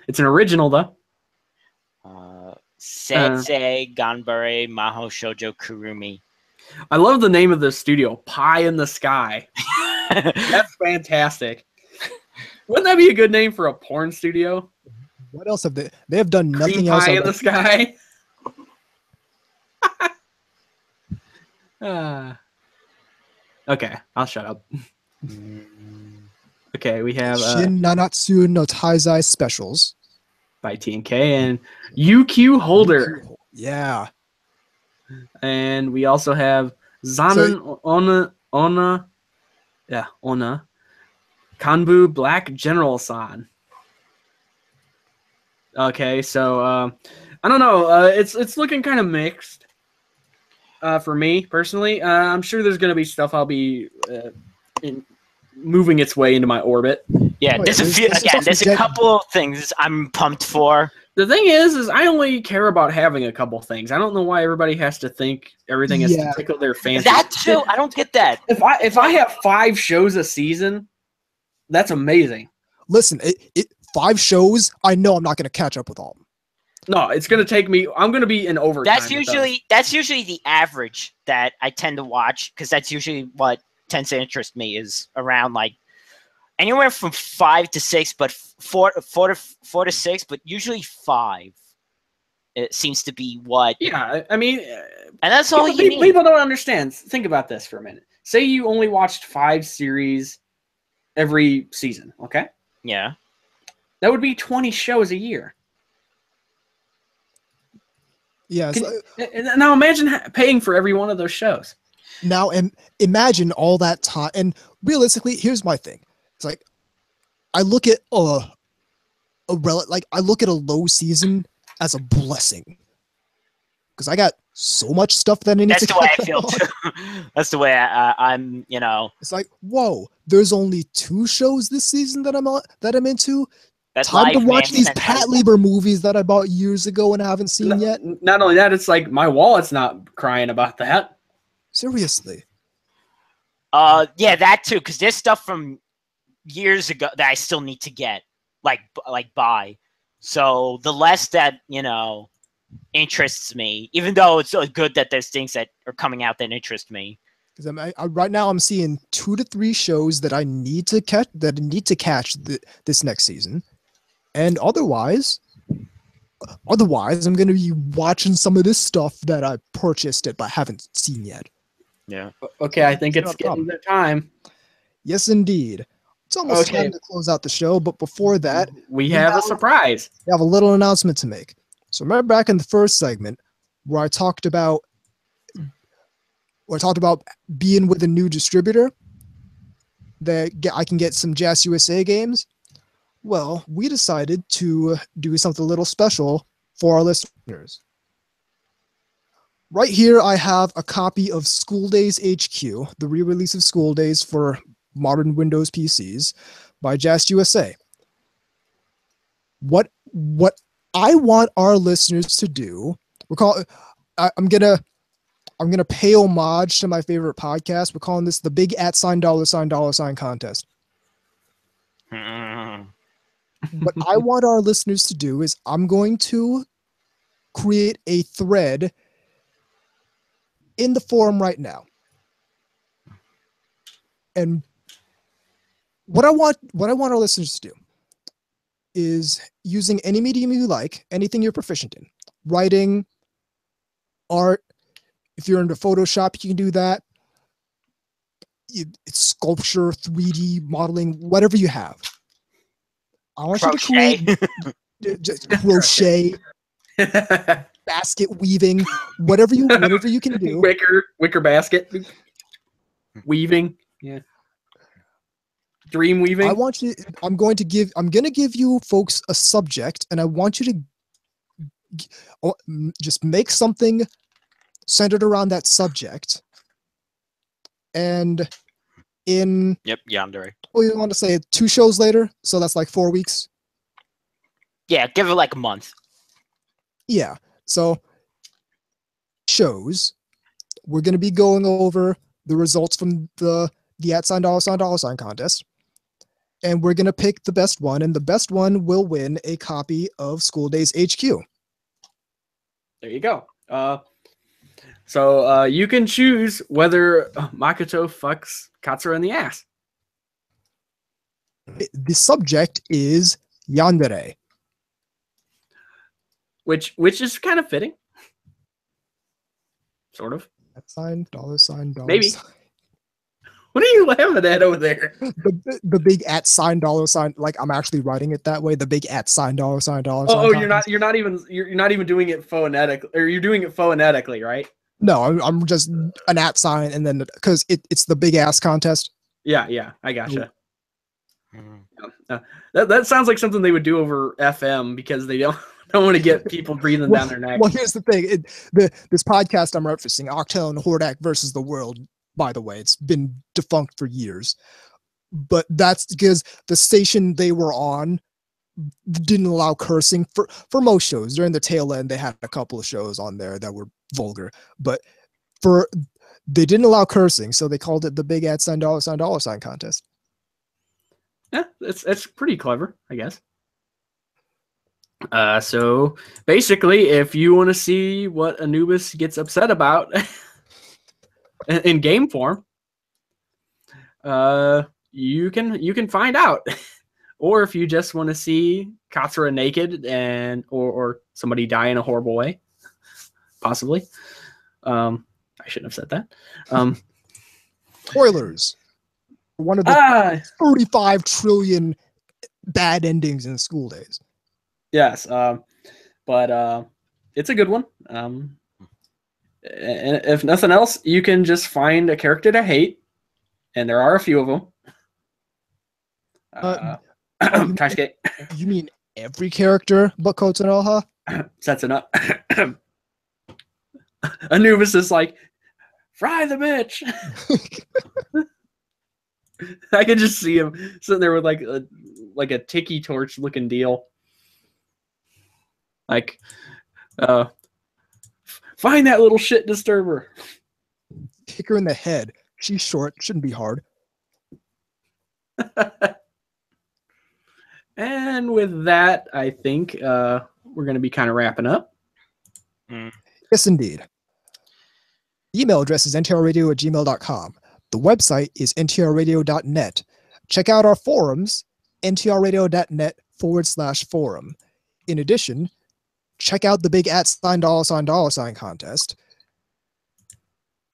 Speaker 2: It's an original though.
Speaker 3: Sensei Ganbare Maho Shoujo Kurumi.
Speaker 2: I love the name of the studio, Pie in the Sky. That's fantastic. Wouldn't that be a good name for a porn studio?
Speaker 1: What else have they? They have done nothing
Speaker 2: Cream
Speaker 1: else.
Speaker 2: Pie in
Speaker 1: other-
Speaker 2: the Sky. Okay, I'll shut up. Okay, we have
Speaker 1: Shin Nanatsu no Taizai specials.
Speaker 2: by TNK and UQ Holder.
Speaker 1: Yeah.
Speaker 2: And we also have Zanen Ona Kanbu Black General San. Okay, so I don't know. It's looking kind of mixed for me personally. I'm sure there's gonna be stuff I'll be moving its way into my orbit.
Speaker 3: Yeah,
Speaker 1: Oh,
Speaker 3: there's a
Speaker 1: yeah,
Speaker 3: few.
Speaker 1: there's
Speaker 3: Again, there's a
Speaker 1: stuff
Speaker 3: couple of things I'm pumped for.
Speaker 2: The thing is I only care about having a couple things. I don't know why everybody has to think everything has
Speaker 1: Yeah.
Speaker 2: to tickle their fancy.
Speaker 3: That too, I don't get that.
Speaker 2: If I have 5 shows a season, that's amazing.
Speaker 1: Listen, 5 shows, I know I'm not going to catch up with all of them.
Speaker 2: No, it's gonna take me. I'm gonna be in overtime.
Speaker 3: That's usually the average that I tend to watch, because that's usually what tends to interest me, is around like anywhere from 5 to 6, but four to 6, but usually 5. It seems to be what.
Speaker 2: Yeah, I mean,
Speaker 3: and that's all you need.
Speaker 2: People don't understand. Think about this for a minute. Say you only watched 5 series every season. Okay.
Speaker 3: Yeah.
Speaker 2: That would be 20 shows a year.
Speaker 1: Yeah.
Speaker 2: Now imagine paying for every one of those shows.
Speaker 1: Now, imagine all that time. And realistically, here's my thing. It's like, I look at I look at a low season as a blessing, because I got so much stuff that I need to.
Speaker 3: That's the way I feel too. That's the way I'm.
Speaker 1: It's like, whoa, there's only 2 shows this season that I'm into.
Speaker 3: That's
Speaker 1: time to watch these
Speaker 3: man.
Speaker 1: Pat Lieber movies that I bought years ago and haven't seen yet.
Speaker 2: Not only that, it's like my wallet's not crying about that.
Speaker 1: Seriously.
Speaker 3: Yeah, that too, because there's stuff from years ago that I still need to get, like buy. So the less that interests me, even though it's so good that there's things that are coming out that interest me.
Speaker 1: Because right now I'm seeing 2 to 3 shows that I need to catch this next season. And otherwise, I'm going to be watching some of this stuff that I purchased it but haven't seen yet.
Speaker 3: Yeah.
Speaker 2: Okay, I think it's getting the time.
Speaker 1: Yes, indeed. It's almost time to close out the show, but before that,
Speaker 2: we have a surprise.
Speaker 1: We have a little announcement to make. So remember back in the first segment where I talked about being with a new distributor that I can get some Jazz USA games? Well, we decided to do something a little special for our listeners. Right here, I have a copy of School Days HQ, the re-release of School Days for modern Windows PCs by Jazz USA. What I want our listeners to do, I'm gonna pay homage to my favorite podcast. We're calling this the Big $$ contest. What I want our listeners to do is I'm going to create a thread in the forum right now. And what I want our listeners to do is, using any medium you like, anything you're proficient in, writing, art. If you're into Photoshop, you can do that. It's sculpture, 3D modeling, whatever you have. I want you to create just crochet, basket weaving, whatever you can do.
Speaker 2: Wicker basket weaving, yeah. Dream weaving.
Speaker 1: I'm going to give you folks a subject, and I want you to just make something centered around that subject. And
Speaker 3: yandere.
Speaker 1: Well, you want to say 2 shows later, so that's like 4 weeks.
Speaker 3: Yeah, give it like a month.
Speaker 1: Yeah. So shows, we're going to be going over the results from the $$ contest, and we're going to pick the best one, and the best one will win a copy of School Days HQ.
Speaker 2: There you go. So you can choose whether Makoto fucks Katsura in the ass.
Speaker 1: The subject is yandere,
Speaker 2: which is kind of fitting, sort of.
Speaker 1: $,
Speaker 2: maybe. What are you laughing at over there?
Speaker 1: The big $, like I'm actually writing it that way. The big $,
Speaker 2: Oh, you're not even doing it phonetically, or you're doing it phonetically, right?
Speaker 1: No, I'm just an @ and then because it's the big ass contest.
Speaker 2: Yeah, I gotcha. That sounds like something they would do over FM, because they don't want to get people breathing down their neck.
Speaker 1: Well, here's the thing: this podcast I'm referencing, Octel and Hordak versus the World. By the way, it's been defunct for years, but that's because the station they were on didn't allow cursing for most shows. During the tail end, they had a couple of shows on there that were vulgar, but they didn't allow cursing, so they called it the Big $$ contest.
Speaker 2: Yeah, it's pretty clever, I guess. So basically, if you want to see what Anubis gets upset about in game form, you can find out. Or if you just want to see Katsura naked or somebody die in a horrible way, possibly. I shouldn't have said that.
Speaker 1: Spoilers. One of the 35 trillion bad endings in school days.
Speaker 2: Yes, but it's a good one. And if nothing else, you can just find a character to hate, and there are a few of them. Taisuke.
Speaker 1: You mean every character but Kotonoha?
Speaker 2: Setsuna. Anubis is like, fry the bitch. I can just see him sitting there with like a tiki torch looking deal. Like, find that little shit disturber.
Speaker 1: Kick her in the head. She's short. Shouldn't be hard.
Speaker 2: And with that, I think we're going to be kind of wrapping up.
Speaker 1: Yes, indeed. The email address is ntrradio@gmail.com. The website is ntrradio.net. Check out our forums, ntrradio.net/forum. In addition, check out the big $$ contest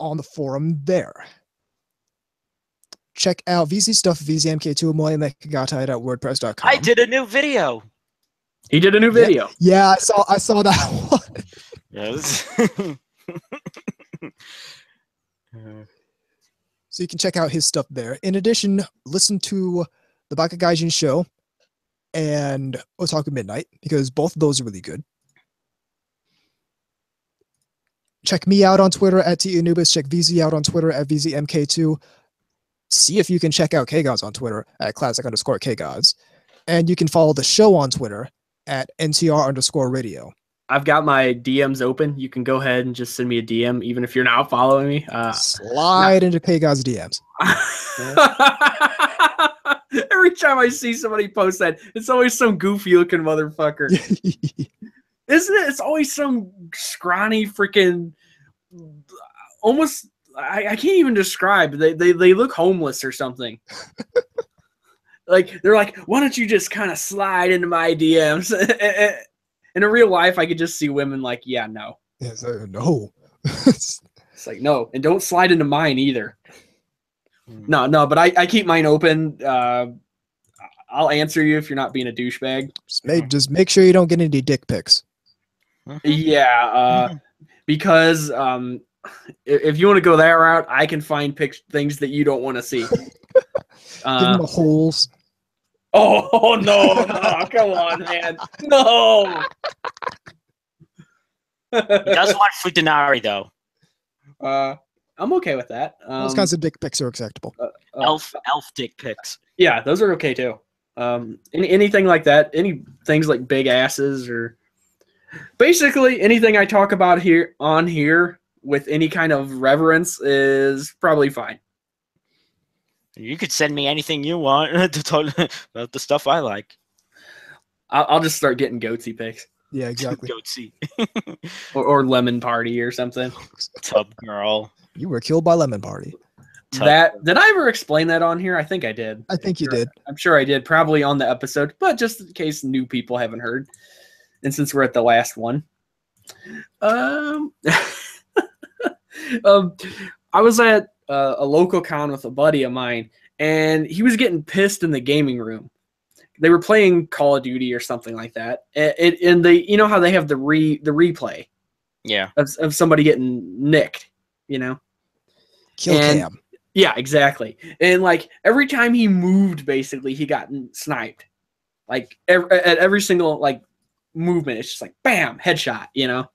Speaker 1: on the forum there. Check out VZ stuff, VZMK2 moemekagatai.wordpress.com.
Speaker 3: I did a new video.
Speaker 2: He did a new video.
Speaker 1: Yeah, I saw that one.
Speaker 3: Yes.
Speaker 1: So you can check out his stuff there. In addition, listen to the Bakagaijin show and Otaku Midnight, because both of those are really good. Check me out on Twitter at @TAnubis. Check VZ out on Twitter at VZMK2. See if you can check out KGods on Twitter at classic_KGods. And you can follow the show on Twitter at NTR_radio.
Speaker 2: I've got my DMs open. You can go ahead and just send me a DM, even if you're not following me.
Speaker 1: Slide into KGods DMs.
Speaker 2: Every time I see somebody post that, it's always some goofy looking motherfucker. Isn't it? It's always some scrawny freaking almost I can't even describe. They look homeless or something. Like they're like, why don't you just kind of slide into my DMs? In real life, I could just see women like, yeah, no.
Speaker 1: Yes, no.
Speaker 2: It's like, no, and don't slide into mine either. No, but I keep mine open. I'll answer you if you're not being a douchebag.
Speaker 1: Just make sure you don't get any dick pics.
Speaker 2: Yeah, because if you want to go that route, I can find things that you don't want to see.
Speaker 1: Give them the holes.
Speaker 2: Oh no, come on, man. No.
Speaker 3: He does want Futanari though.
Speaker 2: I'm okay with that.
Speaker 1: Those kinds of dick pics are acceptable.
Speaker 3: Elf dick pics.
Speaker 2: Yeah, those are okay too. Anything like that, any things like big asses or basically anything I talk about here with any kind of reverence is probably fine.
Speaker 3: You could send me anything you want to talk about the stuff I like.
Speaker 2: I'll just start getting goatsy pics.
Speaker 1: Yeah, exactly.
Speaker 3: Goatsy.
Speaker 2: or Lemon Party or something.
Speaker 3: Tub girl.
Speaker 1: You were killed by Lemon Party.
Speaker 2: Did I ever explain that on here? I think I did.
Speaker 1: I think you did.
Speaker 2: I'm sure I did, probably on the episode, but just in case new people haven't heard, and since we're at the last one, I was at a local con with a buddy of mine, and he was getting pissed in the gaming room. They were playing Call of Duty or something like that, and they, you know how they have the replay,
Speaker 3: yeah,
Speaker 2: of somebody getting nicked, you know,
Speaker 1: Kill cam.
Speaker 2: Yeah, exactly. And like every time he moved, basically he got sniped. Like at every single like movement, it's just like bam, headshot, you know.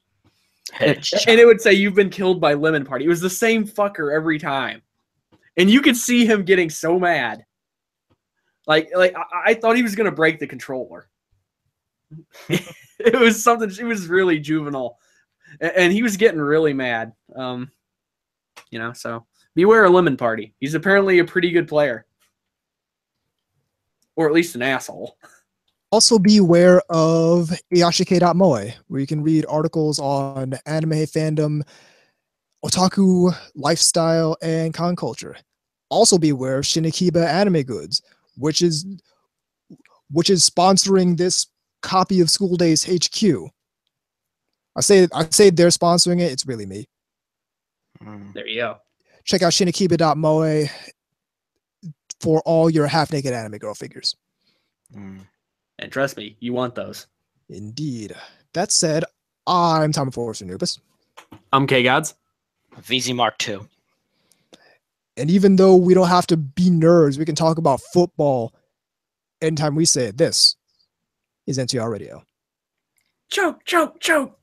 Speaker 2: Headshot. And it would say you've been killed by Lemon Party. It was the same fucker every time, and you could see him getting so mad. Like I thought he was gonna break the controller. It was something. It was really juvenile, and he was getting really mad. You know, so beware of Lemon Party. He's apparently a pretty good player, or at least an asshole.
Speaker 1: Also beware of ayashike.moe, where you can read articles on anime fandom, otaku lifestyle, and con culture. Also beware of Shinikiba Anime Goods, which is sponsoring this copy of School Days HQ. I say they're sponsoring it. It's really me.
Speaker 2: There you go.
Speaker 1: Check out shinikiba.moe for all your half-naked anime girl figures.
Speaker 2: And trust me, you want those.
Speaker 1: Indeed. That said, I'm Tom Forrester Nubis.
Speaker 2: I'm K-Gods.
Speaker 3: VZ Mark II.
Speaker 1: And even though we don't have to be nerds, we can talk about football anytime we say it. This is NTR Radio.
Speaker 2: Choke, choke, choke.